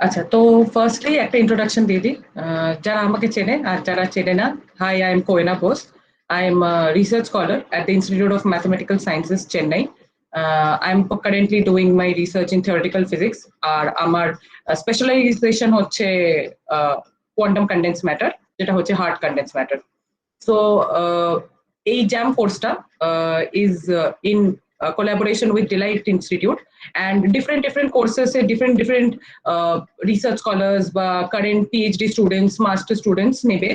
আচ্ছা, তো ফার্স্টলি একটা ইন্ট্রোডাকশন দিয়ে দিই। যারা আমাকে চেনে আর যারা চেনে না, hi, I am Koyena Bose. I am research scholar at the Institute of Mathematical Sciences, Chennai. I am currently doing my research in theoretical physics, আর আমার স্পেশালাইজেশন হচ্ছে কোয়ান্টাম কনডেন্স ম্যাটার, যেটা হচ্ছে হার্ড কনডেন্স ম্যাটার। সো এই jam কোর্সটা is in collaboration with Delight Institute, and different courses different research scholars বা current PhD students, master students নেবে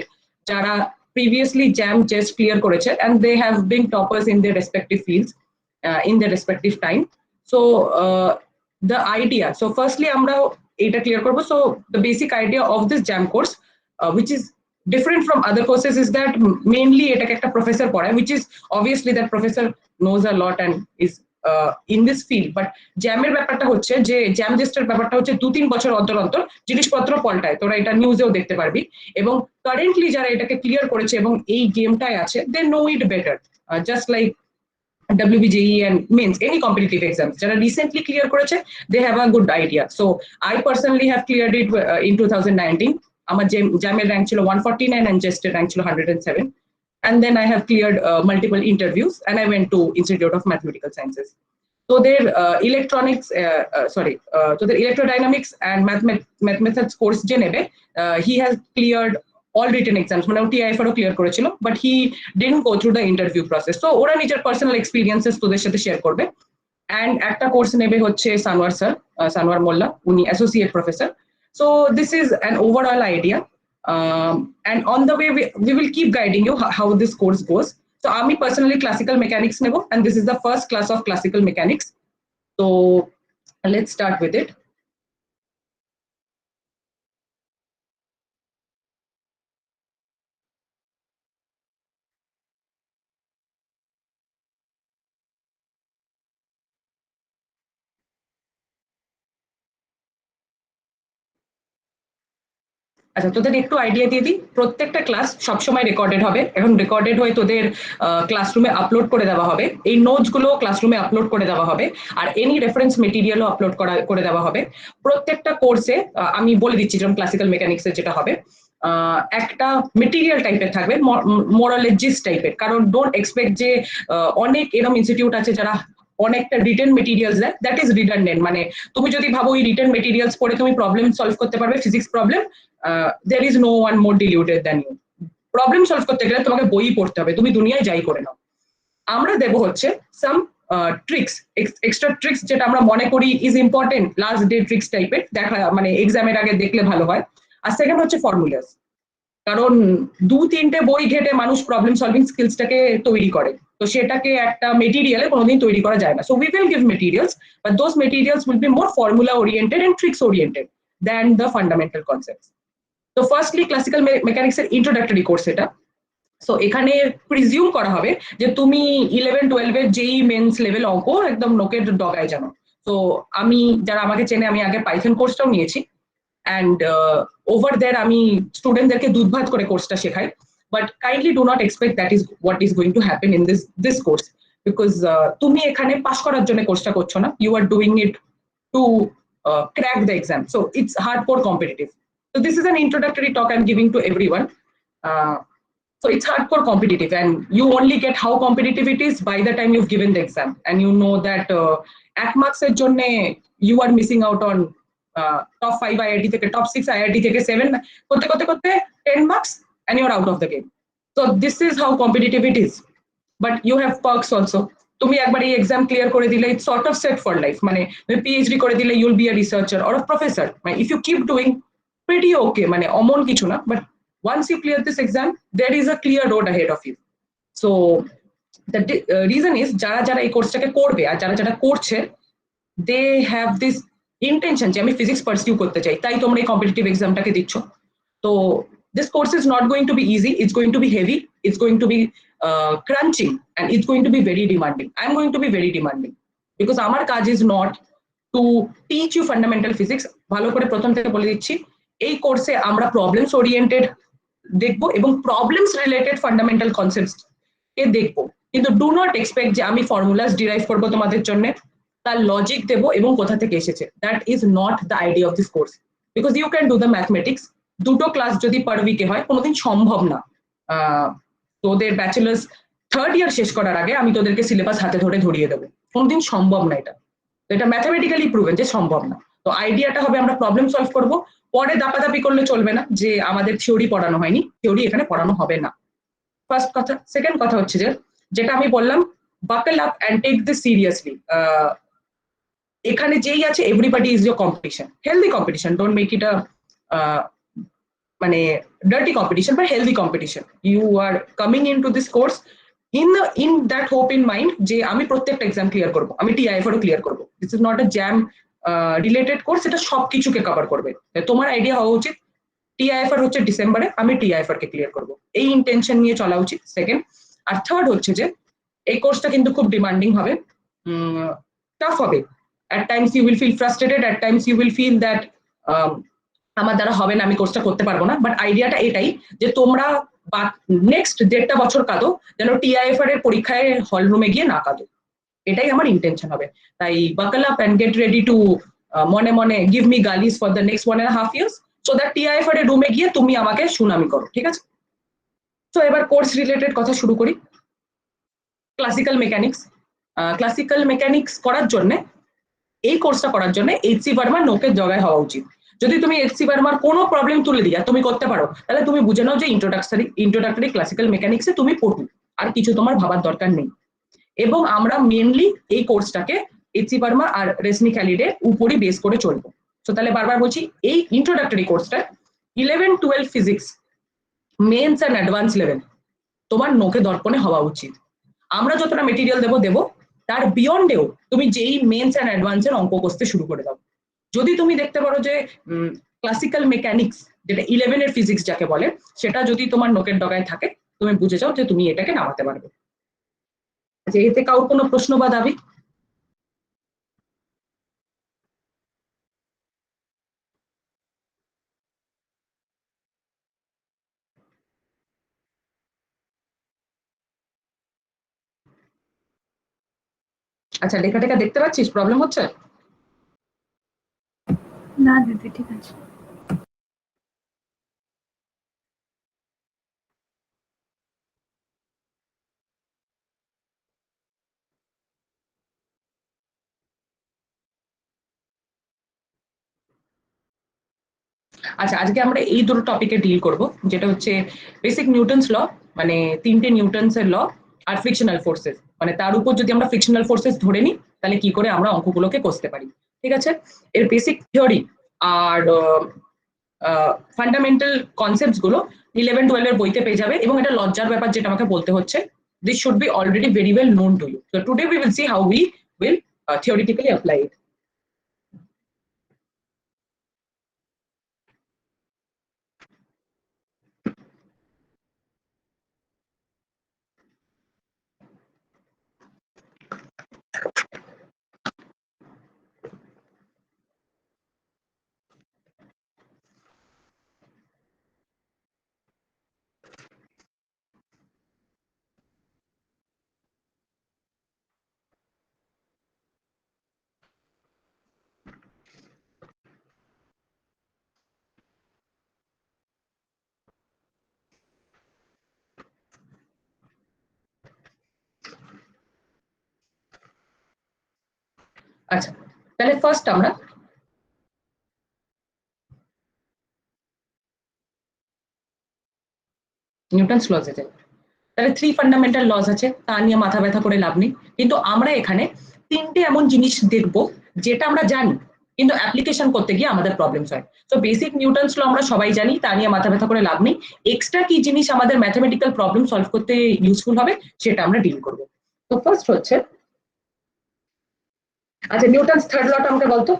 যারা previously jam just clear করেছে, and they have been toppers in their respective fields in their respective time. So the idea, so firstly আমরা এটা clear করব. So the basic idea of this jam course, which is different from other courses, is that mainly এটাকে একটা professor পড়ায়, which is obviously that professor knows a lot and is in this field. But জ্যামের ব্যাপারটা হচ্ছে যে jam জেস্টের ব্যাপারটা হচ্ছে 2-3 বছর অন্তর অন্তর জিনিসপত্র পাল্টায়, তোরা এটা নিউজেও দেখতে পারবি। এবং কারেন্টলি যারা এটাকে ক্লিয়ার করেছে এবং এই গেমটায় আছে, they know it better, just like WBJE and means any competitive exams. যারা recently clear করেছে, they have a good idea. So I personally have cleared it in 2019. আমার জ্যামের র্যাঙ্ক ছিল 149 and জেস্টের র্যাঙ্ক ছিল 107. And then I have cleared multiple interviews, and I went to Institute of Mathematical Sciences. So their so their electrodynamics and mathematics course যে নেবে, he has cleared all written exams, মানে TIFR clear করেছিল, but he didn't go through the interview process. তো ওরা নিজের personal experiences তোদের সাথে share করবে। অ্যান্ড একটা কোর্স নেবে হচ্ছে সানোয়ার স্যার, সানোয়ার মোল্লা, উনি associate professor. So this is an overall idea, and on the way we will keep guiding you how this course goes. So আমি personally classical mechanics নেব, and this is the first class of classical mechanics. So let's start with it. আচ্ছা, তোদের একটু idea দিয়ে দিই। প্রত্যেকটা class সবসময় recorded হবে, এখন রেকর্ডেড হয়ে তোদের ক্লাসরুমে আপলোড করে দেওয়া হবে। এই নোটস গুলো ক্লাসরুমে আপলোড করে দেওয়া হবে, আর এনি রেফারেন্স মেটেরিয়ালও আপলোড করে দেওয়া হবে। প্রত্যেকটা কোর্সে আমি বলে দিচ্ছি, যেমন ক্লাসিক্যাল মেকানিক্সে যেটা হবে, একটা মেটেরিয়াল টাইপের থাকবে, মোরালজিস্ট টাইপের। কারণ ডোন্ট এক্সপেক্ট যে অনেক এরকম ইনস্টিটিউট আছে যারা অনেকটা রিটেন মেটেরিয়ালস দেয়, দ্যাট ইজ রিডান্ডেন্ট। মানে তুমি যদি ভাবো ওই রিটেন মেটেরিয়ালস পড়ে তুমি প্রবলেম সলভ করতে পারবে, physics problem, there is no one more deluded than you. Problem solve করতে গেলে তোমাকে বই পড়তে হবে, তুমি দুনিয়ায় যাই করে নাও। আমরা দেব হচ্ছে সাম ট্রিক্স, এক্সট্রা ট্রিক্স, যেটা আমরা মনে করি is important, last day tricks টাইপের, দেখা মানে এক্সামের আগে দেখলে ভালো হয়। আর সেকেন্ড হচ্ছে ফর্মুলাস, কারণ 2-3টে বই ঘেটে মানুষ প্রবলেম সলভিং স্কিলসটাকে তৈরি করে, তো সেটাকে একটা মেটেরিয়ালে কোনোদিন তৈরি করা যায় না। So we will give materials, but those materials will be more formula oriented and tricks oriented than the fundamental concepts. তো ফার্স্টলি ক্লাসিক্যাল মেকানিক্স এর ইন্ট্রোডাক্টরি কোর্স এটা। সো এখানে প্রিজিউম করা হবে যে তুমি 11-12 এর যেই মেন্স লেভেল অঙ্ক একদম নোকের ডগায় জানো। তো আমি, যারা আমাকে চেনে, আমি আগে পাইথন কোর্সটাও নিয়েছি, অ্যান্ড ওভার দেয়ার আমি স্টুডেন্টদেরকে দুধ ভাত করে কোর্সটা শেখাই। But kindly do not expect that is what is going to happen in this course, because তুমি এখানে পাস করার জন্য কোর্সটা করছো না, you are doing it to crack the exam. So it's hardcore competitive. So this is an introductory talk I'm giving to everyone. So it's hardcore competitive, and you only get how competitive it is by the time you've given the exam, and you know that at marks এর জন্য you are missing out on top 5 IIT থেকে, top 6 IIT থেকে 7 করতে করতে করতে 10 marks and you're out of the game. So this is how competitive it is. But you have perks also. তুমি একবার এই এক্সাম ক্লিয়ার করে দিলে it's sort of set for life. মানে তুমি পিএইচডি করে দিলে you'll be a researcher or a professor, মানে if you keep doing pretty okay, মানে অমন কিছু না। But once you clear this exam, there is a clear road ahead of you. So the reason is যারা যারা এই কোর্সটাকে করবে আর যারা যারা করছে, দে হ্যাভ দিস ইন্টেনশন যে আমি ফিজিক্স পারসিউ করতে চাই, তাই তোমরা এই কম্পিটিটিভ এক্সামটাকে দিচ্ছ। তো this course is not going to be easy, it's going to be heavy, it's going to be crunching, and it's going to be very demanding. I'm going to be very demanding because আমার কাজ is not to teach you fundamental physics. ভালো করে প্রথম থেকে বলে দিচ্ছি, এই কোর্সে আমরা প্রবলেমস ওরিয়েন্টেড দেখবো এবং প্রবলেমস রিলেটেড ফান্ডামেন্টাল কনসেপ্টস কে দেখবো, কিন্তু ডু নট এক্সপেক্ট যে আমি ফর্মুলাস ডিরাইভ করবো তোমাদের জন্য, তার লজিক দেবো এবং কোথা থেকে এসেছে। That is not the idea of this course. Because you can do the mathematics. দুটো ক্লাস যদি পার উইকে হয়, কোনোদিন সম্ভব না তোদের ব্যাচেলার্স থার্ড ইয়ার শেষ করার আগে আমি তোদেরকে সিলেবাস হাতে ধরে ধরিয়ে দেবো, কোনোদিন সম্ভব না এটা। এটা ম্যাথামেটিক্যালি প্রুভেন যে সম্ভব না। তো আইডিয়াটা হবে আমরা প্রবলেম সলভ করব, পরে দাপাদাপি করলে চলবে না যে আমাদের থিওরি পড়ানো হয়নি, থিওরি এখানে পড়ানো হবে না, ফার্স্ট কথা। সেকেন্ড কথা হচ্ছে যে যেটা আমি বললাম, buckle up and take this seriously. এখানে যেই আছে everybody is your competition, healthy competition, don't make it a মানে dirty competition, but healthy competition. You are coming in to this course in that hope in mind যে আমি প্রত্যেকটা exam clear করবো, আমি টিআইএফআরও clear করবো। This is not a jam related course, এটা সবকিছুকে cover করবে। তোমার আইডিয়া হওয়া উচিত টিআইএফআর হচ্ছে ডিসেম্বরে, আমি টিআইএফআর কে ক্লিয়ার করবো, এই ইন্টেনশন নিয়ে চলা উচিত। সেকেন্ড। আর থার্ড হচ্ছে যে এই কোর্সটা কিন্তু খুব ডিমান্ডিং হবে, টাফ হবে। at times you will feel frustrated, at times you will feel that আমার দ্বারা হবে না, আমি কোর্সটা করতে পারবো না। বাট আইডিয়াটা এটাই যে তোমরা নেক্সট 1.5 বছর কাঁদো যেন টিআইএফআর এর পরীক্ষায় হল রুমে গিয়ে না কাঁদো, এটাই আমার ইন্টেনশন হবে। তাই buckle up and get ready to মনে মনে give me gaalis for the next 1.5 years, so that TIFR এর রুমে গিয়ে তুমি আমাকে সুনামি করো, ঠিক আছে? তো এবার কোর্স রিলেটেড কথা শুরু করি। ক্লাসিক্যাল মেকানিক্স, ক্লাসিক্যাল মেকানিক্স করার জন্য, এই কোর্সটা করার জন্য এইচসি ভার্মা নোকের জায়গায় হওয়া উচিত। যদি তুমি এইচসি ভার্মার কোনো প্রবলেম তুলে দিয়া তুমি করতে পারো, তাহলে তুমি বুঝে নাও যে ইন্ট্রোডাক্টরি ক্লাসিক্যাল মেকানিক্সে তুমি পড়ু, আর কিছু তোমার ভাবার দরকার নেই। এবং আমরা মেনলি এই কোর্সটাকে এইচসি ভার্মা আর রেশমি খালিডের উপরই বেস করে চলবো। তো তাহলে বারবার বলছি, এই ইন্ট্রোডাক্টরি কোর্সটা 11-12 physics mains and advance level তোমার নোকে দর্পণে হওয়া উচিত। আমরা যতটা মেটেরিয়াল দেবো তার বিয়ন্ডেও তুমি যেই মেন্স অ্যান্ড অ্যাডভান্সের অঙ্ক কষতে শুরু করে দাও। যদি তুমি দেখতে পারো যে ক্লাসিক্যাল মেকানিক্স যেটা 11 এর ফিজিক্স যাকে বলে, সেটা যদি তোমার নোকের ডগায় থাকে, তুমি বুঝে যাও যে তুমি এটাকে নামাতে পারবে। আচ্ছা, এতে কারোর কোনো প্রশ্ন বা দাবি? আচ্ছা, লেখাটা দেখতে পাচ্ছিস? প্রবলেম হচ্ছে না দিদি, ঠিক আছে। আচ্ছা, আজকে আমরা এই দুটো টপিকে ডিল করব, যেটা হচ্ছে বেসিক নিউটনস ল, মানে 3টে নিউটনস এর ল, আর ফ্রিকশনাল ফোর্সেস, মানে তার উপর যদি আমরা ফ্রিকশনাল ফোর্সেস ধরে নিই তাহলে কি করে আমরা অঙ্কগুলোকে কষতে পারি, ঠিক আছে? এর বেসিক থিওরি আর ফান্ডামেন্টাল কনসেপ্টস গুলো 11-12 এর বইতে পেয়ে যাবে। এবং এটা লজ্জার ব্যাপার যেটা আমাকে বলতে হচ্ছে, this should be already very well known to you. So today we will see how we will theoretically apply it. আচ্ছা, তাহলে ফার্স্ট আমরা নিউটনস লজে যাই। তাহলে 3 ফান্ডামেন্টাল লজ আছে, তা নিয়ে মাথা ব্যথা করে লাভ নেই। কিন্তু আমরা এখানে 3টে এমন জিনিস দেখব যেটা আমরা জানি, কিন্তু অ্যাপ্লিকেশন করতে গিয়ে আমাদের প্রবলেমস হয়। তো বেসিক নিউটনস ল আমরা সবাই জানি, তা নিয়ে মাথা ব্যথা করে লাভ নেই। এক্সট্রা কি জিনিস আমাদের ম্যাথমেটিক্যাল প্রবলেম সলভ করতে ইউজফুল হবে সেটা আমরা ডিল করব। তো ফার্স্ট হচ্ছে, আচ্ছা, নিউটনস থার্ড লটা আমাকে বলতো।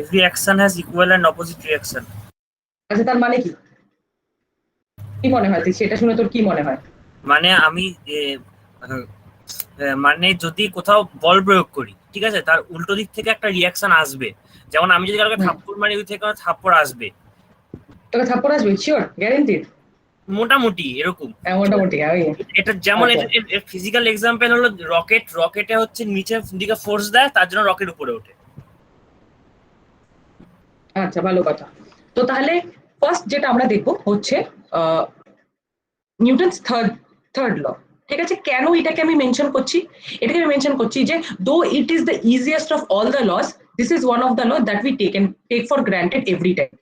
Every action has equal and opposite reaction. আচ্ছা, তার মানে কি? কি মনে হয়, সেটা শুনে তোর কি মনে হয়? মানে আমি মানে যদি কোথাও বল প্রয়োগ করি, ঠিক আছে, তার উল্টো দিক থেকে একটা রিয়াকশন আসবে। যেমন আমি যদি কাউকে থাপ্পড় মারি, ওই থেকে থাপ্পড় আসবে। তোকে থাপ্পড় আসবে? শিওর? গ্যারান্টিড? মোটামুটি এরকম। মোটামুটি ওই এটা যেমন আচ্ছা। ফিজিক্যাল এক্সাম্পল হলো রকেটে হচ্ছে নিচের দিকে ফোর্স দেয়, তার জন্য রকেট উপরে ওঠে। আচ্ছা, ভালো কথা। তো তাহলে ফার্স্ট যেটা আমরা দেখবো হচ্ছে নিউটনস থার্ড ল। ঠিক আছে, কেন এটাকে আমি মেনশন করছি? এটাকে আমি মেনশন করছি যে though it is the easiest of all the laws, this is one of the law that we take for granted every time.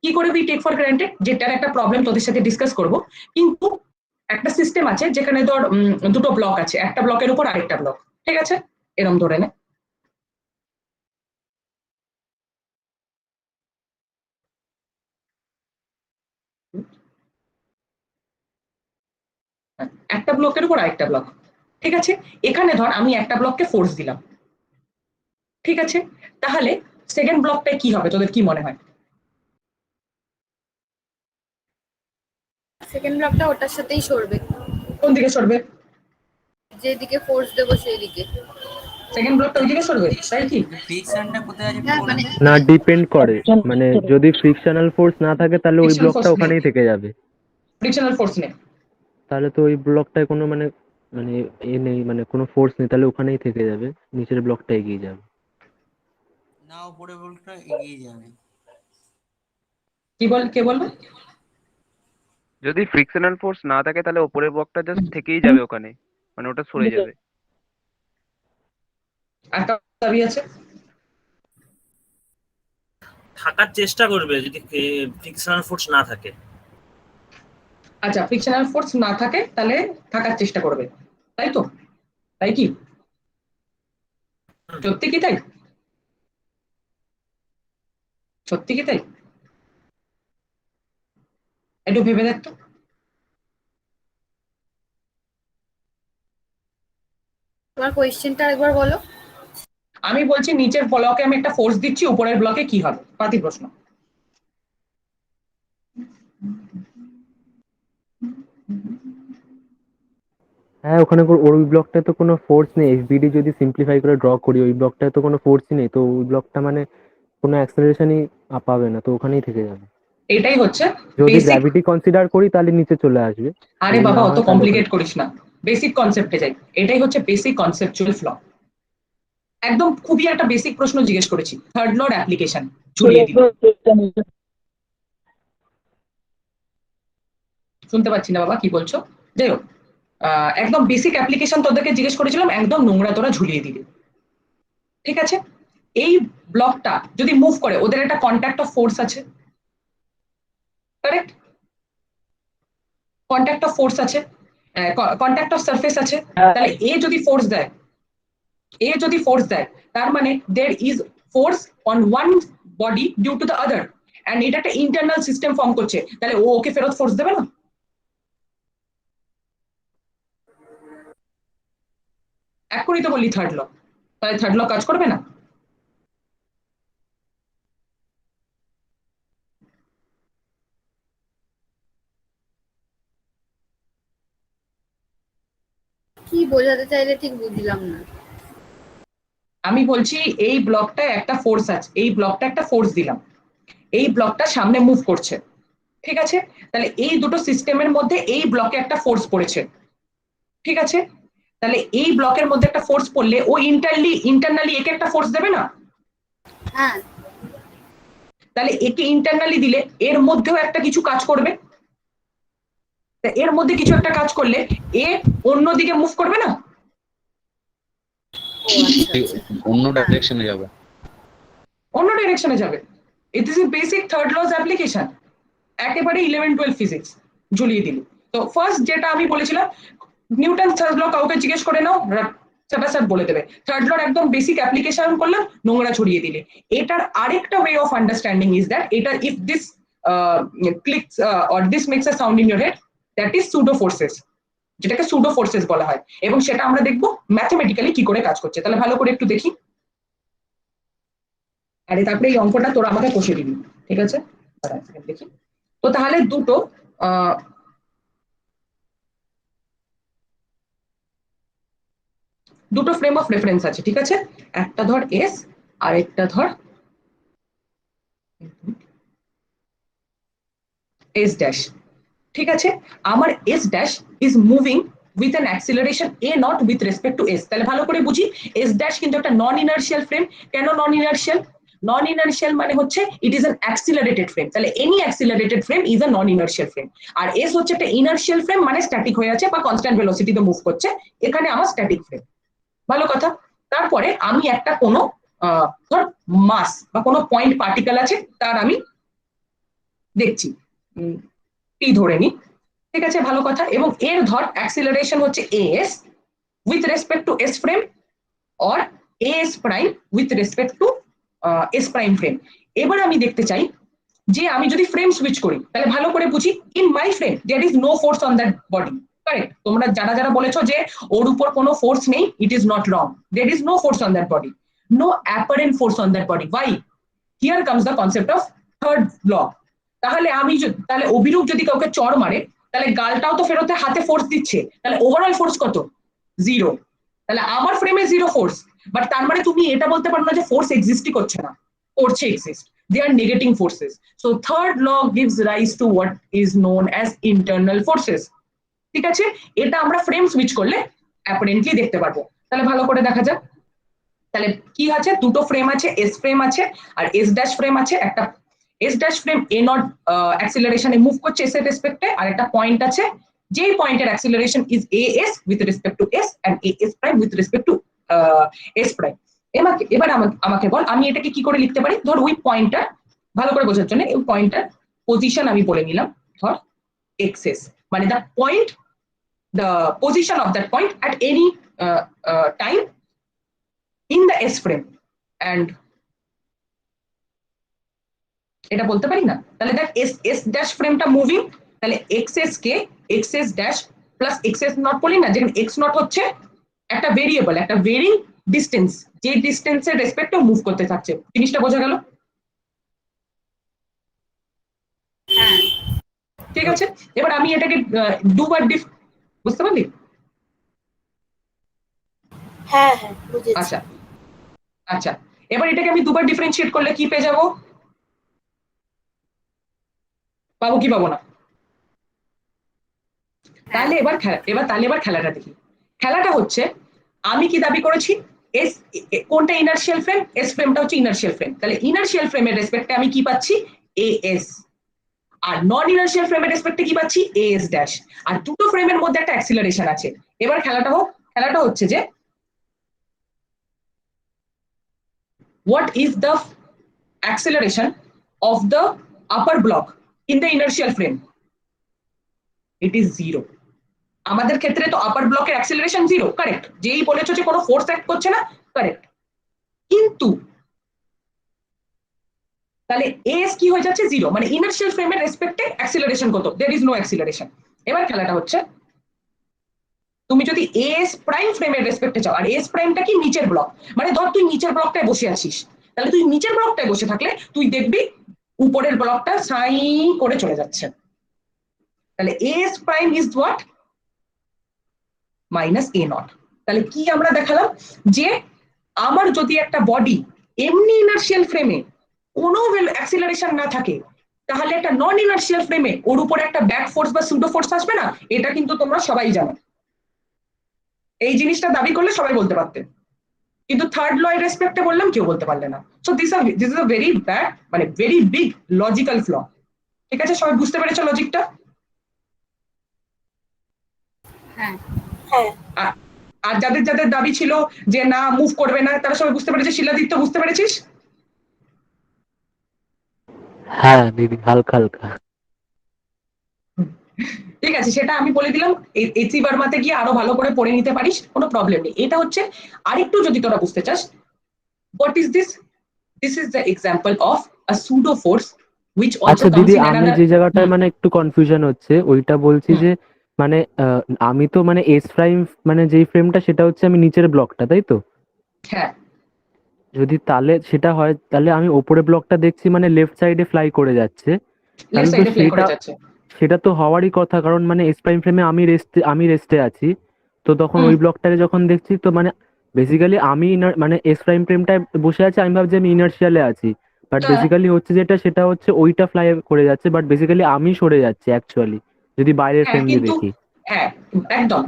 কি করে উই টেক ফর গ্রান্টেড? যেটার একটা প্রবলেম তোদের সাথে ডিসকাস করব, কিন্তু একটা সিস্টেম আছে যেখানে ধর দুটো ব্লক আছে, একটা ব্লকের উপর আরেকটা ব্লক, ঠিক আছে, এরম ধরে নে। একটা ব্লকের উপর আরেকটা ব্লক, ঠিক আছে। এখানে ধর আমি একটা ব্লককে ফোর্স দিলাম, ঠিক আছে, তাহলে সেকেন্ড ব্লকটায় কি হবে তোদের কি মনে হয়? সেকেন্ড ব্লকটা ওটার সাথেই সরবে, কোন দিকে সরবে? যেদিকে ফোর্স দেবো সেই দিকে। সেকেন্ড ব্লকটা ওইদিকে সরবে, তাই কি? ফ্রিকশনটা কোথায় আছে হ্যাঁ মানে না, ডিপেন্ড করে, মানে যদি ফ্রিকশনাল ফোর্স না থাকে তাহলে ওই ফ্রিকশনাল ব্লকটা ফোর্স নেই, ওখানেই থেকে যাবে। ফ্রিকশনাল ফোর্স নেই, তাহলে তো ওই ব্লকটায় কোনো মানে মানে এ নেই, মানে কোনো ফোর্স নেই, তাহলে ওখানেই থেকে যাবে, নিচের ব্লকটা এগিয়ে যাবে। না, উপরে বলটা এগিয়ে যাবে। কি বল, কে বললো? যদি ফ্রিকশনাল ফোর্স না থাকে তাহলে ওপরের ব্লকটা জাস্ট থেকেই যাবে ওখানে, মানে ওটা সরে যাবে। একটা দাবি আছে, থাকার চেষ্টা করবে যদি ফ্রিকশনাল ফোর্স না থাকে। আচ্ছা, ফ্রিকশনাল ফোর্স না থাকে তাহলে থাকার চেষ্টা করবে, তাই তো? তাই কি? সত্যি কি তাই? সত্যি কি তাই? একটু ভেবে দেখতো। তোমার কোয়েশ্চেনটা একবার বলো। আমি বলছি নিচের ব্লকে আমি একটা ফোর্স দিচ্ছি, উপরের ব্লকে কি হবে? পাতি প্রশ্ন। হ্যাঁ, ওখানে ওই ব্লকটায় তো কোনো ফোর্স নেই, এফবিডি যদি সিম্পলিফাই করে ড্র করি ওই ব্লকটায় তো কোনো ফোর্সই নেই, তো ওই ব্লকটা মানে কোনো অ্যাক্সেলারেশনই পাবে না, তো ওখানেই থেকে যাবে। এটাই হচ্ছে যদি বেসিক। গ্র্যাভিটি কনসিডার করি তাহলে নিচে চলে আসবে, আরে যদি বাবা, না অত হয় তাহলে ওখানে। কমপ্লিকেট করিস না, বেসিক কনসেপ্টে যাই। এটাই হচ্ছে বেসিক কনসেপচুয়াল ফ্ল। একদম খুবই একটা বেসিক প্রশ্ন জিজ্ঞেস করেছি, থার্ড লর অ্যাপ্লিকেশন ঝুলিয়ে দিল। শুনতে পাচ্ছি না বাবা, কি বলছো? যাই হোক, একদম বেসিক অ্যাপ্লিকেশন তোদেরকে জিজ্ঞেস করেছিলাম, একদম নোংরা তোরা ঝুলিয়ে দিবি, ঠিক আছে। এই ব্লকটা যদি মুভ করে, ওদের একটা কন্ট্যাক্ট অফ ফোর্স আছে, কারেক্ট? কন্ট্যাক্ট অফ ফোর্স আছে, কন্ট্যাক্ট অফ সারফেস আছে। তাহলে এ যদি ফোর্স দেয়, তার মানে there is force on one body due to the other, and এটা একটা ইন্টারনাল সিস্টেম ফর্ম করছে, তাহলে ও ওকে ফেরত ফোর্স দেবে না? এখনই তো বললি থার্ড ল, তাহলে থার্ড ল কাজ করবে না? কি বোঝাতে চাইলে ঠিক বুঝলাম না। আমি বলছি এই ব্লকটা একটা ফোর্স আছে, এই ব্লকটা একটা ফোর্স দিলাম, এই ব্লকটা সামনে মুভ করছে, ঠিক আছে। তাহলে এই দুটো সিস্টেমের মধ্যে এই ব্লকে একটা ফোর্স পড়েছে, ঠিক আছে। তাহলে এই ব্লকের মধ্যে একটা ফোর্স পড়লে ও ইন্টারনালি একে একটা ফোর্স দেবে না? হ্যাঁ, তাহলে একে ইন্টারনালি দিলে এর মধ্যেও একটা কিছু কাজ করবে, এর মধ্যে কিছু একটা কাজ করলে এ অন্যদিকে মুভ করবে না? ও আচ্ছা আচ্ছা। অন্য ডাইরেকশনে যাবে। অন্য ডাইরেকশনে যাবে। It is a basic third law application, একেবারে 11-12 ফিজিক্স ঝুলিয়ে দিল। তো ফার্স্ট যেটা আমি বলেছিলাম, নিউটন থার্ড ল কাউকে জিজ্ঞেস করে নাও, সেটা স্যার বলে দেবে। থার্ড লর একদম বেসিক অ্যাপ্লিকেশন করলাম, নোংরা ছড়িয়ে দিলে। এটার আরেকটা way of understanding is that এটা if this clicks or this makes a sound in your head, that is pseudo forces, যেটাকে সুডো ফোর্সেস বলা হয়, এবং সেটা আমরা দেখবো ম্যাথমেটিক্যালি কি করে কাজ করছে। তাহলে ভালো করে একটু দেখি, আরে তারপরে এই অঙ্কটা তোরা আমাকে কষে দিবি, ঠিক আছে? দেখি। তো তাহলে দুটো ফ্রেম অফ রেফারেন্স আছে, ঠিক আছে। একটা ধর এস, আর একটা ধর এস ড্যাশ, ঠিক আছে, আমার S dash is moving with an acceleration A not with respect to S. তাহলে ভালো করে বুঝি, এস ড্যাশ কিন্তু একটা নন ইনার্শিয়াল ফ্রেম। কেন নন ইনার্শিয়াল? নন ইনার্শিয়াল মানে হচ্ছে it is an accelerated frame. তাহলে any accelerated frame is a non inertial frame. আর এস হচ্ছে একটা ইনার্শিয়াল ফ্রেম, মানে স্ট্যাটিক হয়ে আছে বা কনস্ট্যান্ট ভেলোসিটিতে মুভ করছে, এখানে আমার স্ট্যাটিক ফ্রেম। ভালো কথা। তারপরে আমি একটা কোনো ধর মাস বা কোনো পয়েন্ট পার্টিকেল আছে, তার আমি দেখছি পি ধরে নি, ঠিক আছে, ভালো কথা। এবং এর ধর অ্যাক্সিলারেশন হচ্ছে S with respect to S frame or S prime with respect to S prime frame. এবার আমি দেখতে চাই যে আমি যদি ফ্রেম সুইচ করি, তাহলে ভালো করে বুঝি, in my frame there is no force on that body. Correct? তোমরা যারা যারা বলেছো যে ওর উপর কোনো ফোর্স নেই, it is not wrong. There is no force on that body, no apparent force on that body. Why? Here comes the concept of third law. তাহলে তাহলে অভিরূপ যদি কাউকে চড় মারে, তাহলে গালটাও তো ফেরোতে হাতে ফোর্স দিচ্ছে, তাহলে ওভারঅল ফোর্স কত? 0। তাহলে আমার ফ্রেমে 0 ফোর্স, বাট তার মানে তুমি এটা বলতে পারো না যে ফোর্স এক্সিস্টই করছে না, করছে, exist. They are negating forces. So third law gives rise to what is known as internal forces. ঠিক আছে, এটা আমরা ফ্রেম সুইচ করলে অ্যাপারেন্টলি দেখতে পারবো। তাহলে ভালো করে দেখা যাক। তাহলে কি আছে? দুটো ফ্রেম আছে, এস ফ্রেম আছে আর এস ড্যাশ ফ্রেম আছে। একটা S dash frame a naught অ্যাক্সিলারেশনে মুভ করছে এস এর রেসপেক্টে, আর একটা পয়েন্ট আছে যেই পয়েন্টের acceleration is a S with respect to S and a S prime with respect to S prime. এবার আমাকে বল, আমি এটাকে কি করে লিখতে পারি? ধর ওই পয়েন্টটা ভালো করে বোঝার জন্য ওই পয়েন্টটার পজিশন আমি বলে নিলাম, ধর এক্সেস, মানে the point, the position of that point at any time in the S frame. And এটা বলতে পারি না? তাহলে দেখ, এস ড্যাশ ফ্রেমটা মুভিং, তাহলে XS K XS dash plus XS not বলি না, যেখানে এক্স নট হচ্ছে একটা ভেরিয়েবল, একটা ভেরিং ডিস্টেন্স, যে ডিস্টেন্সের রেসপেক্টে মুভ করতে থাকছে। জিনিসটা বোঝা গেল? হ্যাঁ ঠিক আছে, এবার আমি এটাকে দুবার বুঝতে পারলি? হ্যাঁ হ্যাঁ বুঝেছি। আচ্ছা আচ্ছা, এবার এটাকে আমি দুবার ডিফারেন্সিয়েট করলে কি পেয়ে যাবো? পাবো কি পাবো না? তাহলে এবার খেলাটা দেখি। খেলাটা হচ্ছে, আমি কি দাবি করেছি? এস কোনটা ইনার্শিয়াল ফ্রেম? এস ফ্রেমটা হচ্ছে ইনার্শিয়াল ফ্রেম। তাহলে ইনার্শিয়াল ফ্রেমের রেসপেক্টে আমি কি পাচ্ছি? A S. R non inertial ফ্রেমের রেসপেক্টে কি পাচ্ছি? A S dash. আর দুটো ফ্রেমের মধ্যে একটা অ্যাক্সিলারেশন আছে। এবার খেলাটা হোক। খেলাটা হচ্ছে যে, what is the acceleration of the upper block in the inertial frame? It is 0. আমাদের ক্ষেত্রে তো আপার ব্লকের অ্যাক্সিলারেশন 0, কারেক্ট? যেই বলেছো যে কোনো ফোর্স অ্যাক্ট করছে না, কারেক্ট। কিন্তু তাহলে এস কি হয়ে যাচ্ছে? 0, মানে ইনার্শিয়াল ফ্রেমের রেসপেক্টে অ্যাক্সিলারেশন কত? There is no acceleration. এবার খেলাটা হচ্ছে, তুমি যদি এস প্রাইম ফ্রেমের রেসপেক্টে চাও, আর এস প্রাইমটা কি? নিচের ব্লক। মানে ধর তুই নিচের ব্লকটায় বসে আছিস, তাহলে তুই নিচের ব্লকটায় বসে থাকলে তুই দেখবি উপরের ব্লকটা সাই করে চলে যাচ্ছে। তাহলে S prime is what? Minus A not. তাহলে কি আমরা দেখালাম? যে আমার যদি একটা বডি এমনি ইনার্শিয়াল ফ্রেমে কোনো অ্যাক্সিলারেশন না থাকে, তাহলে একটা নন ইনার্শিয়াল ফ্রেমে ওর উপরে একটা ব্যাক ফোর্স বা সুডো ফোর্স আসবে না? এটা কিন্তু তোমরা সবাই জানো। এই জিনিসটা দাবি করলে সবাই বলতে পারতেন, কিন্তু থার্ড ল এর রেসপেক্টে বললাম, কেউ বলতে পারলে না। So this is a very bad, মানে ভেরি বিগ লজিক্যাল ফ্ল। ঠিক আছে, সবাই বুঝতে পেরেছো লজিকটা? হ্যাঁ আর যাদের যাদের দাবি ছিল যে না মুভ করবে না, তারা সবাই বুঝতে পেরেছে? শিলাদিত্য, বুঝতে পেরেছিস? হ্যাঁ দিদি, হালকা হালকা। ঠিক আছে, সেটা আমি বলে দিলাম। এসি বার্মাতে গিয়ে আরো ভালো করে পড়ে নিতে পারিস, কোনো প্রবলেম নেই। এটা হচ্ছে আরেকটু যদি তোরা বুঝতে চাস, what is this? This is the example of a pseudo force which also আচ্ছা comes দিদি, in আমি another. যে জায়গাটায় মানে একটু কনফিউশন হচ্ছে ওইটা বলছি যে, মানে আমি তো মানে এস প্রাইম মানে যেই ফ্রেমটা সেটা হচ্ছে আমি নিচের ব্লকটা, তাই তো? হ্যাঁ, যদি তাহলে সেটা হয়, তাহলে আমি ওপরে ব্লকটা দেখছি মানে লেফট সাইডে ফ্লাই করে যাচ্ছে। লেফট তাহলে তো সাইডে প্লে করে যাচ্ছে। সেটা তো হওয়ারই কথা, কারণ মানে এস প্রাইম ফ্রেমে আমি রেস্টে আছি। তো তখন ওই ব্লকটাকে যখন দেখছি, তো মানে বেসিক্যালি আমি মানে এস প্রাইম ফ্রেমটায় বসে আছে, আমি ভাবছি আমি ইনার্শিয়ালে আছি, বাট হ্যাঁ। বেসিক্যালি হচ্ছে যেটা সেটা হচ্ছে ওইটা ফ্লাই করে যাচ্ছে, বাট বেসিক্যালি আমি সরে যাচ্ছি অ্যাকচুয়ালি। যদি বাইরের হ্যাঁ ফ্রেম দিয়ে কিন্তু দেখি। হ্যাঁ একদম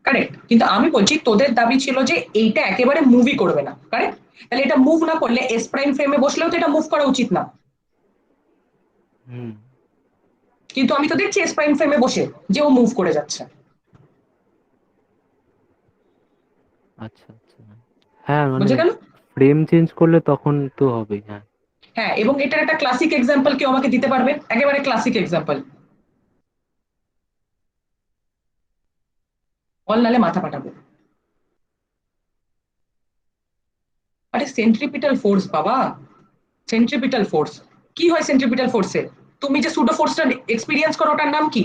কারেক্ট, কিন্তু আমি বলছি তোদের দাবি ছিল যে এইটা একেবারে মুভি করবে না, কারেক্ট? তাহলে এটা মুভ না করলে এস প্রাইম ফ্রেমে বসলেও তো এটা মুভ করা উচিত না, হুম। কিন্তু আমি তো দেখছি এস প্রাইম ফ্রেমে বসে যে ও মুভ করে যাচ্ছে। আচ্ছা আচ্ছা। হ্যাঁ মানে বুঝে গেল? ফ্রেম চেঞ্জ করলে তখন তো হবে, হ্যাঁ। হ্যাঁ, এবং এটার একটা ক্লাসিক এক্সাম্পল কেউ আমাকে দিতে পারবে, একেবারে ক্লাসিক এক্সাম্পল? বল, নালে মাথা পাঠাবো। আরে সেন্ট্রিপিটাল ফোর্স বাবা, সেন্ট্রিপিটাল ফোর্স। কি হয় সেন্ট্রিপিটাল ফোর্সে? তুমি যে সুডো ফোর্সটা এক্সপিরিয়েন্স করো ওটার নাম কি?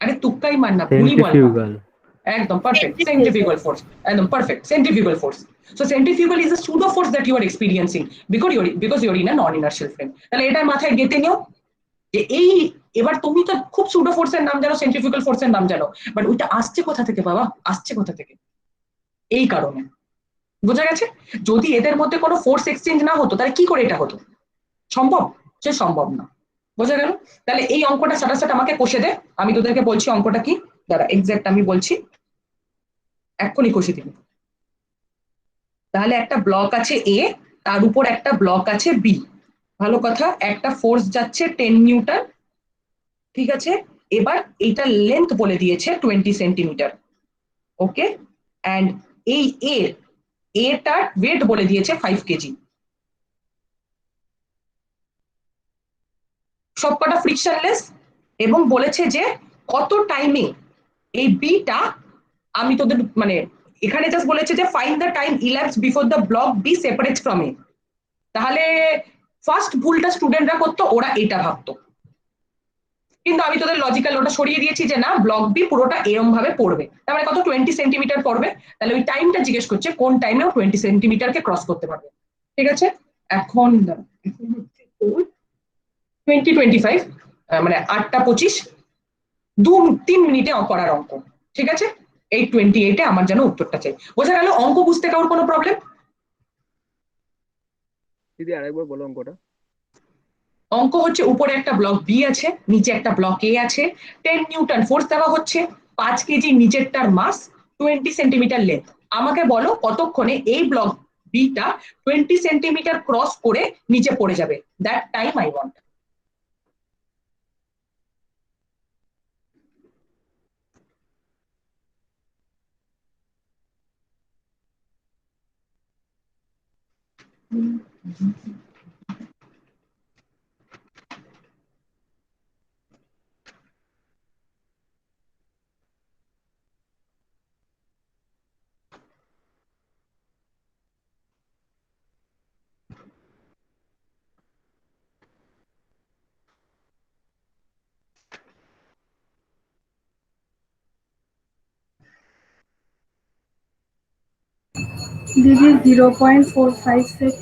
আরে তুক্কাই মার না, ভুল বল না। সেন্ট্রিফিউগাল। একদম পারফেক্ট, Centrifugal centrifugal force, একদম perfect, centrifugal force. So centrifugal is a pseudo force that you are experiencing because you're in a non inertial frame. তাহলে এটা মাথায় গেঁথে নিও যে এই, এবার তুমি তো খুব সুডো ফোর্সের নাম জানো, সেন্ট্রিফিউগাল ফোর্সের নাম জানো, বাট ওইটা আসছে কোথা থেকে বাবা, আসছে কোথা থেকে? এই কারণে। বোঝা গেছে? যদি এদের মধ্যে কোনো ফোর্স এক্সচেঞ্জ না হতো তাহলে কি করে এটা হতো? সম্ভব? সে সম্ভব না। বোঝা গেল? তাহলে এই অঙ্কটা সাটাসাট আমাকে কষে দে, আমি তোদেরকে বলছি অঙ্কটা কি, দাঁড়া এক্সাক্ট আমি বলছি, এক্ষুনি কষে দিবি। তাহলে একটা ব্লক আছে এ, তার উপর একটা ব্লক আছে বি। ভালো কথা, একটা ফোর্স যাচ্ছে 10 নিউটন, ঠিক আছে? এবার এইটার লেন্থ বলে দিয়েছে 20 সেন্টিমিটার, ওকে? অ্যান্ড এই এটার ওয়েট বলে দিয়েছে 5 কেজি। সবকটা ফ্রিকশনলেস, এবং বলেছে যে কত টাইমে এই বিটা, আমি তোদের মানে এখানে জাস্ট বলেছে যে find the time elapse before the block B separates from A. তাহলে ফার্স্ট ভুলটা স্টুডেন্টরা করতো, ওরা এটা ভাবতো, কিন্তু আমি তোদের লজিক্যাল ওটা সরিয়ে দিয়েছি যে না, ব্লক বি পুরোটা এরম ভাবে পড়বে, তার মানে কত 20 সেন্টিমিটার পড়বে। তাহলে ওই টাইমটা জিজ্ঞেস করছে কোন টাইমেও 20 সেন্টিমিটারকে ক্রস করতে পারবে, ঠিক আছে? এখন 20:25, মানে 8:25, 2-3 মিনিটে করার অঙ্ক, ঠিক আছে? 8:28 আমার যেন উত্তরটা চাই। বোঝা গেল? অঙ্ক বুঝতে কারোর কোনো প্রবলেম? দিদি আরেকবার বলো অঙ্কটা। অঙ্ক হচ্ছে উপরে একটা ব্লক বি আছে, নিচে একটা ব্লক এ আছে, 10 নিউটন ফোর্স দেওয়া হচ্ছে, 5 কেজি নিচেরটার মাস, 20 সেন্টিমিটার লেন্থ। আমাকে বলো কতক্ষণে এই ব্লক বিটা 20 সেন্টিমিটার ক্রস করে নিচে পড়ে যাবে, that time I want. 0.456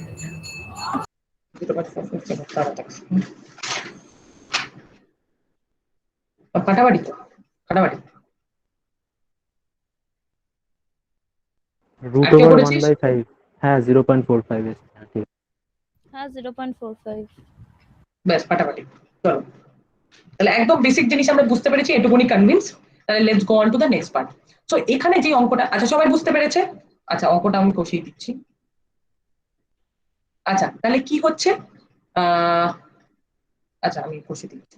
Katabari তো, কাটাবাড়ি। রুট আর কে ওভার করেছিস? 1/5। হ্যাঁ 0.45 এসছে, হ্যাঁ ঠিক আছে। হ্যাঁ 0.45। ব্যাস ফাটাফাটি। চলো, তাহলে একদম বেসিক জিনিস আমরা বুঝতে পেরেছি, এটুকুনি কনভিন্স। তাহলে let's go on to the next part. So এখানে যে অঙ্কটা, আচ্ছা সবাই বুঝতে পেরেছে? আচ্ছা অঙ্কটা আমি কষিয়ে দিচ্ছি। আচ্ছা তাহলে কি হচ্ছে, আহ আচ্ছা আমি কষিয়ে দিচ্ছি।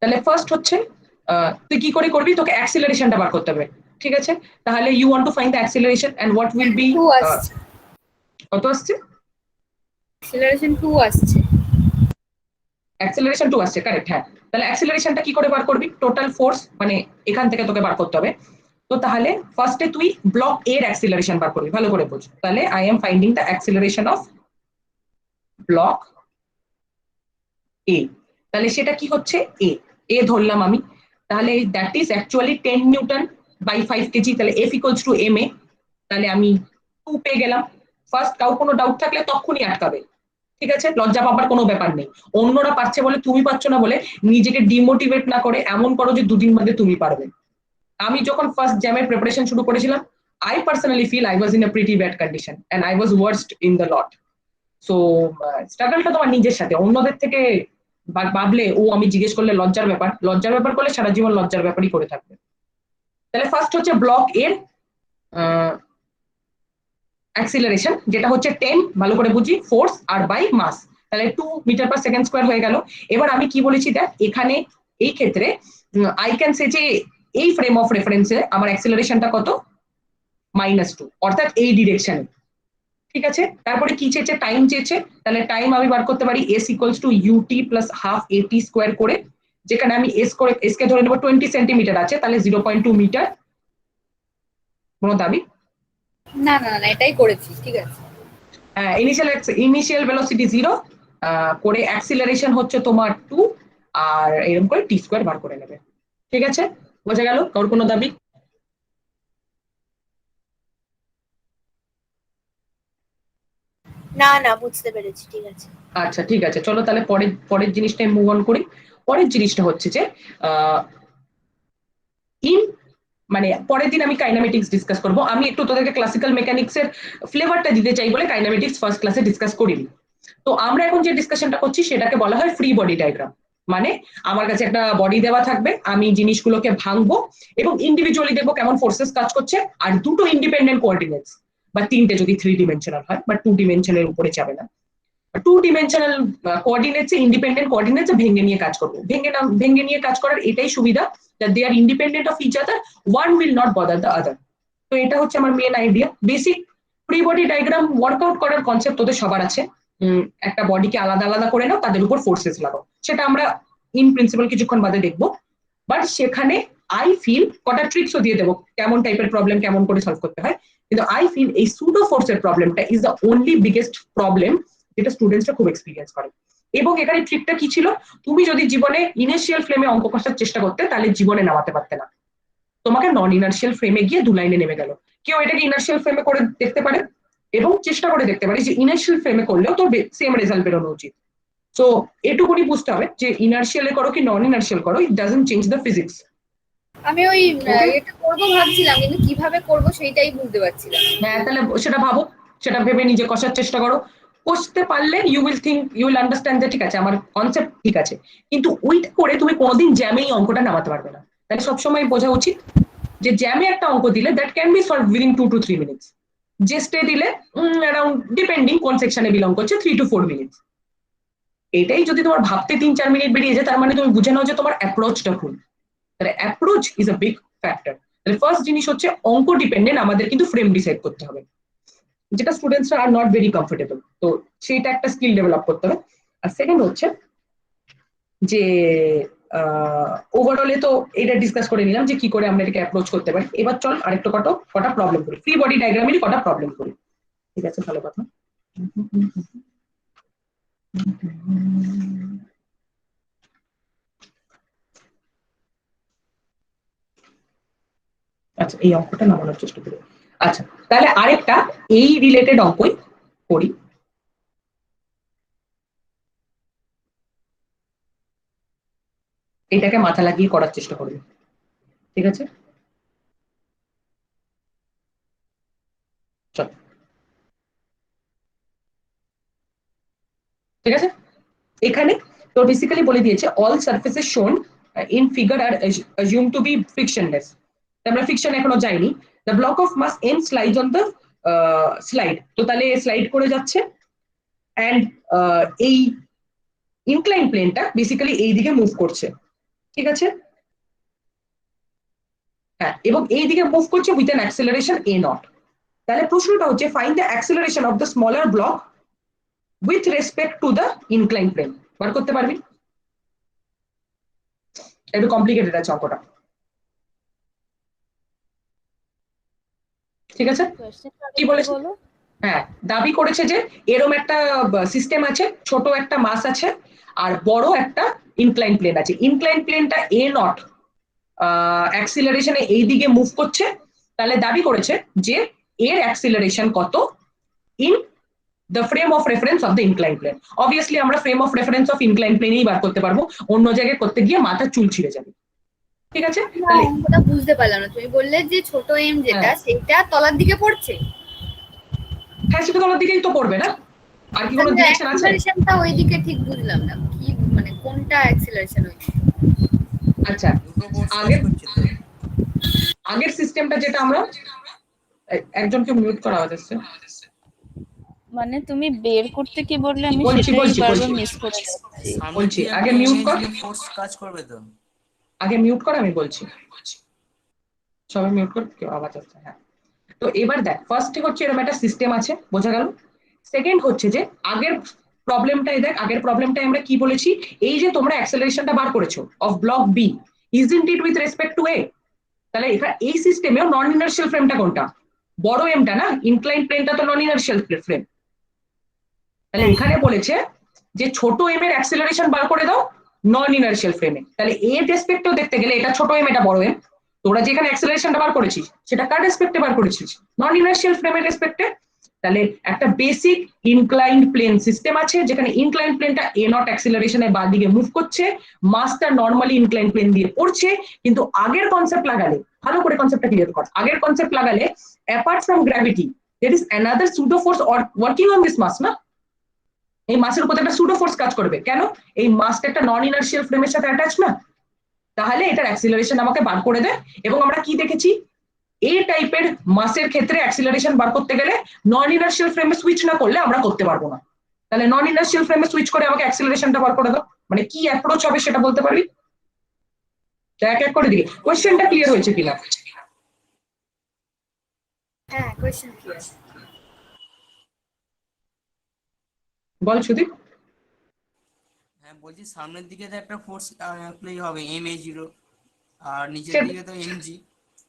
তাহলে ফার্স্ট হচ্ছে, তুই কি করে করবি, তোকে অ্যাক্সিলারেশনটা বার করতে হবে, ঠিক আছে? তাহলে you want to find the acceleration and what will be, 2 আসছে, কত আসছে? অ্যাক্সিলারেশন 2 আসছে। অ্যাক্সিলারেশন 2 আসছে, কারেক্ট, হ্যাঁ। তাহলে অ্যাক্সিলারেশনটা কি করে বার করবি? টোটাল ফোর্স মানে এখান থেকে তোকে বার করতে হবে। তো তাহলে ফার্স্টে তুই ব্লক এর অ্যাক্সিলারেশন বার করবি, ভালো করে বুঝ। তাহলে I am finding the acceleration of block A. তাহলে সেটা কি হচ্ছে, এ, এ ধরলাম আমি। তাহলে that is actually 10 newton by 5 kg. তাহলে F equals to m a. তাহলে আমি 2 পেয়ে গেলাম। ফার্স্ট, কাউ কোনো ডাউট থাকলে তখনই আটকাবে, ঠিক আছে? লজ্জা পাবার কোনো ব্যাপার নেই। অন্যরা পারছে বলে তুমি পারছো না বলে নিজেকে ডিমোটিভেট না করে এমন করো যে দুদিন মধ্যে তুমি পারবে। আমি যখন ফার্স্ট জ্যামের প্রিপারেশন শুরু করেছিলাম, I personally feel I was in a pretty bad condition and I was worst in the lot. So স্ট্রাগলটা তোমার নিজের সাথে, অন্যদের থেকে ভাবলে ও আমি জিজ্ঞেস করলে লজ্জার ব্যাপার করলে সারা জীবন লজ্জার ব্যাপারই করে থাকবে। তাহলে ফার্স্ট হচ্ছে ব্লক এর অ্যাক্সিলারেশন, যেটা হচ্ছে 10, ভালো করে বুঝি, ফোর্স আর বাই মাস, তাহলে 2 মিটার পার সেকেন্ড স্কোয়ার হয়ে গেল। এবার আমি কি বলেছি দেখ, এখানে এই ক্ষেত্রে আই ক্যান সে যে এই ফ্রেম অফ রেফারেন্সে আমার অ্যাক্সিলারেশনটা কত, -2, অর্থাৎ এই ডিরেকশনে। ঠিক আছে, তারপরে কি চেয়েছে, টাইম চেয়েছে, তাহলে টাইম আমি বার করতে পারি s equals to ut plus half at square করে, যেখানে আমি s কে ধরে নেব 20 সেন্টিমিটার আছে, তাহলে 0.2 মিটার। কোনো দাবি? না না না, এটাই করেছি, ঠিক আছে। ইনিশিয়াল ভেলোসিটি 0 করে, অ্যাক্সিলারেশন হচ্ছে তোমার 2, আর এরকম করে t স্কোয়ার বার করে নেবে। ঠিক আছে, বোঝা গেল? কারোর কোনো দাবি? না না, বুঝতে পেরেছি, ঠিক আছে। আচ্ছা ঠিক আছে, চলো তাহলে পরের জিনিসটাই মুভ অন করি। পরের জিনিসটা হচ্ছে যে মানে পরের দিন আমি কাইনেমেটিক্স ডিসকাস করব। আমি একটু তোদেরকে ক্লাসিক্যাল মেকানিক্স এর ফ্লেভারটা দিতে চাই বলে কাইনেমেটিক্স ফার্স্ট ক্লাসে ডিসকাস করিনি। তো আমরা এখন যে ডিসকাশনটা করছি সেটাকে বলা হয় ফ্রি বডি ডায়াগ্রাম। মানে আমার কাছে একটা বডি দেওয়া থাকবে, আমি জিনিসগুলোকে ভাঙবো এবং ইন্ডিভিজুয়ালি দেখবো কেমন ফোর্সেস কাজ করছে, আর দুটো ইন্ডিপেন্ডেন্ট কোঅর্ডিনেটস বা তিনটে যদি 3 ডিমেনশনাল হয়, বা 2 ডিমেনশনের উপরে যাবে না, 2 ডিমেনশনাল কোঅর্ডিনেটস ইন্ডিপেন্ডেন্ট কোঅর্ডিনেটস ভেঙে নিয়ে কাজ করবো। ভেঙে নিয়ে কাজ করার এটাই সুবিধা, that they are independent of each other, one will not bother the other। তো এটা হচ্ছে আমার main idea. Basic free body diagram work out করার কনসেপ্ট তোদের সবার আছে। একটা বডিকে আলাদা আলাদা করে নাও, তাদের উপর ফোর্সেস লাগাও, সেটা আমরা ইন প্রিন্সিপাল কিছুক্ষণ বাদে দেখবো। বাট সেখানে আই ফিল কটা ট্রিক্সও দিয়ে দেবো, কেমন টাইপের প্রবলেম কেমন করে সলভ করতে হয়। কিন্তু আই ফিল এই সুডো ফোর্সের প্রবলেমটা is the only biggest problem যেটা স্টুডেন্টসরা খুব এক্সপিরিয়েন্স করে। এবং এখানে ট্রিকটা কি ছিল, তুমি যদি জীবনে ইনার্শিয়াল ফ্রেমে অঙ্ক কষার চেষ্টা করতে, তাহলে জীবনে নামাতে পারতে না। তোমাকে নন ইনার্শিয়াল ফ্রেমে গিয়ে 2 লাইনে নেমে গেল। কেউ এটাকে ইনার্শিয়াল ফ্রেমে করে দেখতে পারে এবং চেষ্টা করে দেখতে পারে যে ইনার্শিয়াল ফ্রেমে করলেও তো সেম রেজাল্ট বেরোনো উচিত। সো এটুকুনি বুঝতে হবে যে ইনার্শিয়ালে করো কি নন ইনার্শিয়াল করো, it doesn't change the physics. আমি ওই এটা করবো ভাবছিলাম, কিন্তু কিভাবে করবো সেইটাই বুঝতে পারছিলাম। হ্যাঁ, তাহলে সেটা ভাবো, সেটা ভেবে নিজে কষার চেষ্টা করো। কষতে পারলে ইউ উইল আন্ডারস্ট্যান্ড যে ঠিক আছে আমার কনসেপ্ট ঠিক আছে, কিন্তু ওইটা করে তুমি কোনোদিন জ্যামেই অঙ্কটা নামাতে পারবে না। তাহলে সবসময় বোঝা উচিত যে জ্যামে একটা অঙ্ক দিলে that can be solve within 2 to 3 minutes. জেস্টে দিলে অ্যারাউন্ড, ডিপেন্ডিং কোন সেকশনে বিলং করছে, 3 to 4 মিনিটস। এটাই যদি তোমার ভাবতে 3-4 মিনিট বেরিয়ে যায়, তার মানে তুমি বুঝে নাও যে তোমার অ্যাপ্রোচটা ভুল। তাহলে approach is a big factor. তাহলে ফার্স্ট জিনিস হচ্ছে অঙ্ক ডিপেন্ডেন্ট, আমাদের কিন্তু ফ্রেম ডিসাইড করতে হবে, যেটা স্টুডেন্টসরা আর নট ভেরি কমফোর্টেবল। তো সেইটা একটা স্কিল ডেভেলপ করতে হবে। আর সেকেন্ড হচ্ছে যে ওভারঅলে তো এটা ডিসকাস করে নিলাম যে কি করে আমরা এটাকে অ্যাপ্রোচ করতে পারি। এবার চল আরেকটু কটা প্রবলেম করি, ফ্রি বডি ডায়াগ্রামেরই কটা প্রবলেম করি। ঠিক আছে, ভালো কথা। আচ্ছা, এই অঙ্কটা নামানোর চেষ্টা করি। আচ্ছা, তাহলে আরেকটা এই রিলেটেড অঙ্কই করি। এটাকে মাথা লাগিয়ে করার চেষ্টা করবে, ঠিক আছে? চল, ঠিক আছে। এখানে তো বেসিক্যালি বলে দিয়েছে all surfaces shown in figure are assume to be frictionless. আমরা ফ্রিকশন এখনো যাইনি। The block of mass n slide on the slide. তো তাহলে স্লাইড করে যাচ্ছে অ্যান্ড এই ইনক্লাইন প্লেনটা বেসিক্যালি এই দিকে মুভ করছে, ঠিক আছে? হ্যাঁ, এবং এই দিকে মুভ করছে with an acceleration a naught. তাহলে প্রশ্নটা হচ্ছে find the acceleration of the smaller block with respect to the incline plane. বার করতে পারবি? একটু কমপ্লিকেটেড আছে অঙ্কটা, ঠিক আছে? কি বলেছে? হ্যাঁ, দাবি করেছে যে এরকম একটা সিস্টেম আছে, ছোট একটা মাস আছে আর বড় একটা ইনক্লাইন প্লেন আছে। ইনক্লাইন প্লেনটা a নট অ্যাক্সিলারেশনে এই দিকে মুভ করছে। তাহলে দাবি করেছে যে এর অ্যাক্সিলারেশন কত in the frame of reference of the incline plane. Obviously আমরা frame of reference of incline প্লেনেই বার করতে পারবো, অন্য জায়গায় করতে গিয়ে মাথা চুল ছিঁড়ে যাবে, ঠিক আছে? তাহলে অঙ্কটা বুঝতে পারলাম না, তুমি বললে যে ছোট এম যেটা সেটা তলার দিকে পড়ছে। হ্যাঁ, সেটা তলার দিকেই তো পড়বে না? আর কি কোনো ডিরেকশন আছে? অ্যাক্সিলারেশনটা ওইদিকে ঠিক বুঝলাম না, কি মানে কোনটা অ্যাক্সিলারেশন ওইদিকে? আচ্ছা, দুটো ফোর্স কাজ আগের করছে তো। আগের সিস্টেমটা যেটা আমরা একজনকে মিউট করা হচ্ছে। মানে তুমি বের করতে কি বললে আমি বলছি, সেটাই বলছি, বারবার বলছি। মিস করে যাচ্ছি। সামনে বলছি, দিয়ে আগে একটা mute কর। ইমেজ ফোর্স কাজ করবে তো। আগে মিউট কর, আমি বলছি। সবাই মিউট কর, কেউ আওয়াজ আসছে। হ্যাঁ, তো এবার দেখ, ফার্স্ট হচ্ছে এরকম একটা সিস্টেম আছে, বোঝা গেল। সেকেন্ড হচ্ছে যে আগের প্রবলেমটাই দেখ, আগের প্রবলেমটাই আমরা কি বলেছি, এই যে তোমরা অ্যাক্সেলারেশনটা বার করেছো of block B, isn't it with respect to A? তাহলে এখানে এই সিস্টেমেও নন ইনার্শিয়াল ফ্রেমটা কোনটা? বড় এমটা না, ইনক্লাইন প্লেনটা তো নন ইনার্শিয়াল ফ্রেম। তাহলে এখানে বলেছে যে ছোট এম এর অ্যাক্সেলারেশন বার করে দাও নন ইনার্শিয়াল ফ্রেমে। তাহলে এর রেসপেক্টেও দেখতে গেলে এটা ছোট এম, এটা বড় এম। তোরা যেখানে অ্যাক্সেলারেশনটা বার করেছিস সেটা কার রেসপেক্টে বার করেছিস? নন ইনার্শিয়াল ফ্রেমের রেসপেক্টে। তাহলে একটা বেসিক ইনক্লাইন্ড প্লেন সিস্টেম আছে, যেখানে ইনক্লাইন্ড প্লেনটা এ নট অ্যাক্সেলারেশনের বাঁ দিকে মুভ করছে, মাসটা নর্মালি ইনক্লাইন্ড প্লেন দিয়ে পড়ছে। কিন্তু আগের কনসেপ্ট লাগালে, ভালো করে কনসেপ্টটা ক্লিয়ার কর, আগের কনসেপ্ট লাগালে apart from gravity there is another pseudo force working on this mass, না? এই মাসের উপর একটা সুডো ফোর্স কাজ করবে। কেন? এই মাসটা একটা নন ইনার্শিয়াল ফ্রেমের সাথে অ্যাটাচ না? তাহলে এটার অ্যাক্সিলারেশন আমাকে বার করে দেয়। এবং আমরা কি দেখেছি, এই টাইপের মাসের ক্ষেত্রে অ্যাক্সিলারেশন বার করতে গেলে নন ইনার্শিয়াল ফ্রেমে সুইচ না করলে আমরা করতে পারবো না। তাহলে নন ইনার্শিয়াল ফ্রেমে সুইচ করে আমাকে অ্যাক্সিলারেশনটা বার করে দাও, মানে কি অ্যাপ্রোচ হবে সেটা বলতে পারবি? এক এক করে দিই, কোয়েশ্চেনটা ক্লিয়ার হয়েছে কিনা? হ্যাঁ, কোশ্চেন ক্লিয়ার। বল সুদীপ। হ্যাঁ বলছি, সামনের দিকে তো একটা ফোর্স অ্যাপ্লাই হবে MA0, আর নিচের সে- দিকে তো MG।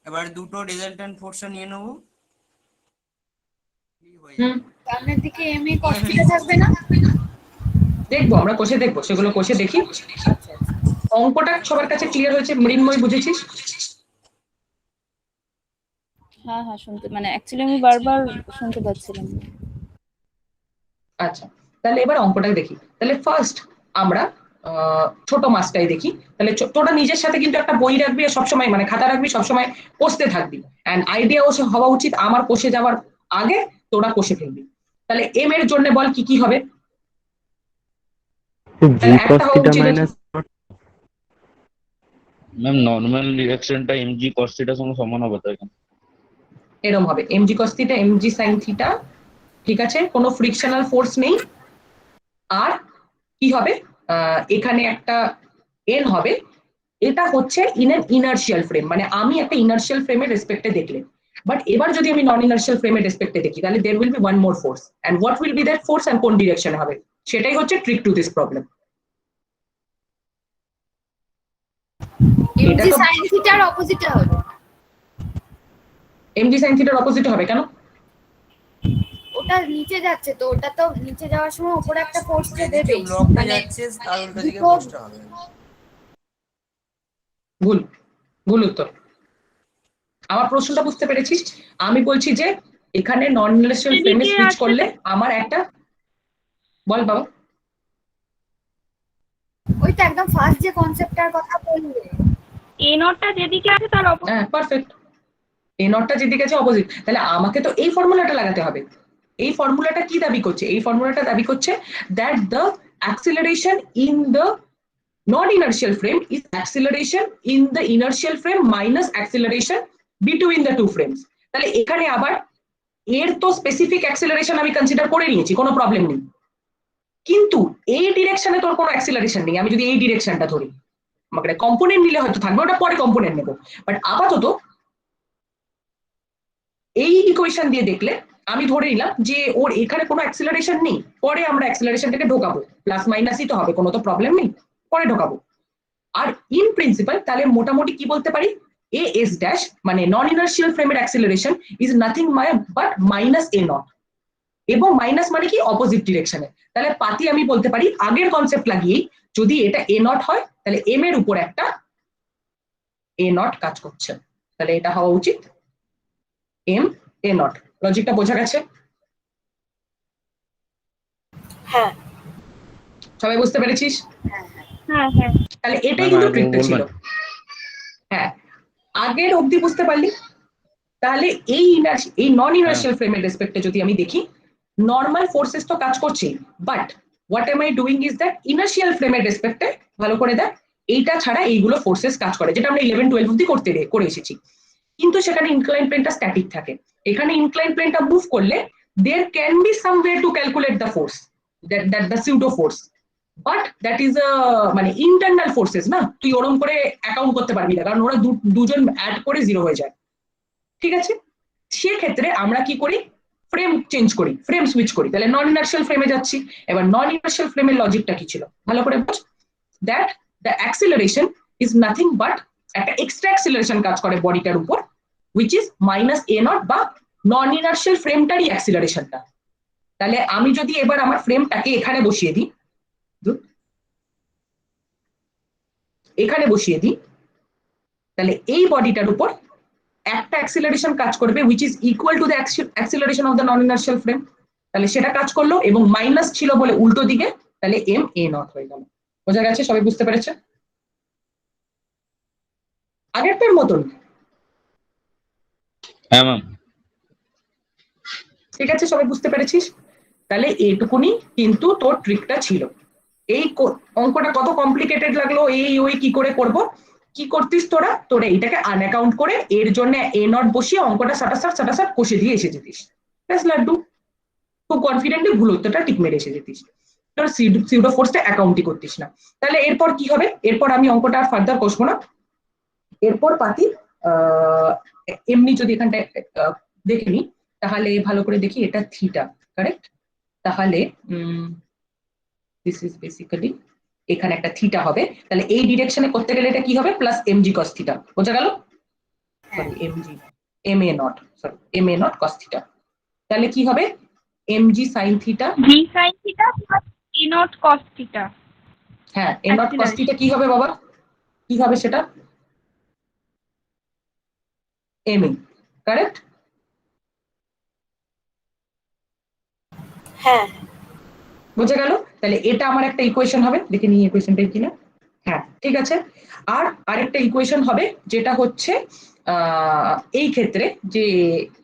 এবার দুটো রেজাল্টেন্ট ফোর্সটা নিয়ে নেবো, হয়ে হুম, যাবে। সামনের দিকে এম এ কস্টিটা থাকবে না? দেখবো, আমরা কোষে দেখবো, সেগুলো কোষে দেখি। আচ্ছা আচ্ছা। অঙ্কটা সবার কাছে ক্লিয়ার হয়েছে? মৃন্ময় বুঝেছিস? হ্যাঁ হ্যাঁ শুনতে, মানে অ্যাকচুয়ালি আমি বারবার শুনতে পাচ্ছিলাম না। আচ্ছা, তাহলে এবার অঙ্কটা দেখি। তাহলে ফার্স্ট আমরা ছোট মাছটাই দেখি। তাহলে তোরা নিজের সাথে কিন্তু একটা বই রাখবি আর সবসময়, মানে খাতা রাখবি, সবসময় কষতে থাকবি। অ্যান্ড আইডিয়া হওয়া উচিত আমার কষে যাওয়ার আগে তোরা কষে ফেলবি। তাহলে এম এর জন্য বল কি কি হবে? জি তাহলে কস একটা হওয়া থিটা উচিত মাইনাস ম্যাম নর্মাল রিঅ্যাকশনটা এমজি কস থিটার সঙ্গে সমান হবে তো এখানে। এরম হবে MG cos theta MG sine theta, ঠিক আছে, কোনো ফ্রিকশনাল ফোর্স নেই। আর কি হবে, এখানে একটা এন হবে। এটা হচ্ছে ইন এন ইনার্শিয়াল ফ্রেম, মানে আমি একটা ইনার্শিয়াল ফ্রেমের রেসপেক্টে দেখলে। বাট এবার যদি আমি নন ইনার্শিয়াল ফ্রেমের রেসপেক্টে দেখি, তাহলে there will be one more force, and what will be that force and কোন ডিরেকশনে হবে, সেটাই হচ্ছে ট্রিক টু দিস প্রবলেম। এটা এমজি তো সাইন থিটার অপোজিটে হবে। এমজি সাইন থিটার অপোজিটে হবে কেন? ওটা নিচে যাচ্ছে, তো ওটা তো নিচে যাওয়ার সময় উপরে একটা ফোর্স যে যেদিকে দেবে, ব্লকটা মানে যাচ্ছে তার উল্টো দিকে দুটো ফোর্সটা হবে। ভুল, ভুল উত্তর। আমার প্রশ্নটা বুঝতে পেরেছিস? আমি বলছি যে এখানে নন ইনার্শিয়াল ফ্রেমে সুইচ করলে আমার একটা, বল বাবা। ওইটা একদম ফার্স্ট যে কনসেপ্টটার কথা বললে, এ নটটা যেদিকে আছে তার হ্যাঁ, পারফেক্ট। এই নটটা যেদিকে আছে অপোজিট, তাহলে আমাকে তো এই ফর্মুলাটা লাগাতে হবে। এই ফর্মুলাটা কি দাবি করছে? এই ফর্মুলাটা দাবি করছে that the acceleration in the non inertial frame is acceleration in the inertial frame minus acceleration between the two frames. তাহলে এখানে আবার এর তো স্পেসিফিক অ্যাক্সিলারেশন আমি কনসিডার করে নিয়েছি, কোনো প্রবলেম নেই। কিন্তু এই ডিরেকশনে তোর কোনো অ্যাক্সিলারেশন নেই। আমি যদি এই ডিরেকশনটা ধরি, আমাকে কম্পোনেন্ট নিলে হয়তো থাকবে, ওটা পরে কম্পোনেন্ট নেবো। বাট আপাতত এই ইকুয়েশন দিয়ে দেখলে আমি ধরে নিলাম যে ওর এখানে কোনো অ্যাক্সিলারেশন নেই। পরে আমরা অ্যাক্সিলারেশনটাকে ঢোকাবো, প্লাস মাইনাসই তো হবে, কোনো তো প্রবলেম নেই, পরে ঢোকাবো। আর ইন প্রিন্সিপাল তাহলে মোটামুটি কি বলতে পারি, এ এস ড্যাশ মানে নন ইনার্শিয়াল ফ্রেমের acceleration is nothing but minus A not, এবং মাইনাস মানে কি অপোজিট ডিরেকশনে। তাহলে পাতি আমি বলতে পারি আগের কনসেপ্ট লাগিয়েই, যদি এটা এ নট হয় তাহলে এম এর উপর একটা এ নট কাজ করছে। তাহলে এটা হওয়া উচিত এম এ নট। লজিকটা বোঝা গেছে? হ্যাঁ। সবাই বুঝতে পেরেছিস? হ্যাঁ হ্যাঁ তাহলে এটাই ম্যাম কিন্তু আরেকবার ট্রিকটা ছিল। বলবেন? হ্যাঁ, আগের অবধি বুঝতে পারলি? তাহলে এই নন ইনার্শিয়াল ফ্রেমের রেসপেক্টে যদি আমি দেখি, নর্মাল ফোর্সেস তো কাজ করছে, but what M I doing is that inertial ফ্রেমের রেসপেক্টে ভালো করে দেখ এইটা ছাড়া এইগুলো ফোর্সেস কাজ করে, যেটা আমরা 11-12 অব্দি করে এসেছি। কিন্তু সেখানে ইনক্লাইন প্লেনটা স্ট্যাটিক থাকে, এখানে ইনক্লাইন প্লেনটা মুভ করলে there can be some way to calculate the force, that the pseudo force, but that is a মানে ইন্টারনাল ফোর্সেস না, তুই ওরকম করে অ্যাকাউন্ট করতে পারবি না, কারণ ওরা দুজন অ্যাড করে 0 হয়ে যায়। ঠিক আছে, সেক্ষেত্রে আমরা কি করি, ফ্রেম চেঞ্জ করি, ফ্রেম সুইচ করি, তাহলে নন ইনার্শিয়াল ফ্রেমে যাচ্ছি। এবার নন ইনার্শিয়াল ফ্রেমের লজিকটা কি ছিল ভালো করে বুঝ, that the acceleration is nothing but একটা এক্সট্রা অ্যাক্সিলারেশন কাজ করে বডিটার উপর, which is -a0 বা নন ইনার্শিয়াল ফ্রেমটারই অ্যাক্সিলারেশনটা। তাহলে আমি যদি এবার আমার ফ্রেমটাকে এখানে বসিয়ে দিই, তাহলে এই বডিটার উপর একটা অ্যাক্সিলারেশন কাজ করবে which is equal to the acceleration of the non inertial frame, তাহলে সেটা কাজ করলো এবং মাইনাস ছিল বলে উল্টো দিকে, তাহলে ma0 হয়ে গেল। বোঝা গেছে, সবাই বুঝতে পেরেছে? আগেরটার মতন? হ্যাঁ ম্যাম। ঠিক আছে, সবাই বুঝতে পেরেছিস? তাহলে এইটুকুনি কিন্তু তোর ট্রিকটা ছিল। এই অঙ্কটা কত কমপ্লিকেটেড লাগলো, এই ওই কি করে করব, কি করতিস তোরা এইটাকে আনঅ্যাকাউন্ট করে এর জন্য a0 বসিয়ে অঙ্কটা সাটাসাট কষে দিয়ে এসে যেতিস, ব্যাস লাড্ডু, খুব কনফিডেন্টলি ভুল উত্তরটা টিক মেরে এসে যেতিস, তোর সিউডো ফোর্সটা অ্যাকাউন্টই করতিস না। তাহলে এরপর কি হবে, এরপর আমি অঙ্কটা আর ফার্দার কষবো না, এরপর পাতি এমনি যদি এখানটায় দেখে নি, তাহলে ভালো করে দেখি, এটা থিটা, কারেক্ট? তাহলে দিস ইজ বেসিক্যালি এখানে একটা থিটা হবে, তাহলে এই ডিরেকশনে করতে গেলে এটা কি হবে, প্লাস mg cos থিটা। বোঝা গেল? Sorry ma0 cos theta. তাহলে কি হবে, mg sin theta v sin theta plus a0 cos theta. হ্যাঁ, a0 cos থিটা কি হবে বাবা, কি হবে সেটা, ma, কারেক্ট? হ্যাঁ বোঝা গেল? তাহলে এটা আমার একটা ইকুয়েশন হবে, দেখে নিই ইকুয়েশনটা কিনা। হ্যাঁ ঠিক আছে, আর আরেকটা ইকুয়েশন হবে যেটা হচ্ছে এই ক্ষেত্রে যে,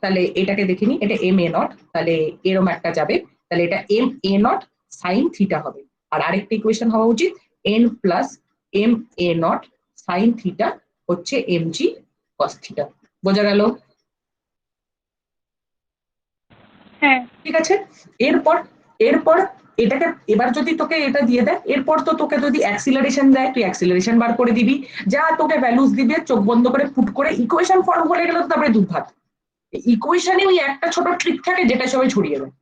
তাহলে এটাকে দেখে নিই, এটা ma0, তাহলে এরম একটা যাবে, তাহলে এটা ma0 sin থিটা হবে। আর আরেকটা ইকুয়েশন হওয়া উচিত n plus ma0 sin theta হচ্ছে mg cos থিটা। বোঝা গেল? হ্যাঁ ঠিক আছে, এরপর এটাকে এবার যদি তোকে এটা দিয়ে দেয়, এরপর তো তোকে যদি অ্যাক্সিলারেশন দেয়, তুই অ্যাক্সিলারেশন বার করে দিবি, যা তোকে ভ্যালুস দিবে চোখ বন্ধ করে পুট করে ইকুয়েশন ফর্ম হয়ে গেল, তারপরে দুধ ভাত। ইকুয়েশনে ওই একটা ছোট ট্রিক থাকে যেটা সবাই ছড়িয়ে দেয়।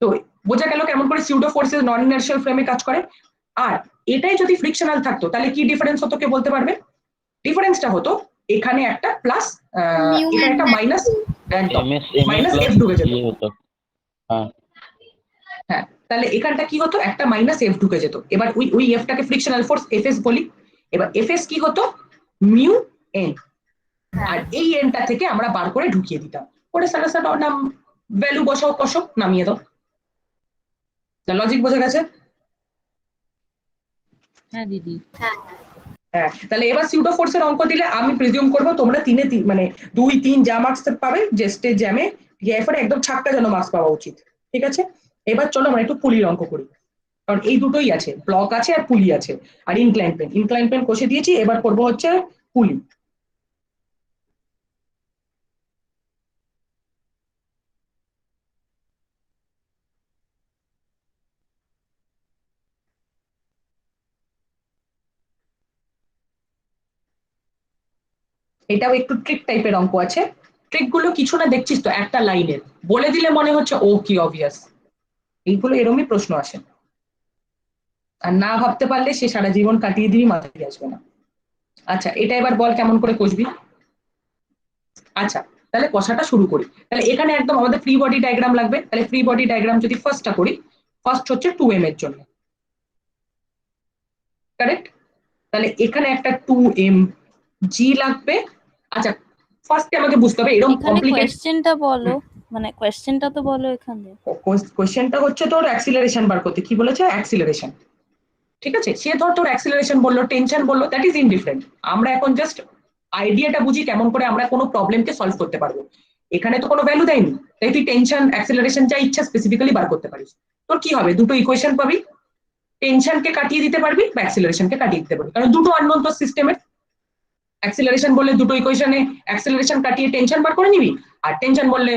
তো বোঝা গেল কেমন করে সিউডো ফোর্সেস নন ইনার্শিয়াল ফ্রেমে কাজ করে। আর এটাই যদি ফ্রিকশনাল থাকতো তাহলে কি ডিফারেন্স হতো, কে বলতে পারবে? ডিফারেন্সটা হতো এখানে একটা প্লাস, এখানে একটা মাইনাস, মাইনাস এফ ঢুকে যেত। হ্যাঁ, তাহলে এখানটা কি হতো, একটা মাইনাস এফ ঢুকে যেত। এবার ওই এফটাকে ফ্রিকশনাল ফোর্স এফএস বলি। এবার এফএস কি হতো, মিউ এন, আর এই এনটা থেকে আমরা বার করে ঢুকিয়ে দিতাম, করে সাটা নাম ভ্যালু বসাও, কষো, নামিয়ে দাও। লজিক বোঝা গেছে? হ্যাঁ দিদি। হ্যাঁ, তাহলে এবার সিউডো ফোর্সের অঙ্ক দিলে আমি প্রিজিউম করবো তোমরা 3 মানে 2-3 যা মার্কস পাবে, যে স্টেজ জ্যামে এরপরে একদম ছাক্কা যেন মার্কস পাওয়া উচিত। ঠিক আছে, এবার চলো আমরা একটু পুলির অঙ্ক করি, কারণ এই দুটোই আছে, ব্লক আছে আর পুলি আছে, আর ইনক্লাইন প্লেন কষে দিয়েছি, এবার করবো হচ্ছে পুলি। এটাও একটু ট্রিক টাইপের অঙ্ক আছে, ট্রিক গুলো কিছু না দেখছিস তো, একটা লাইনের বলে দিলে মনে হচ্ছে ও কি অবভিয়াস, এইগুলো এরমই প্রশ্ন আসে, আর না ভাবতে পারলে সে সারা জীবন কাটিয়ে দিবি, মাথায় আসবে না। আচ্ছা, এটা এবার বল কেমন করে কষবি। আচ্ছা, তাহলে কষাটা শুরু করি। তাহলে এখানে একদম আমাদের ফ্রি বডি ডায়াগ্রাম লাগবে, তাহলে ফ্রি বডি ডায়াগ্রাম যদি ফার্স্টটা করি, ফার্স্ট হচ্ছে 2m এর জন্য, কারেক্ট? তাহলে এখানে একটা 2m g লাগবে। আচ্ছা, ফার্স্টে আমাকে বুঝতে হবে এরকম এখানে কমপ্লিকেট কোয়েশ্চেনটা বলো, মানে কোয়েশ্চেনটা তো বলো এখানে। কোশ্চেনটা হচ্ছে তোর অ্যাক্সিলারেশন বার করতে, কি বলেছে, অ্যাক্সিলারেশন। ঠিক আছে, সে ধর তোর অ্যাক্সিলারেশন বললো, টেনশন বললো, দ্যাট ইজ ইনডিফারেন্ট। আমরা এখন জাস্ট আইডিয়াটা বুঝি কেমন করে আমরা কোনো প্রবলেমকে সলভ করতে পারবো। এখানে তো কোনো ভ্যালু দেয়নি, তাই তুই টেনশন অ্যাক্সেলারেশন যা ইচ্ছা স্পেসিফিক্যালি বার করতে পারিস। তোর কি হবে, দুটো ইকুয়েশন পাবি, টেনশনকে কাটিয়ে দিতে পারবি বা অ্যাক্সেলারেশনকে কাটিয়ে দিতে পারবি, কারণ দুটো আননোন তোর সিস্টেমের। অ্যাক্সেলারেশন বললে দুটো ইকুয়েশনে অ্যাক্সেলারেশন কাটিয়ে টেনশন বার করে নিবি, আর টেনশন বললে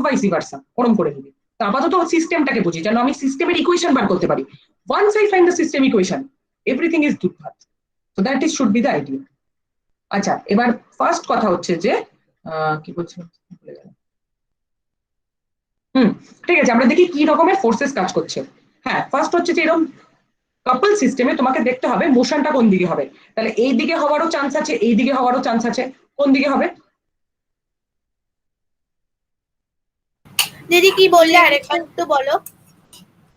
ভাইসি ভার্সা ওরম করে নিবি। তো আপাতত সিস্টেমটাকে বুঝি, যেন আমি সিস্টেমের ইকুয়েশন বার করতে পারি। Once I find the system equation, everything is দুধভাত। So that is should be the idea. আচ্ছা, এবার ফার্স্ট কথা হচ্ছে যে কি বলছিলাম, ভুলে গেলাম। ঠিক আছে, আমরা দেখি কি রকমের ফোর্সেস কাজ করছে। হ্যাঁ, ফার্স্ট হচ্ছে যে এরকম কাপল সিস্টেমে তোমাকে দেখতে হবে মোশনটা কোন দিকে হবে। তাহলে এই দিকে হওয়ারও চান্স আছে, এই দিকে হওয়ারও চান্স আছে। কোন দিকে হবে? দিদি কি বললে আরেকটা একটু বলো।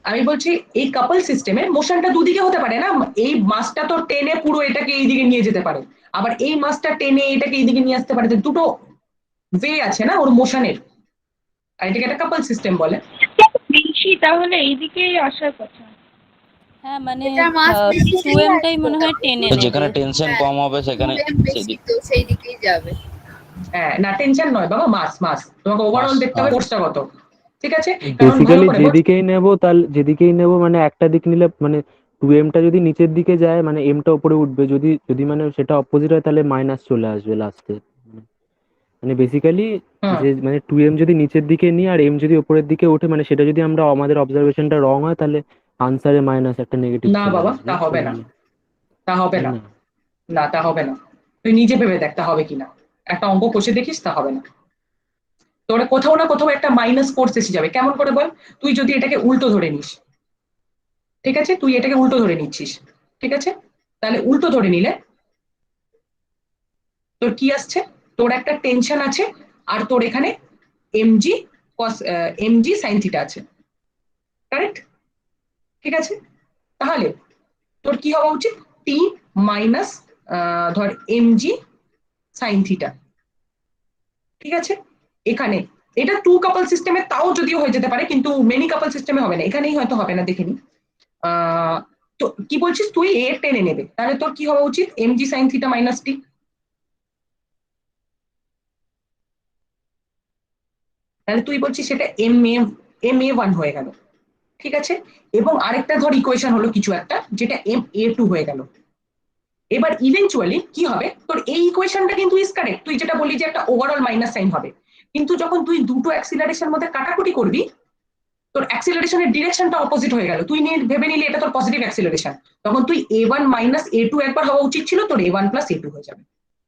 আমি বলছি এই কাপল সিস্টেমে মোশনটা দুদিকে হতে পারে না। এই মাসটা তো টেনে পুরো এটাকে এই দিকে নিয়ে যেতে পারে, আবার এই মাসটা টেনে এটাকে এই দিকে নিয়ে আসতে পারে। দুটো ওয়ে আছে না ওর মোশনের, আর এটাকে একটা কাপল সিস্টেম বলে। বেশি তাহলে এইদিকেই আসার কথা। হ্যাঁ মানে এটা মাস বেশি 2m টাই মনে হয় টেনে নেবে। যেখানে টেনশন কম হবে সেখানে বেশি, তো সেই দিকেই যাবে। হ্যাঁ, না টেনশন নয় বাবা, মাস মাস তোমাকে ওভারঅল Mass, দেখতে হবে হ্যাঁ। ফোর্সটা কত। ঠিক আছে, কারণ ভালো বেসিক্যালি করে বল। যেদিকেই নেব মানে একটা দিক নিলে মানে 2m টা যদি নিচের দিকে যায় মানে m টা উপরে উঠবে, যদি যদি মানে সেটা অপোজিট হয় তাহলে মাইনাস চলে আসবে লাস্টে। মানে বেসিক্যালি হুম, যে মানে 2m যদি নিচের দিকে নিই আর m যদি উপরের দিকে ওঠে, মানে সেটা যদি আমরা আমাদের অবজারভেশনটা রং হয় তাহলে আনসারে মাইনাস একটা নেগেটিভ না চলে বাবা, আসবে। তা হবে না, তা হবে তাই না, না? না তা হবে না। তুই নিজে ভেবে দেখ তা হবে কিনা, একটা অঙ্ক কষে দেখিস, তা হবে না। তোর কোথাও না কোথাও একটা মাইনাস ফোর্স এসে যাবে। কেমন করে বল? তুই যদি এটাকে উল্টো ধরে নিস, ঠিক আছে, তুই এটাকে উল্টো ধরে নিচ্ছিস, ঠিক আছে, তাহলে উল্টো ধরে নিলে তোর কি আসছে, তোর একটা টেনশন আছে, আর তোর এখানে এমজি এমজি সাইন থিটা আছে, কারেক্ট? ঠিক আছে, তাহলে তোর কি হওয়া উচিত, টি মাইনাস ধর এমজি সাইন থিটা। ঠিক আছে, এখানে এটা টু কাপল সিস্টেমে তাও যদিও হয়ে যেতে পারে, কিন্তু মেনি কাপল সিস্টেমে হবে না, এখানেই হয়তো হবে না, দেখে নি। তো কি বলছিস তুই এ টেনে নেবে, তাহলে তোর কি হওয়া উচিত, এমজি সাইন থিটা মাইনাস টি। তাহলে তুই বলছিস সেটা এম এ ওয়ান হয়ে গেল। ঠিক আছে, এবং আরেকটা ধর ইকুয়েশন হলো কিছু একটা, যেটা MA2 হয়ে গেল। এবার ইভেনচুয়ালি কি হবে, তোর এই ইকুয়েশনটা কিন্তু ইজ কারেক্ট, তুই যেটা বললি যে একটা ওভারঅল মাইনাস সাইন হবে, কিন্তু যখন তুই দুটো অ্যাক্সিলারেশন মধ্যে কাটাকুটি করবি, তোর অ্যাক্সিলারেশনের ডিরেকশনটা অপোজিট হয়ে গেল। তুই ভেবে নিলি এটা তোর পজিটিভ অ্যাক্সিলারেশন, তখন তুই A1 মাইনাস A2 একবার হওয়া উচিত ছিল, তোর A1 প্লাস A2 হয়ে যাবে।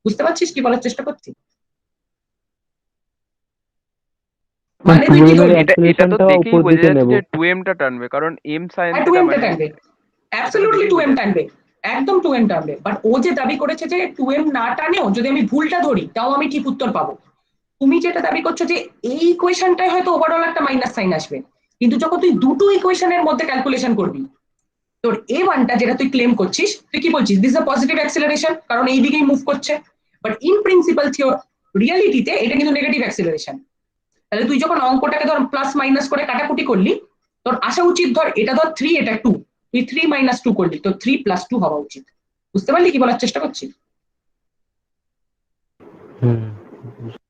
বুঝতে পারছিস কি বলার চেষ্টা করছি? মানে তুই কি 2m এর করবি, এটা তো অ্যাক্সেলারেশনটা দেখেই উপর বোঝা দিকে যাচ্ছে নেব। যে 2m টা টানবে, কারণ m sin হ্যাঁ, 2m থিটা টা মানে টানবে, এটা তো অ্যাবসলিউটলি দেখেই 2m বোঝা যাচ্ছে। টানবে, একদম 2m টানবে। বাট ও যে দাবি করেছে যে 2m না টানেও যদি আমি ভুলটা ধরি তাও আমি ঠিক উত্তর পাবো। তুমি যেটা দাবি করছো যে এই ইকুয়েশনটাই হয়তো ওভারঅল একটা মাইনাস সাইন আসবে, কিন্তু যখন তুই দুটো ইকুয়েশনের মধ্যে ক্যালকুলেশন করবি, তোর A1টা যেটা তুই ক্লেম করছিস, তুই কি বলছিস, দিস আ পজিটিভ অ্যাক্সিলারেশন, কারণ এই দিকেই মুভ করছে। বাট ইন প্রিন্সিপাল রিয়ালিটিতে এটা কিন্তু নেগেটিভ অ্যাক্সিলারেশন। তাহলে তুই যখন অঙ্কটাকে ধর প্লাস মাইনাস করে কাটাকুটি করলি, তোর আসা উচিত ধর এটা ধর 3, এটা 2, তুই 3 - 2 করলি, তো 3 + 2 হওয়া উচিত। বুঝতে পারলি কি বলার চেষ্টা করছি? হুম।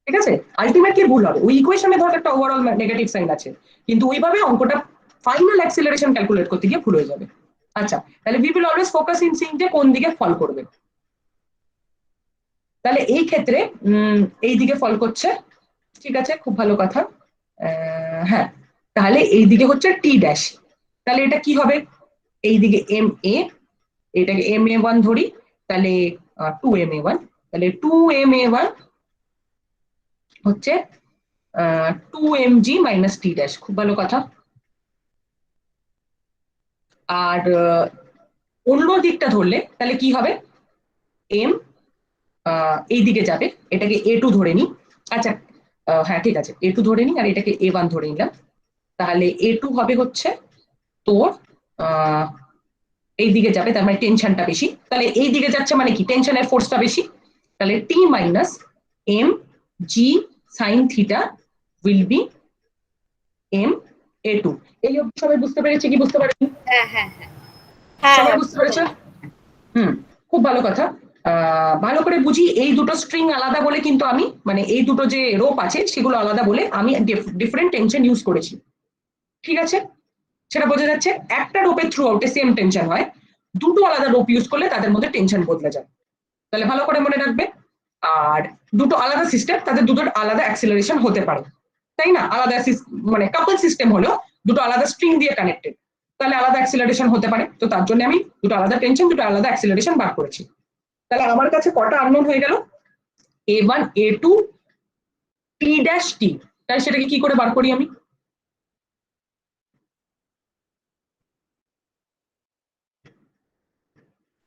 ঠিক আছে, আলটিমেটলি ভুল হবে। ওই ইকুয়েশনে ধর একটা ওভারঅল নেগেটিভ সাইন আছে, কিন্তু ওইভাবে অঙ্কটা ফাইনাল অ্যাক্সিলারেশন ক্যালকুলেট করতে গিয়ে ভুল হয়ে যাবে। আচ্ছা, তাহলে we will always focus in Singh যে কোন দিকে ফল করবে। তাহলে এই ক্ষেত্রে এই দিকে ফল করছে, ঠিক আছে, খুব ভালো কথা। হ্যাঁ, তাহলে এই দিকে হচ্ছে টি ড্যাশ, তাহলে এটা কি হবে, এই দিকে MA, এটাকে MA1 ধরি, তাহলে 2MA1, তাহলে 2MA1 হচ্ছে 2mg মাইনাস টি ড্যাশ, খুব ভালো কথা। আর অন্য দিকটা ধরলে তাহলে কি হবে, এম এই দিকে যাবে, এটাকে A2 ধরে নি। আচ্ছা, হ্যাঁ ঠিক আছে, A2 ধরে নি আর এটাকে A1 ধরে নিলাম। তাহলে A2 হবে হচ্ছে তোর এই দিকে যাবে, তার মানে টেনশনটা বেশি, তাহলে এই দিকে যাচ্ছে মানে কি টেনশনের ফোর্সটা বেশি। তাহলে T minus mg sine theta will be MA2। এই অবধি সবাই বুঝতে পেরেছে কি বুঝতে পারেনি? হ্যাঁ হ্যাঁ হ্যাঁ হ্যাঁ সবাই হ্যাঁ বুঝতে পেরেছে? খুব ভালো কথা। ভালো করে বুঝি, এই দুটো স্ট্রিং আলাদা বলে কিন্তু আমি মানে এই দুটো যে রোপ আছে সেগুলো আলাদা বলে আমি ডিফারেন্ট টেনশন ইউজ করেছি, ঠিক আছে? সেটা বোঝা যাচ্ছে। একটা রোপের থ্রু আউটে সেম টেনশন হয়, দুটো আলাদা রোপ ইউজ করলে তাদের মধ্যে টেনশন বদলে যায়। তাহলে ভালো করে মনে রাখবে। আর দুটো আলাদা সিস্টেম, তাদের দুটোর আলাদা অ্যাক্সিলারেশন হতে পারে, তাই না? আলাদা মানে কাপল সিস্টেম হলো দুটো আলাদা স্ট্রিং দিয়ে কানেক্টেড, তাহলে আলাদা অ্যাক্সিলারেশন হতে পারে। তো তার জন্য আমি দুটো আলাদা টেনশন, দুটো আলাদা অ্যাক্সিলারেশন বার করেছি। তাহলে আমার কাছে কটা আননোন হয়ে গেল? A1 A2 T dash T। তাই সেটাকে কি করে বার করি আমি?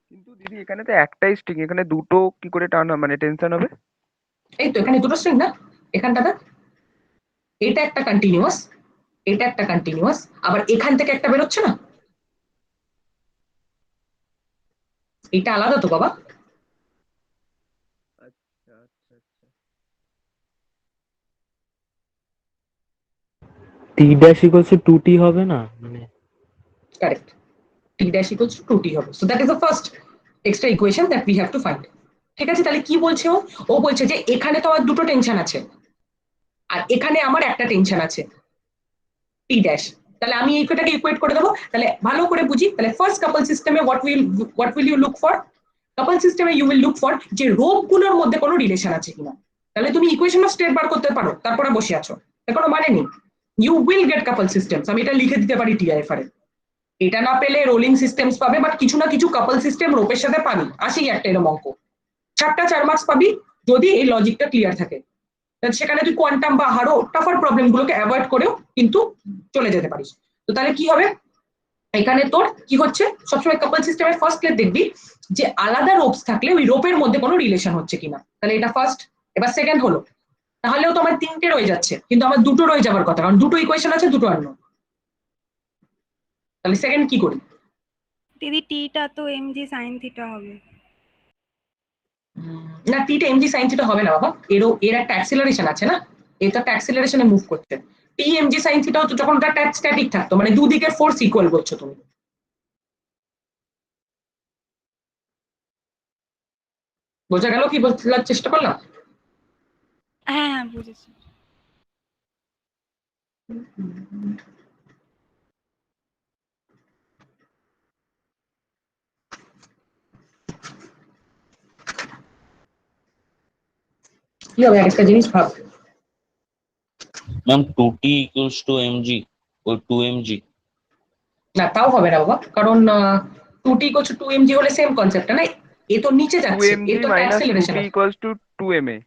কিন্তু দিদি এখানে তো একটাই স্ট্রিং, এখানে দুটো কি করে টার্ন মানে টেনশন হবে? এই তো এখানে দুটো স্ট্রিং না, এখানটাতে এটা একটা কন্টিনিউয়াস, এটা একটা কন্টিনিউয়াস, আবার এখান থেকে একটা বেরোচ্ছে না, এটা আলাদা তো বাবা। আচ্ছা আচ্ছা আচ্ছা। টি ড্যাশ ইকুয়ালস টু 2t হবে না মানে? Correct. T dash equals to 2t হবে। So that is the first extra equation that we have to find. ঠিক আছে, তাহলে কি বলছে ও? ও বলছে যে এখানে তো আমার দুটো টেনশন আছে আর এখানে আমার একটা টেনশন আছে টি ড্যাশ। তাহলে আমি এইটাকে ইকুয়েট করে দেবো। তাহলে ভালো করে বুঝি, তাহলে ফার্স্ট কাপল সিস্টেমে what will you look for? Couple সিস্টেমে ইউ উইল লুক ফর যে রোপ গুলোর মধ্যে কোনো রিলেশন আছে কিনা। তাহলে তুমি ইকুয়েশন অফ স্টেট বার করতে পারো, তারপরে বসে আছো, এর কোনো মানে নেই। You will get couple systems, আমি এটা লিখে দিতে পারি টিআইএফআর এ। এটা না পেলে রোলিং সিস্টেমস পাবে, বাট কিছু না কিছু কাপল সিস্টেম রোপের সাথে পাবি, আসেই একটা এরকম অঙ্ক। 4 মার্কস পাবি যদি এই লজিকটা ক্লিয়ার থাকে। সেখানে তুই কোয়ান্টাম বা আরো টাফার প্রবলেম গুলোকে অ্যাভয়েড করেও কিন্তু চলে যেতে পারিস। তো তাহলে কি হবে, এখানে তোর কি হচ্ছে, সবসময় কাপল সিস্টেমের ফার্স্টে দেখবি যে আলাদা রোপস থাকলে ওই রোপের মধ্যে কোনো রিলেশন হচ্ছে কিনা। তাহলে এটা ফার্স্ট। এবার সেকেন্ড হলো, তাহলেও তো আমার 3টে রয়ে যাচ্ছে, কিন্তু আমার দুটো রয়ে যাবার কথা, কারণ দুটো ইকুয়েশন আছে, দুটো আননোন। তাহলে সেকেন্ড কি করি? দিদি টিটা তো এমজি সাইন থিটা হবে। না, টিটা এমজি সাইন থিটা হবে না বাবা, এর একটা অ্যাক্সিলারেশন আছে না, এটা একটা অ্যাক্সিলারেশনে মুভ করছে। টি এমজি সাইন থিটা হতো যখন ওটা স্ট্যাটিক থাকতো, মানে দুদিকের ফোর্স ইকুয়াল করছো তুমি। বোঝা গেল কি বলার চেষ্টা করলাম? হ্যাঁ হ্যাঁ বুঝেছি। কি হবে একটা জিনিস ভাব। Ma'am 2t equals to m g ও 2mg। না তাও হবে না বাবা, কারণ 2t ইকুয়ালস টু 2mg হলে সেম কনসেপ্ট না, এ তো নিচে যাচ্ছে, এ 2mg তো মাইনাস অ্যাক্সিলারেশন 2t আছে। Equals to 2ma।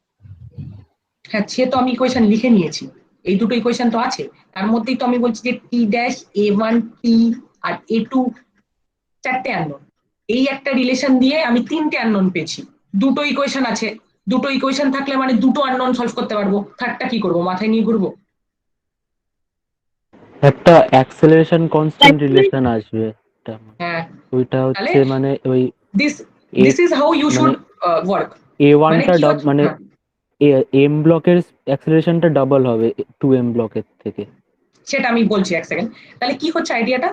হ্যাঁ, সে তো আমি ইকুয়েশন লিখে নিয়েছি, এই দুটো ইকুয়েশন তো আছে। তার মধ্যেই তো আমি বলছি যে টি ড্যাশ A1 টি আর A2 4টে আননোন, এই একটা রিলেশন দিয়ে আমি 3টে আননোন পেয়েছি। দুটো ইকুয়েশন আছে, দুটো ইকুয়েশন থাকলে মানে দুটো আননোন সলভ করতে পারবো, থার্ডটা কি করবো, মাথায় নিয়ে ঘুরবো? একটা অ্যাক্সেলারেশন কনস্ট্যান্ট রিলেশন আসবে, হ্যাঁ, ওইটা তাহলে হচ্ছে মানে ওই this this is how you should মানে ওয়ার্ক। এ মানে ওয়ানটা কি হচ্ছে, মানে এম ব্লকের অ্যাক্সেলারেশনটা ডাবল হবে 2m ব্লকের থেকে। সেটা আমি বলছি এক সেকেন্ড। তাহলে কি হচ্ছে আইডিয়াটা,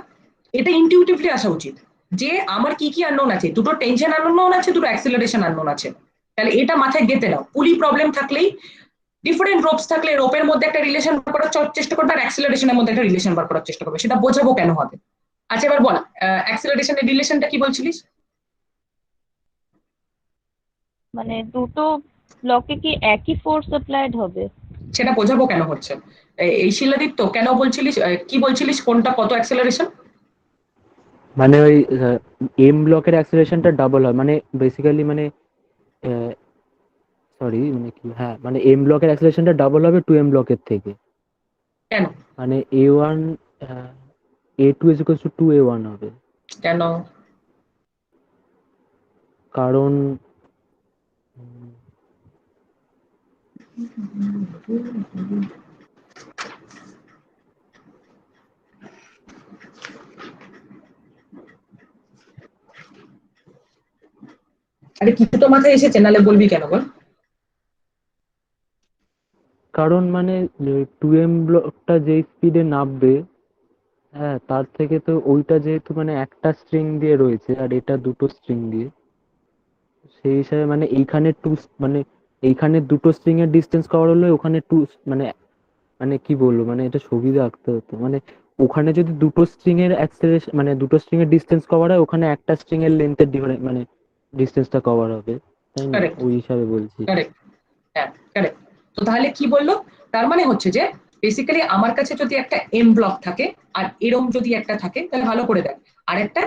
এটা ইনটিউটিভলি আসা উচিত যে আমার কি কি আননোন আছে, দুটো টেনশন আননোন আছে, দুটো অ্যাক্সিলারেশন আননোন আছে। তাহলে এটা মাথায় গেঁথে নাও, পুলি প্রবলেম থাকলেই ডিফারেন্ট রোপস থাকলে রোপের মধ্যে একটা রিলেশন বার করার চেষ্টা করবে আর অ্যাক্সিলারেশনের মধ্যে একটা রিলেশন বার করার চেষ্টা করবে, সেটা বোঝাবো কেন হবে। আচ্ছা এবার বল, অ্যাক্সিলারেশনের রিলেশনটা কি বলছিলিস? মানে দুটো ব্লকে কি একই ফোর্স অ্যাপ্লাইড হবে? সেটা বোঝাবো কেন হচ্ছে। এই শিলাদিত্য কেন বলছিলিস, কি বলছিলিস, কোনটা কত অ্যাক্সিলারেশন? মানে ওই এম ব্লকের অ্যাক্সেলারেশনটা ডাবল হয়, মানে বেসিক্যালি মানে সরি মানে কি, হ্যাঁ মানে এম ব্লকের অ্যাক্সেলারেশনটা ডাবল হবে 2m ব্লকের থেকে। কেন? মানে A1 A2 is equals to 2a1 হবে। কেন? কারণ আরে কিছু তো মাথায় এসেছে, নাহলে বলবি কেন বল? কারণ মানে 2m ব্লকটা যেই স্পিডে নামবে, হ্যাঁ তার থেকে তো ওইটা যেহেতু মানে একটা স্ট্রিং দিয়ে রয়েছে আর এটা দুটো স্ট্রিং দিয়ে, সেই হিসাবে মানে এইখানে মানে এইখানে দুটো স্ট্রিং এর ডিস্টেন্স কভার হলে ওখানে মানে মানে কি বলবো, মানে এটা ছবি আঁকতে হতো, মানে ওখানে যদি দুটো স্ট্রিং এর অ্যাক্সেলারেশন মানে দুটো স্ট্রিং এর ডিসটেন্স কভার হয়, ওখানে একটা স্ট্রিং এর লেন্থের ডিফারেন্স মানে ডিসটেন্সটা কভার হবে, তাই না? কারেক্ট, ওই হিসাবে বলছি। কারেক্ট, হ্যাঁ কারেক্ট। তো তাহলে কি বললো, তার মানে হচ্ছে যে বেসিক্যালি আমার কাছে যদি একটা এম ব্লক থাকে আর এরম যদি একটা থাকে, তাহলে ভালো করে দেখ, আর একটা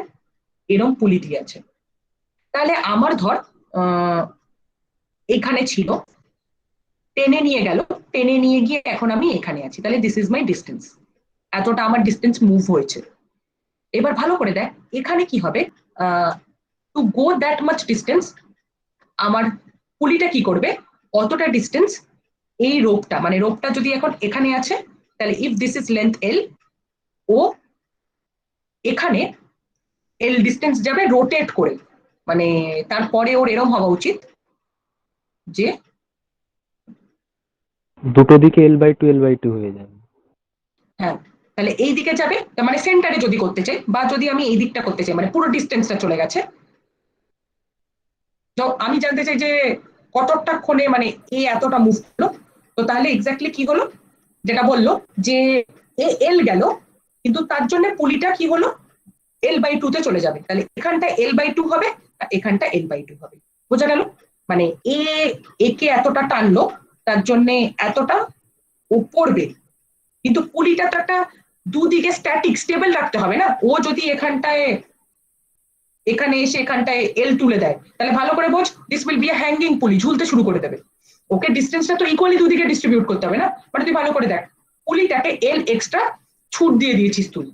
এরম পুলি দিয়ে আছে, তাহলে আমার ধর এখানে ছিল, টেনে নিয়ে গেল, টেনে নিয়ে গিয়ে এখন আমি এখানে আছি, তাহলে দিস ইজ মাই ডিস্টেন্স, এতটা আমার ডিস্টেন্স মুভ হয়েছে। এবার ভালো করে দেখ এখানে কি হবে, to go that much distance আমার পুলিটা কি করবে, অতটা ডিস্টেন্স এই রোপটা, মানে রোপটা যদি এখন এখানে আছে, তাহলে if this is length L, ও এখানে এল ডিস্টেন্স যাবে রোটেট করে, মানে তারপরে ওর এরম হওয়া উচিত যে দুটো দিকে L/2 হয়ে যাবে। হ্যাঁ, তাহলে এই দিকে যাবে, তার মানে সেন্টারে যদি করতে চাই, বা যদি আমি এই দিকটা করতে চাই, মানে পুরো ডিস্টেন্সটা চলে গেছে, তো আমি জানতে চাই যে কতটা ক্ষণে মানে এ এতটা মুভ হলো, তো তাহলে এক্স্যাক্টলি কি হলো, যেটা বললো যে এ এল গেল, কিন্তু তার জন্য পুলিটা কি হলো, L/2 তে চলে যাবে, তাহলে এখানটা L/2 হবে আর এখানটা L/2 হবে, বোঝা গেল? মানে এ একে এতটা টানলো, তার জন্য এতটা ও পড়বে, কিন্তু পুলিটা তো একটা দুদিকে স্ট্যাটিক স্টেবল রাখতে হবে না, ও যদি এখানটায় এখানে এসে এখানটায় এল তুলে দেয়, তাহলে ভালো করে বোঝ, this will be a hanging পুলি, ঝুলতে শুরু করে দেবে, ওকে ডিস্টেন্সটা তো ইকুয়ালি দুদিকে ডিস্ট্রিবিউট করতে হবে না, মানে তুই ভালো করে দেখ, পুলিটাকে এল এক্সট্রা ছুট দিয়ে দিয়েছিস তুই,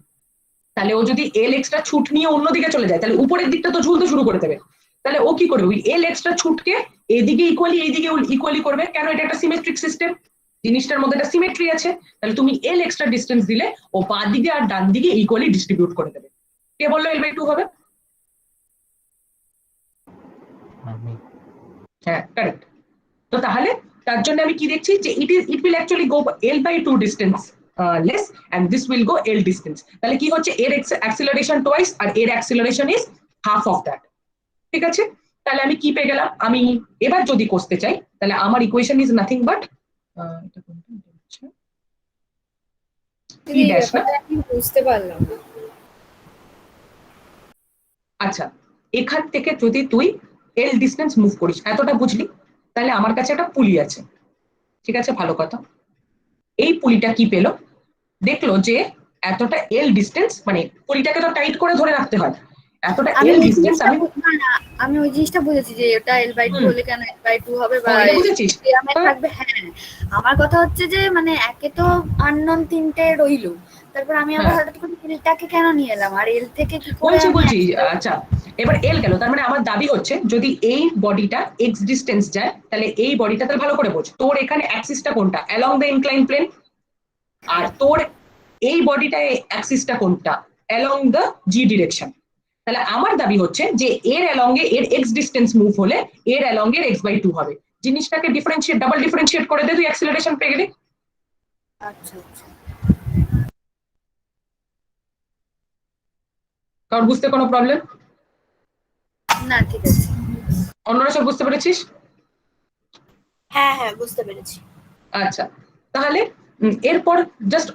তাহলে ও যদি এল এক্সট্রা ছুট নিয়ে অন্যদিকে চলে যায়, তাহলে উপরের দিকটা তো ঝুলতে শুরু করে দেবে, তাহলে ও কি করবে, ওই এল এক্সট্রা ছুটকে এদিকে ইকুয়ালি এইদিকে ইকুয়ালি করবে, কেন এটা একটা সিমেট্রিক সিস্টেম, জিনিসটার মধ্যে একটা সিমেট্রি আছে, তাহলে তুমি এল এক্সট্রা ডিস্টেন্স দিলে ও বাঁ দিকে আর ডান দিকে ইকুয়ালি ডিস্ট্রিবিউট করে দেবে। কে বললো L/2 হবে? হ্যাঁ কারেক্ট। তো তাহলে তার জন্য আমি কি দেখছি যে it will actually go L/2 distance less and this will go L distance, তাহলে কি হচ্ছে, এর অ্যাক্সিলারেশন টোয়াইস আর এর acceleration is half of that, ঠিক আছে? তাহলে আমি কি পেয়ে গেলাম, আমি এবার যদি কষতে চাই, তাহলে আমার equation is nothing but E dash, না? আমি বুঝতে পারলাম না। আচ্ছা, এখান থেকে যদি তুই এল ডিস্টেন্স মুভ করিস, এতটা বুঝলি, তাহলে আমার কাছে একটা পুলি আছে, ঠিক আছে, ভালো কথা। এই পুলিটা কি পেলো, দেখলো যে এতটা এল ডিস্টেন্স, মানে পুলিটাকে তো টাইট করে ধরে রাখতে হয়, এতটা আমি এল ওই ডিস্টেন্স জিনিসটা আমি না, আমি ওই জিনিসটা বুঝেছি যে ওটা L/2 হলে কেন L/2 হবে বা এটা বুঝেছিস? থাকবে। হ্যাঁ, আমার কথা হচ্ছে যে মানে একে তো আননোন তিনটে রইলো, তারপর আমি আবার হঠাৎ করে এলটাকে কেন নিয়ে এলাম, আর এল থেকে কি করে বলছি আচ্ছা, এবার এল গেল, তার মানে আমার দাবি হচ্ছে যদি এই বডিটা এক্স ডিস্টেন্স যায়, তাহলে এই বডিটা, তাহলে ভালো করে বোঝ, তোর এখানে অ্যাক্সিসটা কোনটা, অ্যালং দ্য ইনক্লাইন প্লেন, আর তোর এই বডিটা অ্যাক্সিসটা কোনটা, অ্যালং দ্য জি ডিরেকশন, তাহলে আমার দাবি হচ্ছে যে এর অ্যালং এ এর এক্স ডিস্টেন্স মুভ হলে এর অ্যালং এর x/2 হবে, জিনিসটাকে ডিফারেন্সিয়েট, ডাবল ডিফারেন্সিয়েট করে দে, তুই অ্যাক্সিলারেশন পেয়ে গেলি। আচ্ছা আচ্ছা, কারণ বুঝতে কোনো প্রবলেম? না ঠিক আছে। অন্যরা সব বুঝতে পেরেছিস? হ্যাঁ হ্যাঁ বুঝতে পেরেছি। আচ্ছা, তাহলে এরপর জাস্ট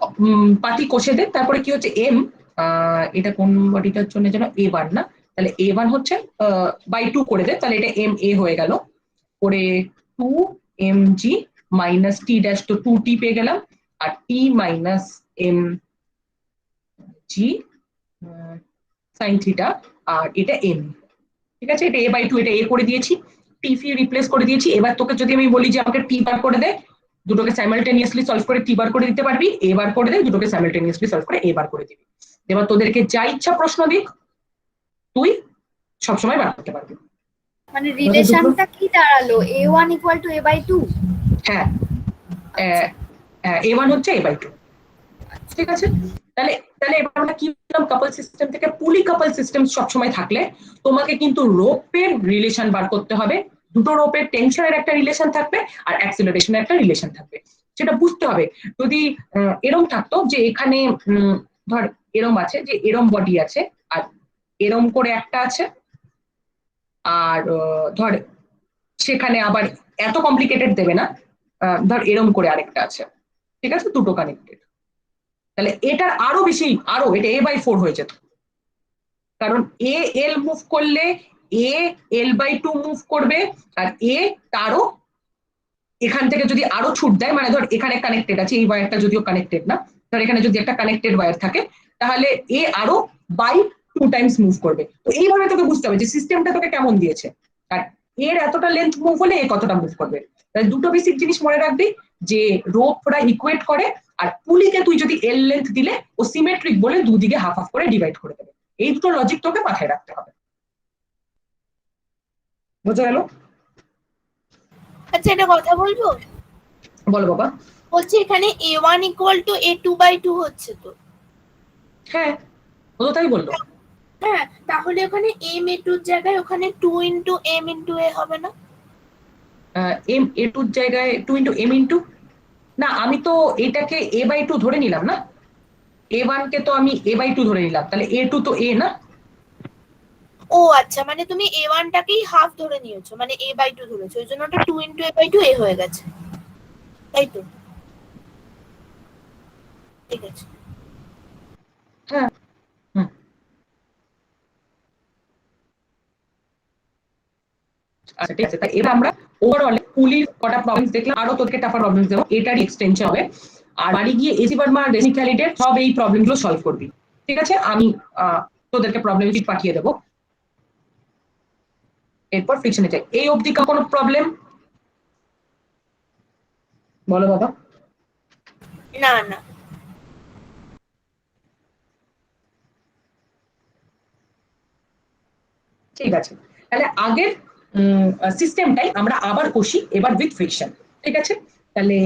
পাতি কষে দে, তারপরে কি হচ্ছে এম, এটা কোন বডিটার জন্য যেন A1, না? তাহলে A1 হচ্ছে বাই 2 করে দে, তাহলে এটা MA হয়ে গেল, করে 2mg মাইনাস টি ড্যাশ, তো 2t পেয়ে গেলাম, আর t minus m g sine theta, আর এটা এম, ঠিক আছে, এটা A/2, এটা এ করে দিয়েছি, টি ফি রিপ্লেস করে দিয়েছি। এবার তোকে যদি আমি বলি যে আমাকে টি বার করে দে, দুটোকে সাইমালটেনিয়াসলি সলভ করে টি বার করে দিতে পারবি, এ বার করে দে, দুটোকে সাইমালটেনিয়াসলি সলভ করে এ বার করে দিবি। এবার তোদেরকে যা ইচ্ছা প্রশ্ন দিক, তুই সবসময় বার করতে পারবি। মানে রিলেশনটা কি দাঁড়ালো, A1 = A/2? হ্যাঁ, A1 হচ্ছে A/2, ঠিক আছে? তাহলে তাহলে এবার আমরা কি বললাম, কাপল সিস্টেম থেকে পুলি কাপল সিস্টেম সবসময় থাকলে তোমাকে কিন্তু রোপের রিলেশন বার করতে হবে, দুটো রোপের টেনশনের একটা রিলেশন থাকবে আর অ্যাক্সিলারেশনের একটা রিলেশন থাকবে, সেটা বুঝতে হবে। যদি এরম থাকতো যে এখানে ধর এরম আছে, যে এরম বডি আছে আর এরম করে একটা আছে, আর ধর সেখানে আবার এত কমপ্লিকেটেড দেবে না, ধর এরম করে আরেকটা আছে, ঠিক আছে, দুটো কানেক্টেড, তাহলে এটার আরো বেশি, আরো এটা a/4 হয়ে যেত, কারণ এ এল মুভ করলে এ l/2 মুভ করবে, আর এ তারও এখান থেকে যদি আরো ছুট দেয়, মানে ধর এখানে কানেক্টেড আছে, এই ওয়্যারটা যদিও কানেক্টেড না, ধর এখানে যদি একটা কানেক্টেড ওয়্যার থাকে, তাহলে এ আরো বাই 2 টাইমস মুভ করবে। তো এইভাবে তোকে বুঝতে হবে যে সিস্টেমটা তোকে কেমন দিয়েছে, আর এর এতটা লেন্থ মুভ হলে এ কতটা মুভ করবে। তাহলে দুটো বেসিক জিনিস মনে রাখবি, যে রোপরা ইকুয়েট করে, আর পুলিকে তুই যদি এল লেন্থ দিলে ও সিমেট্রিক বলে দুদিকে হাফ হাফ করে ডিভাইড করে দেবে। এই দুটো লজিক তোকে মাথায় রাখতে হবে। বোঝা গেল? আচ্ছা, একটা কথা বলবো? বলো বাবা। বলছি এখানে a1 = a2/2 হচ্ছে তো? হ্যাঁ, ও তো তাই বললো। হ্যাঁ, তাহলে ওখানে m/a2 এর জায়গায় ওখানে 2 × m/a হবে না? m/a2 এর জায়গায় 2 × m/, না আমি তো এটাকে a/2 ধরে নিলাম না, a1 কে তো আমি a/2 ধরে নিলাম, তাহলে a2 তো a না। ও আচ্ছা, মানে তুমি a1 টাকেই হাফ ধরে নিয়েছো, মানে a/2 ধরেছো, ওই জন্য ওটা 2 × a/2 a হয়ে গেছে, তাই তো? ঠিক আছে। হ্যাঁ, আচ্ছা ঠিক আছে। তাই এবার আমরা ওভারঅল পুলির কটা প্রবলেমস দেখলাম, আরো তোকে টাফার প্রবলেমস দেবো, এটারই এক্সটেনশন হবে। আর বাড়ি গিয়ে এসি বর্মা রেসি ক্যালিডের সব এই প্রবলেমগুলো সলভ করবি, ঠিক আছে? আমি তোদেরকে প্রবলেম শিট পাঠিয়ে দেবো। এরপর ফ্রিকশনে যাই। এই অবধি কোনো প্রবলেম? বলো বাবা। না না, ঠিক আছে, তাহলে আগের সিস্টেমটাই আমরা আবার কষি, এবার উইথ ফ্রিকশন, ঠিক আছে? তাহলে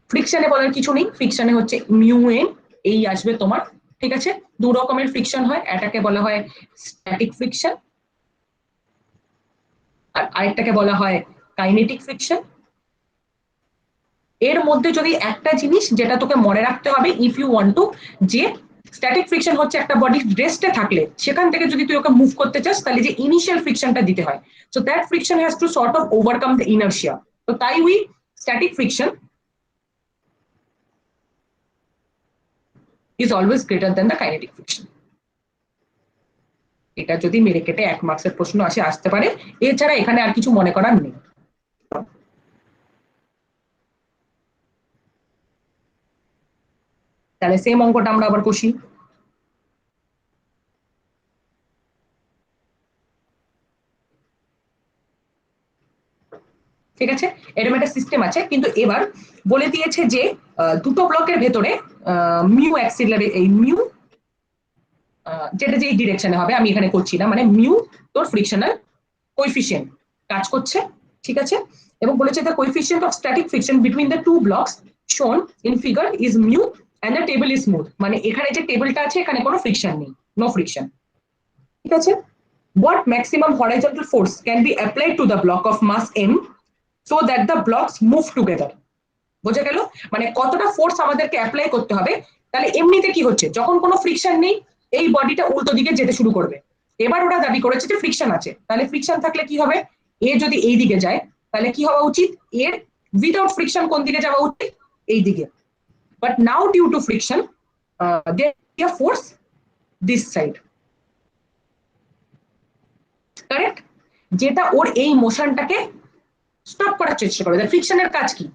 ফ্রিকশনে বলার কিছু নেই, ফ্রিকশনে হচ্ছে μn এই আসবে তোমার, ঠিক আছে? দু রকমের ফ্রিকশন হয়, একটাকে বলা হয় স্ট্যাটিক ফ্রিকশন, আর আরেকটাকে বলা হয় কাইনেটিক ফ্রিকশন। এর মধ্যে যদি একটা জিনিস যেটা তোকে মনে রাখতে হবে, ইফ ইউ ওয়ান্ট টু, যে স্ট্যাটিক ফ্রিকশন হচ্ছে একটা বডি রেস্টে থাকলে সেখান থেকে যদি তুই ওকে মুভ করতে চাস, তাহলে যে ইনিশিয়াল ফ্রিকশনটা দিতে হয়, so that friction has to sort of overcome the inertia. তো তাই we static friction is always greater than the kinetic friction. এটা যদি মেরে কেটে 1 মার্কসের প্রশ্ন আসতে পারে, এছাড়া এখানে আর কিছু মনে করার নেই। তাহলে সেম অঙ্কটা আমরা আবার কষি। ঠিক আছে, এরকম একটা সিস্টেম আছে, কিন্তু এবার বলে দিয়েছে যে দুটো ব্লকের ভেতরে মিউ অ্যাক্সিলারি, এই মিউ যেটা যে ডিরেকশনে হবে আমি এখানে করছি না, মানে মিউ তোর ফ্রিকশনাল কোএফিসিয়েন্ট কাজ করছে, ঠিক আছে? এবং বলেছে the coefficient of static friction between the two blocks shown in figure is mu and the table is smooth. মানে এখানে যে টেবিলটা আছে এখানে কোনো ফ্রিকশন নেই, নো ফ্রিকশন, ঠিক আছে? What maximum horizontal force can be applied to the block of mass m so that the blocks move together? বোঝা গেল? মানে কতটা ফোর্স আমাদেরকে অ্যাপ্লাই করতে হবে। তাহলে এমনিতে কি হচ্ছে, যখন কোনো ফ্রিকশন নেই এই বডিটা উল্টো দিকে যেতে শুরু করবে। এবার ওরা দাবি করেছে যে ফ্রিকশন আছে, তাহলে ফ্রিকশন থাকলে কি হবে, এ যদি এই দিকে যায় তাহলে কি হওয়া উচিত, এর উইদাউট ফ্রিকশন কোন দিকে যাওয়া উচিত, এই দিকে। But now due to friction there is force this side, correct? যেটা ওর এই মোশনটাকে স্টপ করার চেষ্টা করে। ফ্রিকশনের কাজ কি?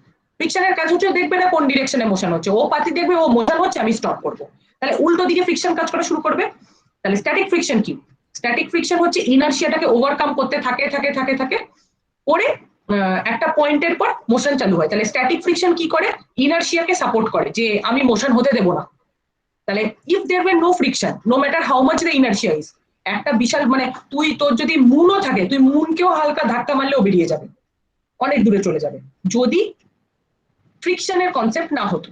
ফ্রিকশনের কাজ হচ্ছে দেখবে না কোন ডিরেকশনে মোশন হচ্ছে, ও পাতি দেখবে ও মোশন হচ্ছে, আমি স্টপ করব, তাহলে উল্টো দিকে ফ্রিকশন কাজ করা শুরু করবে। তাহলে স্ট্যাটিক ফ্রিকশন কি? স্ট্যাটিক ফ্রিকশন হচ্ছে ইনার্শিয়াটাকে ওভারকাম করতে থাকে থাকে থাকে থাকে করে একটা পয়েন্টের পর মোশন চালু হয়। তাহলে স্ট্যাটিক ফ্রিকশন কি করে, ইনার্শিয়াকে সাপোর্ট করে যে আমি মোশন হতে দেব না। তাহলে if there were no friction, no matter how much the inertia is, একটা বিশাল, মানে তোর যদি মুনও থাকে, তুই মুনকেও হালকা ধাক্কা মারলেও বেরিয়ে যাবে, অনেক দূরে চলে যাবে, যদি ফ্রিকশনের কনসেপ্ট না হতো।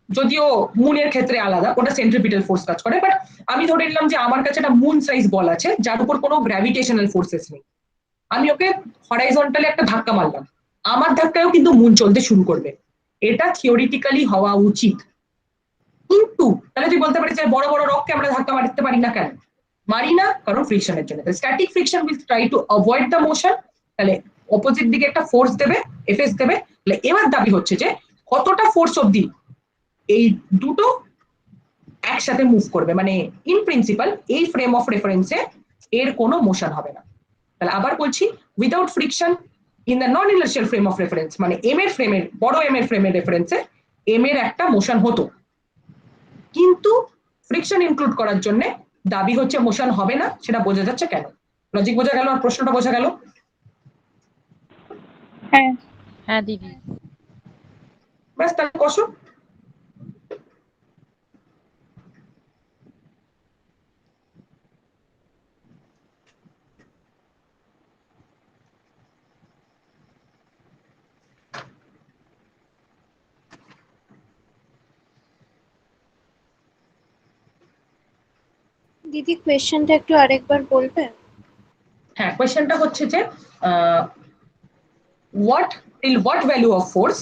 যদিও মুনের ক্ষেত্রে আলাদা, ওটা সেন্ট্রিপিটাল ফোর্স কাজ করে, বাট আমি ধরে নিলাম যে আমার কাছে একটা মুন সাইজ বল আছে যার উপর কোনো গ্র্যাভিটেশনাল ফোর্সেস নেই, আমি ওকে হরাইজন্টালি একটা ধাক্কা মারলাম, আমার ধাক্কায়ও কিন্তু মুন চলতে শুরু করবে। এটা থিওরিটিক্যালি হওয়া উচিত। কিন্তু তাহলে তুই বলতে পারিস যে বড় বড় রককে আমরা ধাক্কা মারতে পারি না কেন? মারি না, কারণ ফ্রিকশনের জন্য। Static friction will try to avoid the motion, তাহলে অপোজিট দিকে একটা ফোর্স দেবে, এফএস দেবে। তাহলে এবার দাবি হচ্ছে যে কতটা ফোর্স অবধি এই দুটো একসাথে মুভ করবে, মানে ইন প্রিন্সিপাল এই ফ্রেম অফ রেফারেন্সে এর কোনো মোশন হবে না। তাহলে আবার বলছি, without friction in the non inertial frame of reference, মানে এম এর ফ্রেমের, বড় এম এর ফ্রেমের রেফারেন্সে এম এর একটা মোশন হতো, কিন্তু ফ্রিকশন ইনক্লুড করার জন্য দাবি হচ্ছে মোশন হবে না। সেটা বোঝা যাচ্ছে কেন? লজিক বোঝা গেল আর প্রশ্নটা বোঝা গেল? হ্যাঁ হ্যাঁ দিদি। ব্যাস, তাহলে কষো। দিদি কোয়েশ্চেনটা একটু আরেকবার বলবে? হ্যাঁ, কোয়েশ্চেনটা হচ্ছে যে what value of force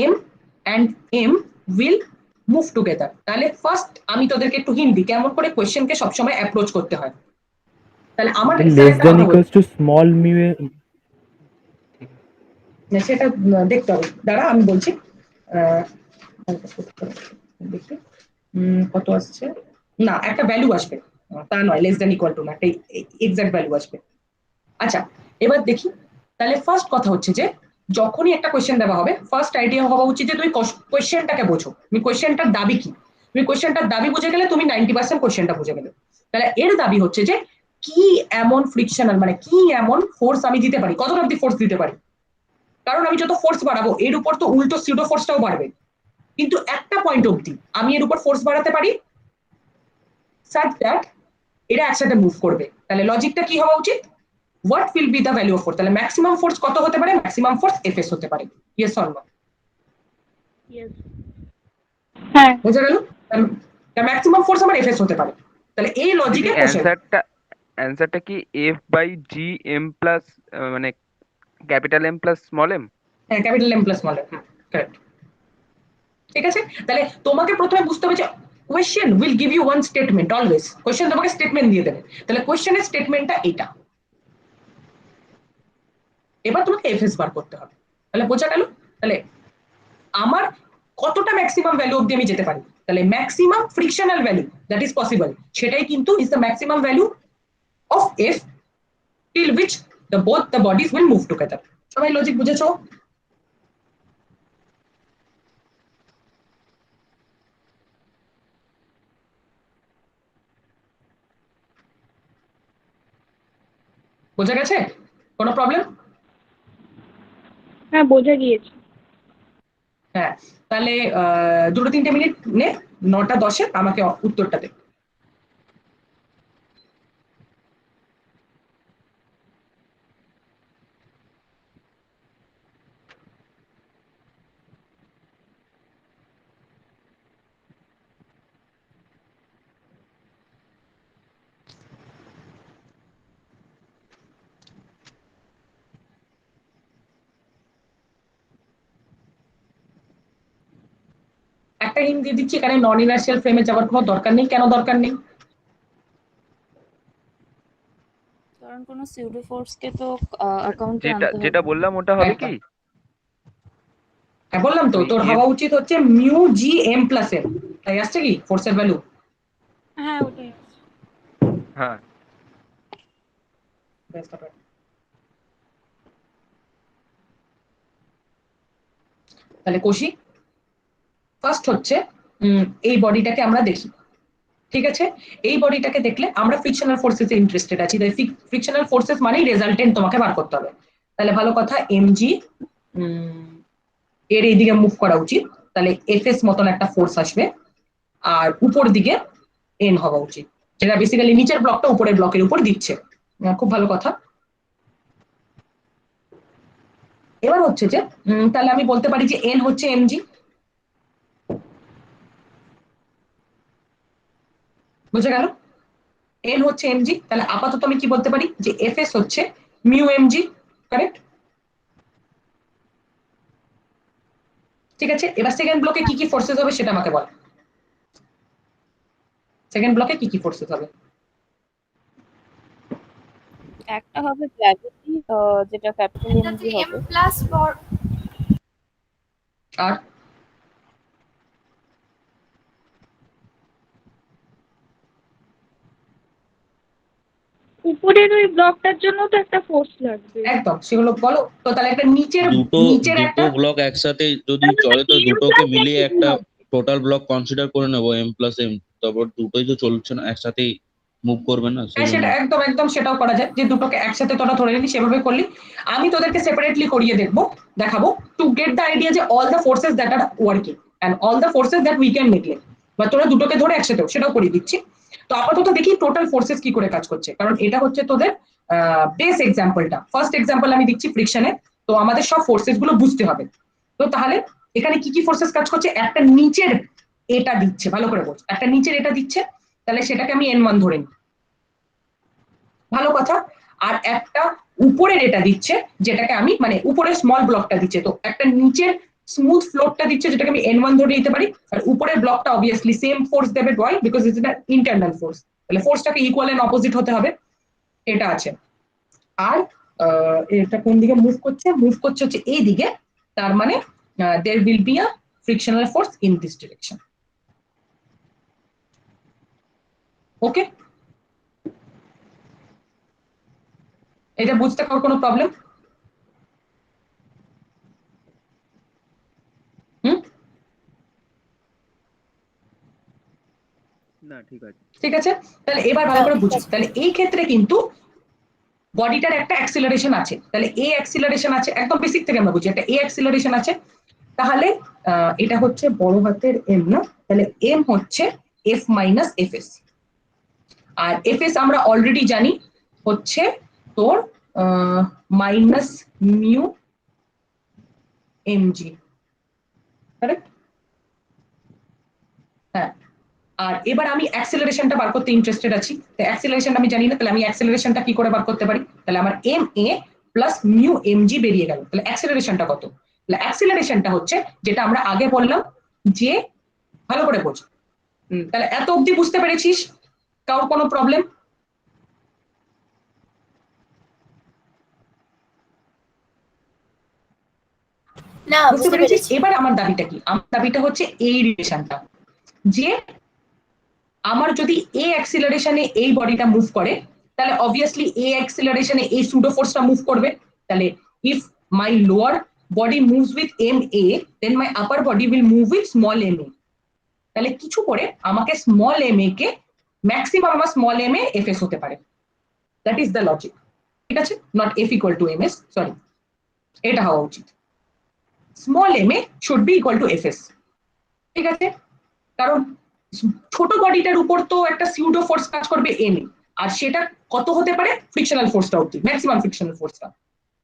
m and m will move together। তাহলে ফার্স্ট আমি তোদেরকে একটু হিন্ট দিই কেমন করে কোয়েশ্চেনকে সবসময় অ্যাপ্রোচ করতে হয়। তাহলে আমার less than equals to small mu সেটা দেখতে হবে, দাঁড়া আমি বলছি। কত আসছে না, একটা ভ্যালু আসবে, তা নয় লেস দ্যান ইকুয়াল টু না, একটা এক্সাক্ট ভ্যালু আসবে। আচ্ছা, এবার দেখি। তাহলে ফার্স্ট কথা হচ্ছে যে যখনই একটা কোয়েশ্চেন দেওয়া হবে, ফার্স্ট আইডিয়া হওয়া উচিত যে তুমি কোয়েশ্চেনটাকে বোঝো, তুমি কোয়েশ্চেনটার দাবি কি। তুমি কোয়েশ্চেনটার দাবি বুঝে গেলে তুমি 90% কোয়েশ্চেনটা বুঝে গেলে। তাহলে এর দাবি হচ্ছে যে কি এমন ফ্রিকশনাল, মানে কি এমন ফোর্স আমি দিতে পারি, কতটা অব্দি ফোর্স দিতে পারি। কারণ আমি যত ফোর্স বাড়াবো এর উপর তো উল্টো সিউডো ফোর্সটাও বাড়বে, কিন্তু একটা পয়েন্ট অবধি আমি এর উপর ফোর্স বাড়াতে পারি such that এরা একসাথে মুভ করবে। তাহলে লজিকটা কি হওয়া উচিত, what will be the value of force। তাহলে ম্যাক্সিমাম ফোর্স কত হতে পারে, ম্যাক্সিমাম ফোর্স এফএস হতে পারে। Yes or no? হ্যাঁ বুঝা গেল? ম্যাক্সিমাম ফোর্স আমার এফএস হতে পারে। তাহলে এই লজিকে অ্যান্সারটা কি F by g M plus, মানে capital M plus small m? হ্যাঁ, capital M plus small m, correct. ঠিক আছে, তাহলে তোমাকে প্রথমে বুঝতে হবে যে question will give you one statement always. Question তোমাকে স্টেটমেন্ট দিয়ে দেবে, তাহলে কোয়েশ্চেনের স্টেটমেন্টটা এটা। এবার তোমাকে এফএস বার করতে হবে। তাহলে বোঝা গেল? তাহলে আমার কতটা ম্যাক্সিমাম ভ্যালু অবধি আমি যেতে পারি, তাহলে maximum frictional value that is possible, সেটাই কিন্তু is the maximum value of F till which both the bodies will move together। সবাই লজিক বুঝেছো? বোঝা গেছে? কোনো প্রবলেম? হ্যাঁ বোঝা গিয়েছে। হ্যাঁ, তাহলে 2-3 মিনিট নে, 9টা 10-এ আমাকে উত্তরটা দে। একটা হিন্ট দিয়ে দিচ্ছি, এখানে নন ইনার্শিয়াল ফ্রেমে যাওয়ার কোনো দরকার নেই। কেন দরকার নেই? কারণ কোনো সিউডো ফোর্সকে তো অ্যাকাউন্টে যেটা আনতে হবে। যেটা বললাম ওটা হবে কি? হ্যাঁ, বললাম তো, ওই তোর হওয়া উচিত হচ্ছে mu g M plus m. তাই আসছে কি ফোর্সের ভ্যালু? হ্যাঁ ওটাই। হ্যাঁ, তাহলে কোশি ফার্স্ট হচ্ছে এই বডিটাকে আমরা দেখি। ঠিক আছে, এই বডিটাকে দেখলে আমরা ফ্রিকশনাল ফোর্সেস এ ইন্টারেস্টেড আছি, তাই ফ্রিকশনাল ফোর্সেস মানেই রেজাল্টেন্ট তোমাকে বার করতে হবে। তাহলে ভালো কথা, এমজি এর এইদিকে মুভ করা উচিত, তাহলে এফএস মতন একটা ফোর্স আসবে, আর উপর দিকে এন হওয়া উচিত, যেটা বেসিক্যালি নিচের ব্লকটা উপরের ব্লকের উপর দিচ্ছে। খুব ভালো কথা। এবার হচ্ছে যে তাহলে আমি বলতে পারি যে এন হচ্ছে এমজি। বুঝে গেল? এন হচ্ছে এমজি। তাহলে আপাতত আমি কি বলতে পারি যে এফএস হচ্ছে মিউ এমজি, কারেক্ট? ঠিক আছে, এবার সেকেন্ড ব্লকে কি কি ফোর্সেস হবে সেটা আমাকে বল। সেকেন্ড ব্লকে কি কি ফোর্সেস হবে? একটা হবে গ্র্যাভিটি, যেটা ক্যাপিটাল এটা এমজি হচ্ছে হবে। m প্লাস ফর আর উপরের ওই ব্লকটার জন্য তো একটা ফোর্স লাগবে। একদম, সেগুলো বলো তো। তাহলে একটা নিচের দুটো নিচের দুটো একটা ব্লক একসাথে যদি চলে তো দুটোকে মিলিয়ে একটা টোটাল ব্লক কনসিডার করে নেবো M+M। তারপর দুটোই তো চলছে না, একসাথেই মুভ করবে না, সেই হ্যাঁ, জন্য। সেটা একদম একদম সেটাও করা যায়, যে দুটোকে একসাথে তোরা ধরে নিলি সেভাবে করলি। আমি তোদেরকে সেপারেটলি করিয়ে দেখাবো টু গেট দ্য আইডিয়া যে all the forces that are working and all the forces that we can neglect, বা তোরা দুটোকে ধরে একসাথেও সেটাও করিয়ে দিচ্ছি। তো আপাতত দেখি টোটাল ফোর্সেস কি করে কাজ করছে, কারণ এটা হচ্ছে তোদের বেস এক্সাম্পলটা। ফার্স্ট এক্সাম্পল আমি দিচ্ছি ফ্রিকশনে, তো আমাদের সব ফোর্সেস গুলো বুঝতে হবে। তো তাহলে এখানে কি কি ফোর্সেস কাজ করছে, একটা নিচের এটা দিচ্ছে, ভালো করে বোঝ, একটা নিচের এটা দিচ্ছে, তাহলে সেটাকে আমি N1 ধরে নিই, ভালো কথা। আর একটা উপরের এটা দিচ্ছে, যেটাকে আমি মানে উপরের স্মল ব্লকটা দিচ্ছে, তো একটা নিচের স্মুথ ফ্লোরটা দিচ্ছে, যেটাকে আমি N1 ধরে নিতে পারি। আর উপরের ব্লকটা অবভিয়াসলি সেম ফোর্স দেবে, why because it's an internal force, তাহলে ফোর্সটাকে ইকুয়াল এন্ড অপোজিট হতে হবে, এটা আছে। আর এটা কোন দিকে মুভ করছে হচ্ছে এই দিকে, তার মানে there will be a frictional force in this direction. ওকে, এটা বুঝতে কোনো প্রবলেম? হুম, না, ঠিক আছে। ঠিক আছে, তাহলে এবার ভালো করে বুঝি। তাহলে এই ক্ষেত্রে কিন্তু বডিটার একটা অ্যাক্সিলারেশন আছে, তাহলে এ অ্যাক্সিলারেশন আছে, একদম বেসিক থেকে আমরা বুঝি একটা এ অ্যাক্সিলারেশন আছে। তাহলে এটা হচ্ছে বড় হাতের এম না, তাহলে এম হচ্ছে এফ মাইনাস এফ এস। আর এফ এস আমরা অলরেডি জানি হচ্ছে তোর মাইনাস মিউ এমজি, কারেক্ট? হ্যাঁ, আর এবার আমি অ্যাক্সেলারেশনটা বার করতে ইন্টারেস্টেড আছি, তো অ্যাক্সেলারেশন আমি জানি না, তাহলে আমি অ্যাক্সেলারেশনটা কি করে বার করতে পারি? তাহলে আমার M A plus mu MG বেরিয়ে গেল, তাহলে অ্যাক্সেলারেশনটা কত? তাহলে অ্যাক্সেলারেশনটা হচ্ছে যেটা আমরা আগে বললাম, যে ভালো করে বোঝ। তাহলে এত অবধি বুঝতে পেরেছিস? কারোর কোনো প্রবলেম? না, বুঝতে বুঝতে পেরেছিস? পেরেছি। এবার আমার দাবিটা কি? আমার দাবিটা হচ্ছে এই রিলেশনটা, যে আমার যদি এ অ্যাক্সিলারেশনে এই বডিটা মুভ করে, তাহলে অবভিয়াসলি এ অ্যাক্সিলারেশনে এই সুডো ফোর্সটা মুভ করবে। তাহলে if my lower body moves with m a, then my upper body will move with small m a. তাহলে কিছু করে আমাকে স্মল এম এ কে ম্যাক্সিমাম আমার small m a F s হতে পারে, দ্যাট ইজ দ্য লজিক। ঠিক আছে, not F equal to m s, sorry, এটা হওয়া উচিত, small m a should be equal to F S. ঠিক আছে, কারণ ছোট বডিটার উপর তো একটা সিউডো ফোর্স কাজ করবে এম এ, আর সেটা কত হতে পারে? ফ্রিকশনাল ফোর্সটা অবধি, ম্যাক্সিমাম ফ্রিকশনাল ফোর্সটা।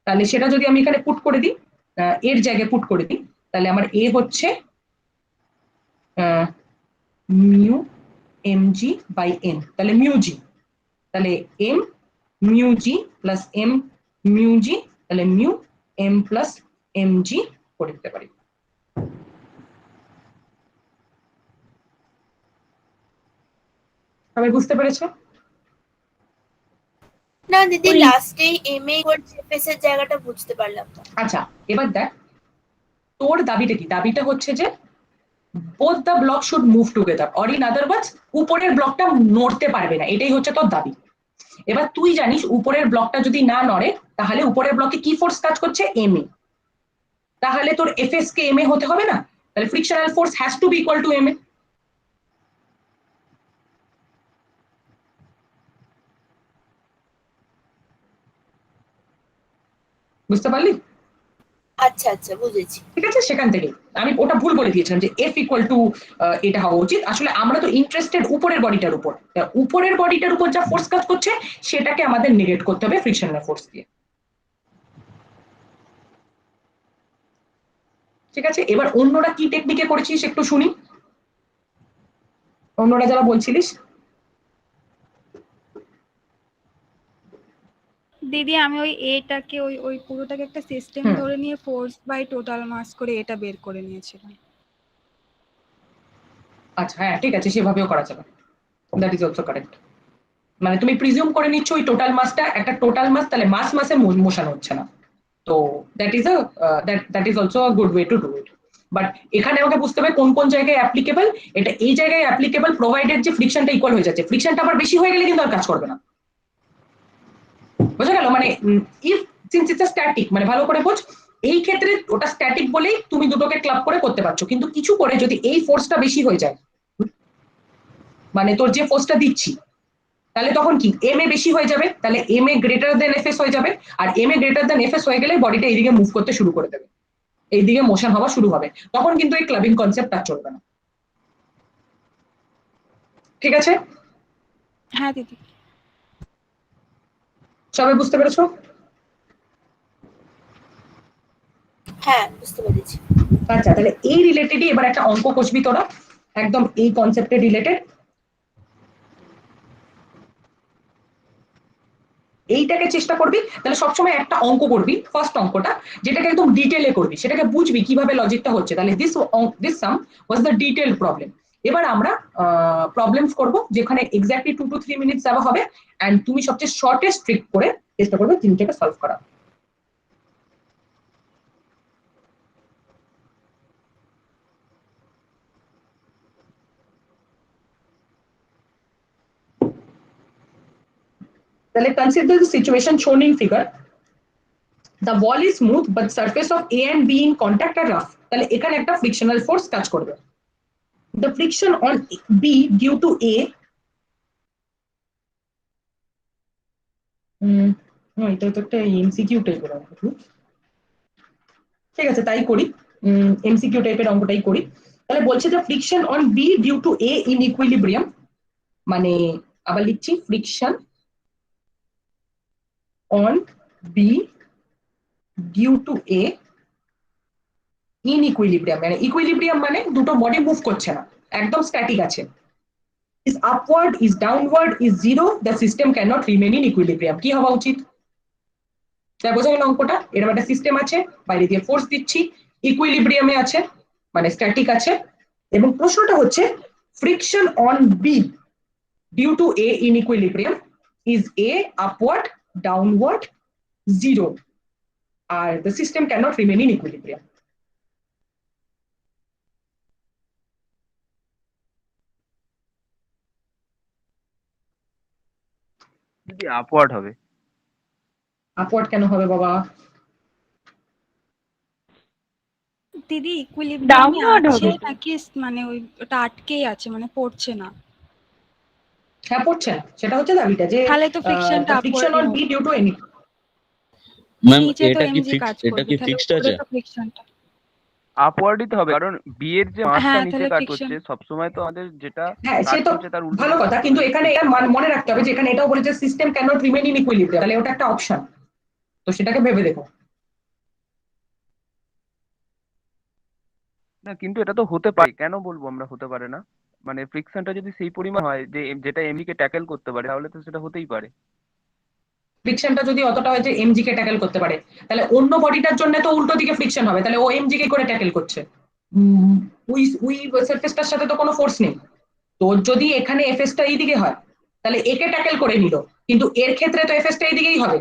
তাহলে সেটা যদি আমি এখানে পুট করে দিই, এর জায়গায় পুট করে দিই, তাহলে আমার এ হচ্ছে mu m g by n, তাহলে মিউ জি, তাহলে m mu g plus m mu g, তাহলে mu m plus m g করে দিতে পারি। সবাই বুঝতে পেরেছো? না দিদি, লাস্টে এম এ এফএস এর জায়গাটা বুঝতে পারলাম না। আচ্ছা, এবার দেখ তোর দাবিটা কি? দাবিটা হচ্ছে যে both the block should move together, or in other words উপরের ব্লকটা নড়তে পারবে না, এটাই হচ্ছে তোর দাবি। এবার তুই জানিস উপরের ব্লকটা যদি না নড়ে, তাহলে উপরের ব্লকে কি ফোর্স কাজ করছে? M a. তাহলে তোর এফ এস কে এম এ হতে হবে না? তাহলে frictional force has to be equal to m a. বুঝতে পারলি? আচ্ছা আচ্ছা, বুঝেছি। ঠিক আছে, সেখান থেকে আমি ওটা ভুল বলে দিয়েছিলাম যে এফ ইকুয়াল টু এটা হওয়া উচিত। আসলে আমরা তো ইন্টারেস্টেড উপরের বডিটার উপর, উপরের বডিটার উপর যা ফোর্স কাজ করছে সেটাকে আমাদের নেগেট করতে হবে ফ্রিকশনাল ফোর্স দিয়ে। ঠিক আছে, এবার অন্যরা কি টেকনিকে করেছিস একটু শুনি, অন্যরা যারা বলছিলিস। দিদি আমি ওই এটাকে ওই ওই পুরোটাকে একটা সিস্টেম হুম। ধরে নিয়ে ফোর্স বাই টোটাল মাস করে এটা বের করে নিয়েছিলাম। আচ্ছা হ্যাঁ ঠিক আছে, সেভাবেও করা যাবে, দ্যাট ইজ অলসো কারেক্ট। মানে তুমি প্রিজিউম করে নিচ্ছ ওই টোটাল মাসটা একটা টোটাল মাস, তাহলে মাসে মোশন হচ্ছে না। তো that is that is also a good way to do it. But এখানে আমাকে বুঝতে হবে কোন কোন জায়গায় অ্যাপ্লিকেবল। এটা এই জায়গায় অ্যাপ্লিকেবল প্রোভাইডেড যে ফ্রিকশনটা ইকুয়াল হয়ে যাচ্ছে, ফ্রিকশনটা আবার বেশি হয়ে গেলে কিন্তু আর কাজ করবে না, বোঝা গেল? মানে if since it's a static, মানে ভালো করে বোঝ, এই ক্ষেত্রে ওটা স্ট্যাটিক বলেই তুমি দুটোকে ক্লাব করে করতে পারছো, কিন্তু কিছু করে যদি এই ফোর্সটা বেশি হয়ে যায়, মানে তোর যে ফোর্সটা দিচ্ছি, তাহলে তখন কি এম এ বেশি হয়ে যাবে, তাহলে M A greater than F S হয়ে যাবে, আর M A greater than F S হয়ে গেলে বডিটা এইদিকে মুভ করতে শুরু করে দেবে, এইদিকে মোশন হওয়া শুরু হবে, তখন কিন্তু এই ক্লাবিং কনসেপ্ট আর চলবে না। ঠিক আছে, হ্যাঁ দিদি। সবাই বুঝতে পেরেছো? হ্যাঁ বুঝতে পেরেছি। আচ্ছা, তাহলে এই রিলেটেডই এবার একটা অঙ্ক কষবি তোরা, একদম এই কনসেপ্টের রিলেটেড। এইটাকে চেষ্টা করবি, তাহলে সবসময় একটা অঙ্ক করবি, ফার্স্ট অঙ্কটা, যেটাকে একদম ডিটেলে করবি, সেটাকে বুঝবি কিভাবে লজিকটা হচ্ছে, তাহলে this some was the detail problem. এবার আমরা প্রবলেমস করব যেখানে এক্স্যাক্টলি 2 to 3 মিনিটস দেওয়া হবে, এন্ড তুমি সবচেয়ে শর্টেস্ট ট্রিক করে চেষ্টা করবে জিনিসটাকে সলভ করা। তাহলে consider the situation shown in figure. The wall is smooth but surface of A and B in contact are rough. তাহলে এখানে একটা frictional force কাজ করবে। The friction on B due to A এটা তো একটা এমসিকিউ টাইপের অঙ্ক, ঠিক আছে তাই করি, এমসিকিউ টাইপের অঙ্কটাই করি। তাহলে বলছে যে friction on B due to A in equilibrium, মানে আবার লিখছি friction on B due to A in equilibrium, মানে ইকুইলিব্রিয়াম মানে দুটো বডি মুভ করছে না, একদম স্ট্যাটিক আছে। is upward is downward is zero, the system cannot remain in equilibrium। কি হওয়া উচিত? তাই বোঝা গেল অঙ্কটা, এরকম একটা সিস্টেম আছে, বাইরে দিয়ে ফোর্স দিচ্ছি, ইকুইলিব্রিয়ামে আছে মানে স্ট্যাটিক আছে, এবং প্রশ্নটা হচ্ছে friction on B due to A in equilibrium is a upward downward zero, আর the system cannot remain in equilibrium। যদি আপওয়ার্ড হবে। আপওয়ার্ড কেন হবে বাবা? দিদি ইকুইলিব্রিয়ামে Downward আছে হবে তো। নাকি মানে ওই ওটা আটকেই আছে মানে পড়ছে না? হ্যাঁ পড়ছে না, সেটা হচ্ছে দাবিটা যে তাহলে তো ফ্রিকশনটা friction on B due to any. Ma'am নিচে তো এটা কি এমজি কাজ এটা করবে, কি তাহলে ফিক্সড উপরে আছে? তো ফ্রিকশনটা। আপওয়ার্ডই তো হবে, কারণ বি এর যে মাসটা হ্যাঁ নিচে তাহলে কাজ ফ্রিকশন। করছে সবসময় তো আমাদের যেটা হ্যাঁ সে কাজ তো করছে তার উল্টো ভালো দিকে কথা, কাজ কিন্তু করবে। এখানে এটা মনে রাখতে হবে যে এখানে এটাও বলেছে system cannot remain in equilibrium, তাহলে ওটা একটা অপশন, তো সেটাকে ভেবে দেখো। না কিন্তু এটা তো হতে পারে, কেন বলবো আমরা হতে পারে না? মানে ফ্রিকশনটা যদি সেই পরিমাণ হয় যে যেটা এমনি কে ট্যাকেল করতে পারে তাহলে তো সেটা হতেই পারে। ফ্রিকশনটা যদি অতটা হয় যে এমজি কে ট্যাকেল করতে পারে, তাহলে অন্য বডিটার জন্য তো উল্টো দিকে ফ্রিকশন হবে, তাহলে ও এমজি কে করে ট্যাকেল করছে, উই উই সারফেসটার সাথে তো কোনো ফোর্স নেই। তো যদি এখানে এফএসটা এই দিকে হয়, তাহলে একে ট্যাকেল করে নিল, কিন্তু এর ক্ষেত্রে তো এফএসটা এই দিকেই হবে,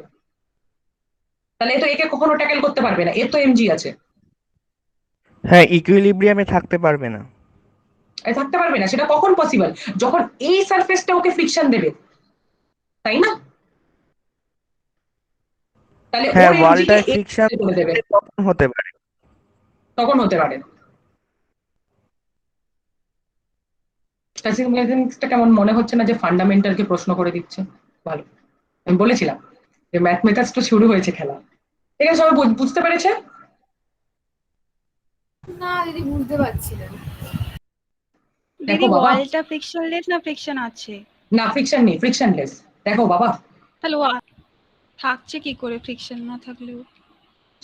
তাহলে এ তো একে কখনো ট্যাকেল করতে পারবে না, এর তো এমজি আছে। হ্যাঁ, ইকুইলিব্রিয়ামে থাকতে পারবে না। থাকতে পারবে না, সেটা কখন পসিবল? যখন এই সারফেসটা ওকে ফ্রিকশন দেবে, তাই না? তাহলে হ্যাঁ, ওর এমজি কে ওয়ালটায় ফ্রিকশন করে দেবে, তখন হতে পারে। তখন হতে পারে। স্ট্যাটিস্টিক্যাল মেকানিক্সটা কেমন মনে হচ্ছে না যে ফান্ডামেন্টালকে প্রশ্ন করে দিচ্ছে? ভালো, আমি বলেছিলাম যে ম্যাথমেটিক্সটা শুরু হয়েছে খেলা। ঠিক আছে, সবাই বুঝতে পেরেছে? না দিদি বুঝতে পারছি না। দিদি দেখো বাবা, ওয়ালটা ফ্রিকশনলেস না ফ্রিকশন আছে? না ফ্রিকশন নেই, ফ্রিকশনলেস। দেখো বাবা, তাহলে থাকছে কি করে ফ্রিকশন না থাকলেও?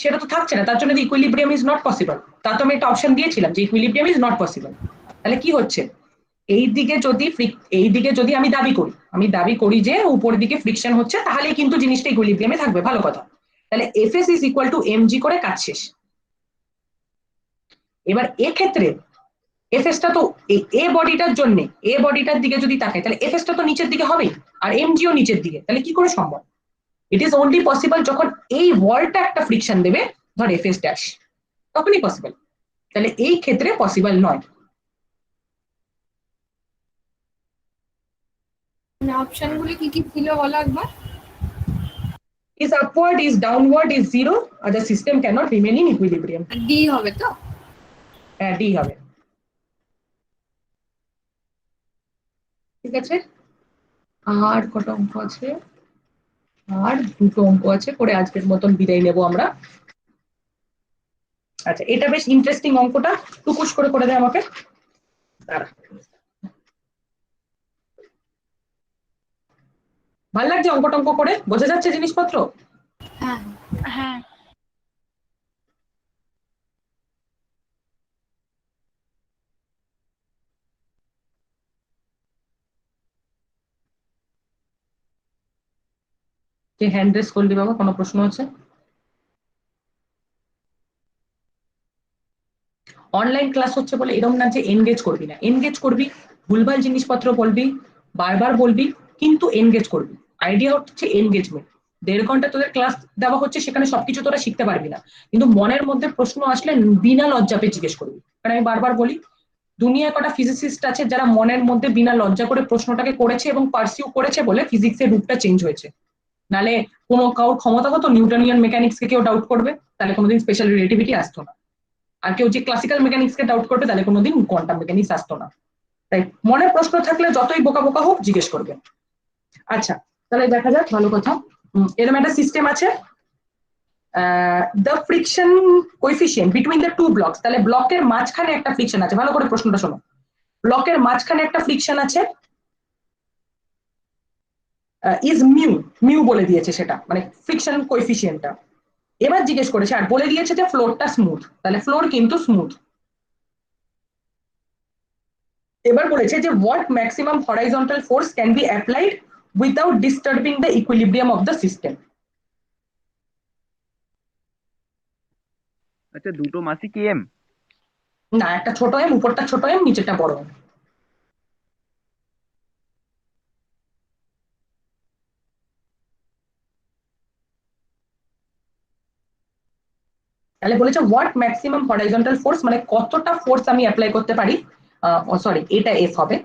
সেটা তো থাকছে না, তার জন্য ইকুইলিব্রিয়াম ইজ নট পসিবল। তা তো আমি একটা অপশন দিয়েছিলাম যে ইকুইলিব্রিয়াম ইজ নট পসিবল। তাহলে কি হচ্ছে? এই দিকে যদি আমি দাবি করি যে উপর দিকে ফ্রিকশন হচ্ছে, তাহলে কিন্তু জিনিসটা ইকুইলিব্রিয়ামে থাকবে, ভালো কথা। তাহলে FS is equal to MG করে কাজ শেষ। এবার এক্ষেত্রে এফএসটা তো এ বডিটার দিকে যদি তাকাই, তাহলে এফএসটা তো নিচের দিকে হবেই, আর এমজিও নিচের দিকে, তাহলে কি করে সম্ভব? ইট ইজ অনলি পসিবল যখন এই ওয়ালটা একটা ফ্রিকশন দেবে, ধর এফএস ড্যাশ, তখনই পসিবল। তাহলে এই ক্ষেত্রে পসিবল নয়। অপশনগুলি কি কি ছিল বলো একবার। Is upward, is downward, is zero, or the system cannot remain in equilibrium. D হবে তো? হ্যাঁ, ডি হবে। ঠিক আছে, আর কটা অঙ্ক আছে? আর দুটো অঙ্ক আছে, করে আজকের মতন বিদায় নেব আমরা। আচ্ছা, এটা বেশ ইন্টারেস্টিং অঙ্কটা, টুকুস করে দেয় আমাকে। দাঁড়া, ভাল লাগছে অঙ্ক করে? বোঝা যাচ্ছে জিনিসপত্র? হ্যাঁ হ্যাঁ। যে হ্যান্ড রেস করলি বাবা, কোনো প্রশ্ন আছে? অনলাইন ক্লাস হচ্ছে বলে এরকম না যে এনগেজ করবি না, এনগেজ করবি, ভুলভাল জিনিসপত্র বলবি, বারবার বলবি, কিন্তু এনগেজ করবি। আইডিয়া হচ্ছে এনগেজমেন্ট। 1.5 ঘন্টা তোদের ক্লাস দেওয়া হচ্ছে, সেখানে সবকিছু তোরা শিখতে পারবি না, কিন্তু মনের মধ্যে প্রশ্ন আসলে বিনা লজ্জা পেয়ে জিজ্ঞেস করবি। কারণ আমি বারবার বলি, দুনিয়ায় কটা ফিজিসিস্ট আছে যারা মনের মধ্যে বিনা লজ্জা করে প্রশ্নটাকে করেছে এবং পার্সিউ করেছে বলে ফিজিক্সের রূপটা চেঞ্জ হয়েছে। নালে কোনো কারোর ক্ষমতা কত, নিউটনিয়ান মেকানিক্স কে কেউ ডাউট করবে, তাহলে কোনোদিন স্পেশাল রিলেটিভিটি আসতো না। আর কেউ যে ক্লাসিক্যাল মেকানিক্স কে ডাউট করবে, তাহলে কোনোদিন কোয়ান্টাম মেকানিক্স আসতো না। তাই মনে প্রশ্ন থাকলে যতই বোকা বোকা হোক জিজ্ঞেস করবে। আচ্ছা, তাহলে দেখা যাক, ভালো কথা। এরকম একটা সিস্টেম আছে, the friction coefficient between the two blocks. তাহলে ব্লকের মাঝখানে একটা ফ্রিকশন আছে, ভালো করে প্রশ্নটা শোনো। ব্লকের মাঝখানে একটা ফ্রিকশন আছে, ইজ মিউ বলে দিয়েছে, সেটা মানে ফ্রিকশন কোএফিসিয়েন্টটা। এবার জিজ্ঞেস করেছে আর বলে দিয়েছে যে ফ্লোরটা স্মুথ, তাহলে ফ্লোর কিন্তু স্মুথ। এবার বলেছে যে what maximum horizontal force can be applied without disturbing the equilibrium of the system. আচ্ছা, দুটো মাসি কি এম? না, একটা ছোট এম, উপরটা ছোট এম, নিচেটা বড় এম। তাহলে বলেছে what maximum horizontal force, মানে কতটা ফোর্স আমি অ্যাপ্লাই করতে পারি, সরি এটা এফ হবে,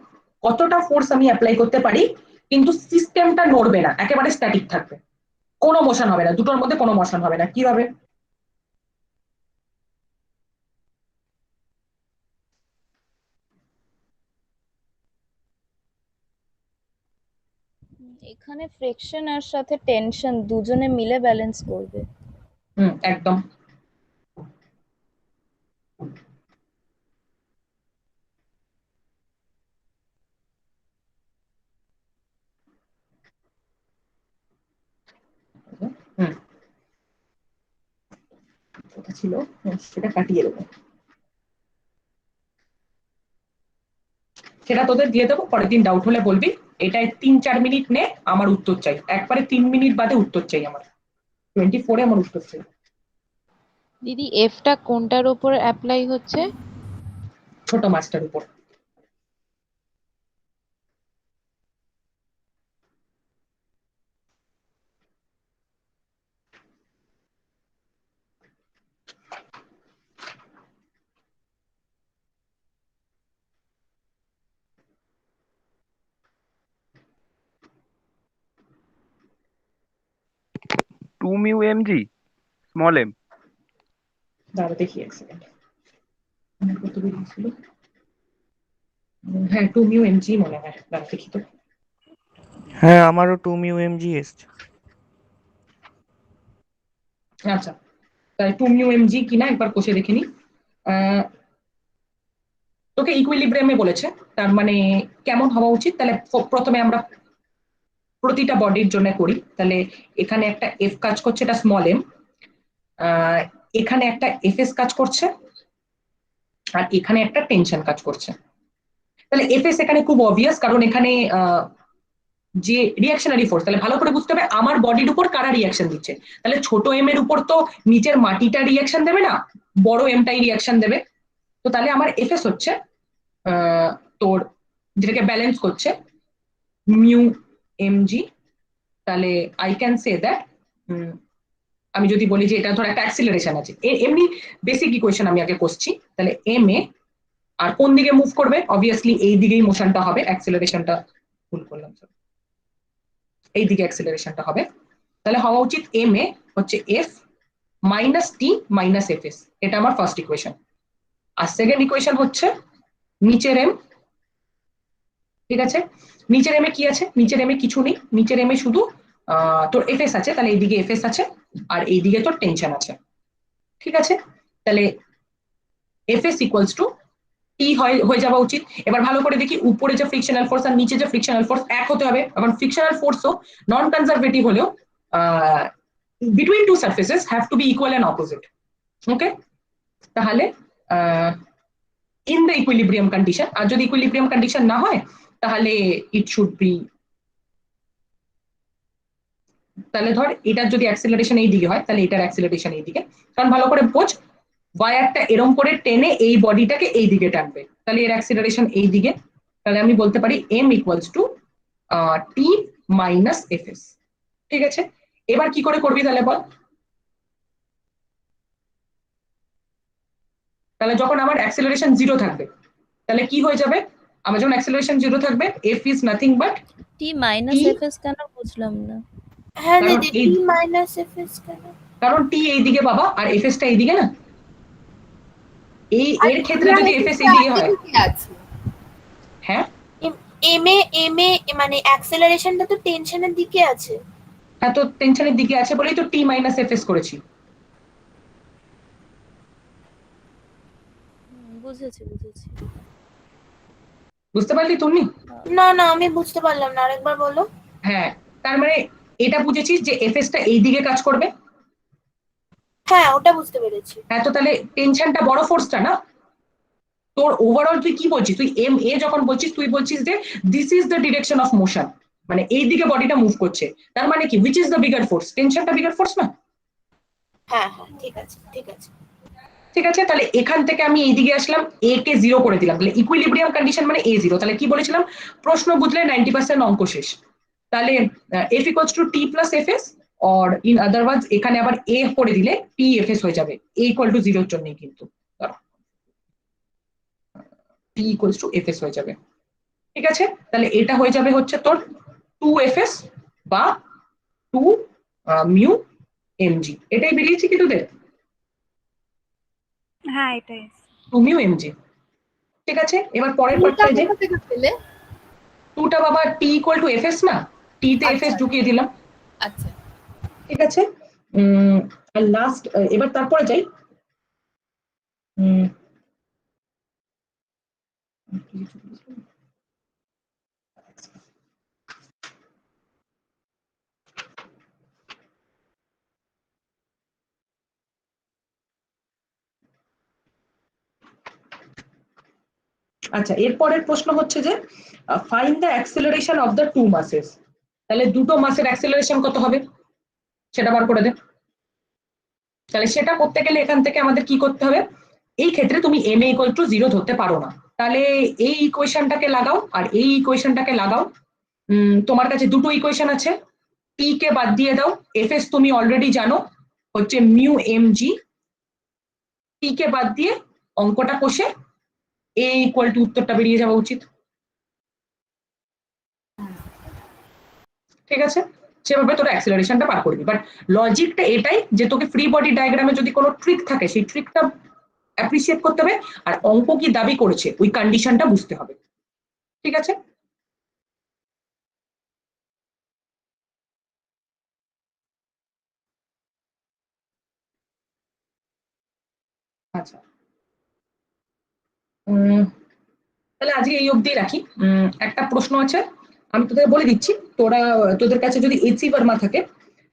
কতটা ফোর্স আমি অ্যাপ্লাই করতে পারি কিন্তু সিস্টেমটা নড়বে না, একেবারে স্ট্যাটিক থাকবে, কোনো মোশন হবে না, দুটোর মধ্যে কোনো মোশন হবে না, কি হবে? এখানে ফ্রিকশন আর সাথে টেনশন দুজনে মিলে ব্যালেন্স করবে। একদম। ছিল সেটা কাটিয়ে দেবো, সেটা তোদের দিয়ে দেবো, পরের দিন ডাউট হলে বলবি। এটাই 3-4 মিনিট নে, আমার উত্তর চাই, একবারে 3 মিনিট বাদে উত্তর চাই, আমার 24 আমার উত্তর চাই। দিদি এফটা কোনটার উপর অ্যাপ্লাই হচ্ছে? ছোট মাছটার উপর। Two mu m g small m. দাঁড়া দেখি এক সেকেন্ড, কত বেরিয়েছিল। হ্যাঁ, 2 মিউ এমজি মনে হয়, দাঁড়া দেখি তো। হ্যাঁ, আমারও 2 মিউ এমজি এসছে। আচ্ছা, তাই 2 মিউ এমজি কিনা একবার কষে দেখে নি। তোকে ইকুইলিব্রিয়ামে বলেছে, তার মানে কেমন হওয়া উচিত? তাহলে প্রথমে আমরা প্রতিটা বডির জন্য করি। তাহলে এখানে একটা এফ কাজ করছে, এটা স্মল এম, এখানে একটা এফএস কাজ করছে, আর এখানে একটা টেনশন কাজ করছে। তাহলে এফএস এখানে খুব অবভিয়াস, কারণ এখানে যে রিঅ্যাকশনারি ফোর্স, তাহলে ভালো করে বুঝতে হবে আমার বডির উপর কারা রিঅ্যাকশন দিচ্ছে। তাহলে ছোট এম এর উপর তো নিচের মাটিটা রিঅ্যাকশন দেবে না, বড় এমটাই রিঅ্যাকশন দেবে। তো তাহলে আমার এফএস হচ্ছে তোর যেটাকে ব্যালেন্স করছে মিউ এমজি। তাহলে আই ক্যান সে দ্যাট, আমি যদি বলি যে এটা ধর একটা অ্যাক্সিলারেশন আছে, এমনি বেসিক ইকুয়েশন আমি আগে করছি। তাহলে এম এ আর কোন দিকে মুভ করবে, অবভিয়াসলি এই দিকেই মোশনটা হবে, অ্যাক্সিলারেশনটা ভুল করলাম, এই দিকে অ্যাক্সিলারেশনটা হবে। তাহলে হওয়া উচিত এম এ হচ্ছে এফ মাইনাস টি মাইনাস এফ এস, এটা আমার ফার্স্ট ইকুয়েশন। আর সেকেন্ড ইকুয়েশন হচ্ছে নিচের এম, ঠিক আছে। নিচের এম এ কি আছে, নিচের এম এ কিছু নেই, নিচের এম এ শুধু তোর এফএস আছে, তাহলে এইদিকে এফএস আছে আর এইদিকে তোর টেনশন আছে, ঠিক আছে। তাহলে এফএস ইকুয়ালস টু টি হয়ে যাওয়া উচিত। এবার ভালো করে দেখি, উপরে যে ফ্রিকশনাল ফোর্স আর নিচে যে ফ্রিকশনাল ফোর্স এক হতে হবে, কারণ ফ্রিকশনাল ফোর্সও নন কনজারভেটিভ হলেও between two surfaces have to be equal and opposite, okay. তাহলে ইন দ্য ইকুইলিব্রিয়াম কন্ডিশন, আর যদি ইকুইলিব্রিয়াম কন্ডিশন না হয় তাহলে ইট শুড বি, তাহলে ধর এটার যদি অ্যাক্সিলারেশন এই দিকে হয় তাহলে এটার অ্যাক্সিলারেশন এই দিকে, কারণ ভালো করে বোঝ ওয়ারটা এরম করে টেনে এই বডিটাকে এই দিকে টানবে, তাহলে এর অ্যাক্সিলারেশন এই দিকে। তাহলে আমি বলতে পারি m equals to T minus F S, ঠিক আছে। এবার কি করে করবি তাহলে বল, তাহলে যখন আমার অ্যাক্সিলারেশন 0 থাকবে তাহলে কি হয়ে যাবে, আমার যখন অ্যাক্সিলারেশন 0 থাকবে F is nothing but T minus FS কেন বুঝলাম না। হ্যাঁ দিদি, টি মাইনাস এফএস কেন? কারণ টি এইদিকে বাবা আর এফএস টা এইদিকে না, এই এর ক্ষেত্রে যদি এফএস এইদিকে হয়, হ্যাঁ এম এ মানে অ্যাক্সেলারেশনটা তো টেনশনের দিকে আছে। হ্যাঁ, তো টেনশনের দিকে আছে বলেই তো টি মাইনাস এফএস করেছি। বুঝেছি বুঝেছি। বুঝতে পারলি তুমি? না না, আমি বুঝতে পারলাম না, আরেকবার বলো। হ্যাঁ, তার মানে এটা বুঝেছিস যে এফএস টা এই দিকে কাজ করবে? হ্যাঁ, ওটা বুঝতে পেরেছি। হ্যাঁ, তো তাহলে টেনশনটা বড় ফোর্সটা না তোর, ওভারঅল তুই কি বলছিস, তুই এম এ যখন বলছিস তুই বলছিস যে this is the direction of motion, মানে এই দিকে বডিটা মুভ করছে, তার মানে কি which is the bigger force, টেনশনটা বিগার ফোর্স না? হ্যাঁ হ্যাঁ, ঠিক আছে ঠিক আছে ঠিক আছে। তাহলে এখান থেকে আমি এইদিকে আসলাম, এ কে 0 করে দিলাম, তাহলে ইকুইলিব্রিয়াম কন্ডিশন মানে এ 0। তাহলে কি বলেছিলাম, প্রশ্ন বুঝলে 90% অঙ্ক শেষ। তাহলে F equals to T plus F s, or in other words এখানে আবার এ করে দিলে টি এফ এস হয়ে যাবে, এ ইকুয়াল টু 0 এর জন্যই কিন্তু টি ইকুয়ালস টু এফ এস হয়ে যাবে, ঠিক আছে। তাহলে এটা হয়ে যাবে হচ্ছে তোর 2 এফ এস বা 2 মিউ এমজি, এটাই বেরিয়েছে কি তোদের? হ্যাঁ এটাই 2 মিউ এমজি, ঠিক আছে। এবার পরের পার্টটায় যে 2টা বাবা টি ইকুয়াল টু এফএস না, টি তে এফএস ঢুকিয়ে দিলাম, আচ্ছা ঠিক আছে। আর লাস্ট, এবার তারপরে যাই, আচ্ছা এরপরের প্রশ্ন হচ্ছে যে find the acceleration of the two masses. তাহলে দুটো মাসের অ্যাক্সেলারেশন কত হবে সেটা বার করে দে। তাহলে সেটা করতে গেলে এখান থেকে আমাদের কি করতে হবে, এই ক্ষেত্রে তুমি এম এ ইকুয়াল টু 0 ধরতে পারো না, তাহলে এই ইকুয়েশনটাকে লাগাও আর এই ইকুয়েশনটাকে লাগাও। তোমার কাছে দুটো ইকুয়েশন আছে, টি কে বাদ দিয়ে দাও, এফ এস তুমি অলরেডি জানো হচ্ছে মিউ এম জি, টি কে বাদ দিয়ে অঙ্কটা কষে এ ইকুয়াল টু উত্তরটা বেরিয়ে যাওয়া উচিত, ঠিক আছে। সেভাবে তোর অ্যাক্সেলারেশনটা বার করবি, বাট লজিকটা এটাই যে তোকে ফ্রি বডি ডায়াগ্রামে যদি কোনো ট্রিক থাকে সেই ট্রিকটা অ্যাপ্রিসিয়েট করতে হবে, আর অঙ্ক কি দাবি করেছে ওই কন্ডিশনটা বুঝতে হবে, ঠিক আছে। আচ্ছা তাহলে আজকে এই অবধি রাখি। একটা প্রশ্ন আছে আমি তোদের বলে দিচ্ছি, তোদের কাছে যদি এইচসি ভার্মা থাকে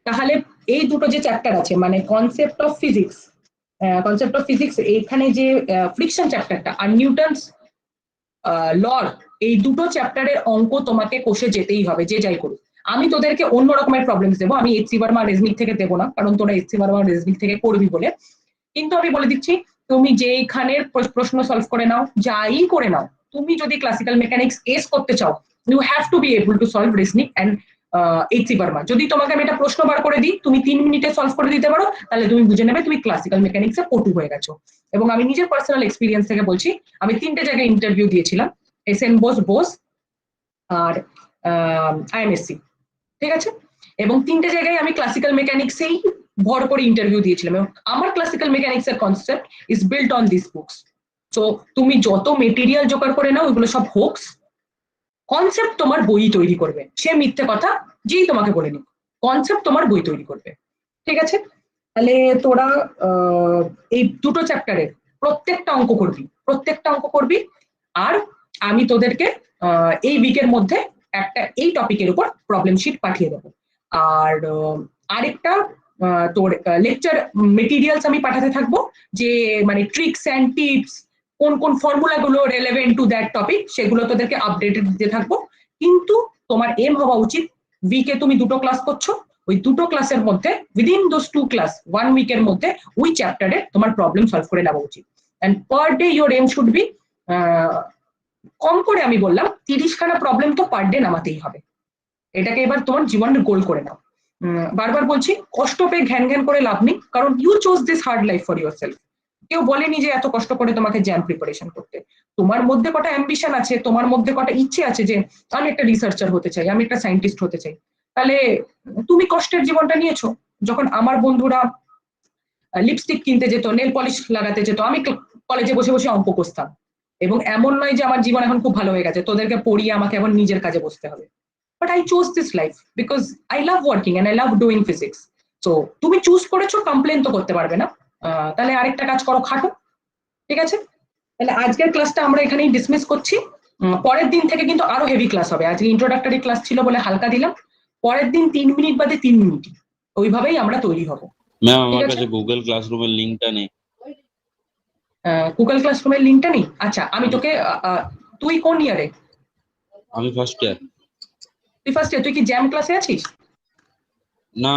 তাহলে এই দুটো যে চ্যাপ্টার আছে মানে কনসেপ্ট অফ ফিজিক্স, এখানে যে ফ্রিকশন চ্যাপ্টারটা আর নিউটনস লর, এই দুটো চ্যাপ্টারের অঙ্ক তোমাকে কষে যেতেই হবে যে যাই করুক। আমি তোদেরকে অন্য রকমের প্রবলেমস দেবো, আমি এইচসি বার্মা রেজনিক থেকে দেবো না, কারণ তোরা এইচসি বার্মা রেজনিক থেকে করবি বলে। কিন্তু আমি বলে দিচ্ছি, তুমি যেইখানের প্রশ্ন সলভ করে নাও, যাই করে নাও, তুমি যদি ক্লাসিক্যাল মেকানিক্স এস করতে চাও, you have to be able to solve Resnick and H C Verma. যদি তোমাকে আমি একটা প্রশ্ন বার করে দিই, তুমি 3 মিনিটে সলভ করে দিতে পারো, তাহলে তুমি বুঝে নেবে তুমি ক্লাসিক্যাল মেকানিক্সে পটু হয়ে গেছো। এবং আমি নিজের পার্সোনাল এক্সপিরিয়েন্স থেকে বলছি, আমি 3টে জায়গায় ইন্টারভিউ দিয়েছিলাম, এসএন বোস আর আইএমএসসি, ঠিক আছে? এবং 3টে জায়গায় আমি ক্লাসিক্যাল মেকানিক্সেই ভর করে ইন্টারভিউ দিয়েছিলাম, এবং আমার ক্লাসিক্যাল মেকানিক্স এর concept is built on this books. So তুমি যত মেটেরিয়াল জোগাড় করে নাও, ওইগুলো সব হোক্স, কনসেপ্ট তোমার বই তৈরি করবে। সে মিথ্যে কথা যেই তোমাকে বলে নিক, কনসেপ্ট তোমার বই তৈরি করবে, ঠিক আছে? তাহলে তোরা এই দুটো চ্যাপ্টারের প্রত্যেকটা অঙ্ক করবি, আর আমি তোদেরকে এই উইকের মধ্যে একটা এই টপিকের উপর প্রবলেম শিট পাঠিয়ে দেবো। আর আরেকটা তোর লেকচার মেটেরিয়ালস আমি পাঠাতে থাকবো, যে মানে ট্রিক্স অ্যান্ড টিপস, কোন কোন ফর্মুলা গুলো রেলেভেন্ট টু দ্যাট টপিক, সেগুলো তোদেরকে আপডেটেড দিতে থাকবো। কিন্তু তোমার এম হওয়া উচিত, উইকে তুমি 2টো ক্লাস করছো, ওই 2টো ক্লাসের মধ্যে উইদিন দোজ 2 ক্লাস 1 উইকের মধ্যে ওই চ্যাপ্টারে তোমার প্রবলেম সলভ করে নেওয়া উচিত। And per day your aim should be, কম করে আমি বললাম 30খানা প্রবলেম তো পার ডে নামাতেই হবে। এটাকে এবার তোমার জীবনের গোল করে নাও। বারবার বলছি, কষ্ট পেয়ে ঘ্যান ঘ্যান করে লাভ নেই, কারণ you chose this hard life for yourself. কেউ বলেনি যে এত কষ্ট করে তোমাকে জ্যাম প্রিপারেশন করতে। তোমার মধ্যে কটা অ্যাম্বিশন আছে, তোমার মধ্যে কটা ইচ্ছে আছে যে আমি একটা রিসার্চার হতে চাই, আমি একটা সায়েন্টিস্ট হতে চাই, তাহলে তুমি কষ্টের জীবনটা নিয়েছো। যখন আমার বন্ধুরা লিপস্টিক কিনতে যেত, নেল পলিশ লাগাতে যেত, আমি কলেজে বসে বসে অঙ্ক কষতাম। এবং এমন নয় যে আমার জীবন এখন খুব ভালো হয়ে গেছে, তোদেরকে পড়িয়ে আমাকে এখন নিজের কাজে বসতে হবে। But I chose this life because I love working and I love doing physics. So তুমি চুজ করেছো, কমপ্লেন তো করতে পারবে না। তাহলে আরেকটা কাজ করো, খাটো, ঠিক আছে? তাহলে আজকের ক্লাসটা আমরা এখানেই ডিসমিস করছি। পরের দিন থেকে কিন্তু আরো হেভি ক্লাস হবে। আজকে ইন্ট্রোডাক্টরি ক্লাস ছিল বলে হালকা দিলাম, পরের দিন 3 মিনিট বাদে 3 মিনিট, ওইভাবেই আমরা তৈরি হব। ম্যাম আমার কাছে গুগল ক্লাসরুমের লিংকটা নেই। গুগল ক্লাসরুমের লিংকটা নেই? আচ্ছা, আমি তোকে, তুই কোন ইয়ারে? আমি ফার্স্ট ইয়ার। তুই ফার্স্ট ইয়ার, তুই কি জ্যাম ক্লাসে আছিস? না,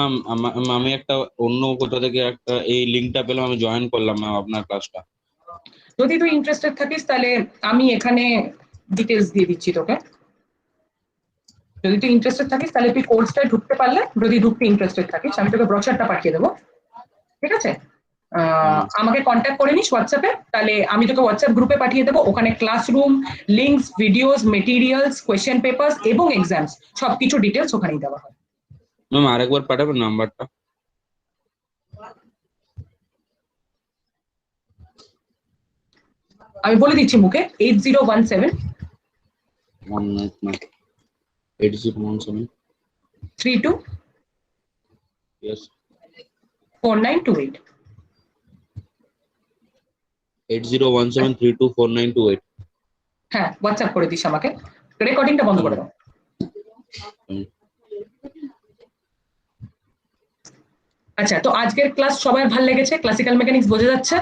আমি একটা অন্য কোথা থেকে একটা এই লিংকটা পেলাম, আমি জয়েন করলাম ম্যাম আপনার ক্লাসটা। যদি তুই ইন্টারেস্টেড থাকিস তাহলে আমি এখানে ডিটেলস দিয়ে দিচ্ছি তোকে। যদি তুই ইন্টারেস্টেড থাকিস তাহলে তুই কোর্সটায় ঢুকতে পারলে, যদি ঢুকতে ইন্টারেস্টেড থাকিস আমি তোকে ব্রোচারটা পাঠিয়ে দেবো, ঠিক আছে? আমাকে কন্ট্যাক্ট করে নিস হোয়াটসঅ্যাপে, তাহলে আমি তোকে হোয়াটসঅ্যাপ গ্রুপে পাঠিয়ে দেবো। ওখানে classroom, links, videos, materials, question papers এবং এক্সামস সবকিছু ডিটেলস ওখানেই দেওয়া হয়। ম্যাম আরেকবার পাঠাবেন নাম্বারটা? আমি বলে দিচ্ছি মুখে, 8017 32 Yes. 4928। 8017324928। হ্যাঁ, হোয়াটসঅ্যাপ করে দিস আমাকে। রেকর্ডিংটা বন্ধ করে দাও। আচ্ছা, তো আজকের ক্লাস সবার ভালো লেগেছে? ক্লাসিক্যাল মেকানিক্স বোঝা যাচ্ছে?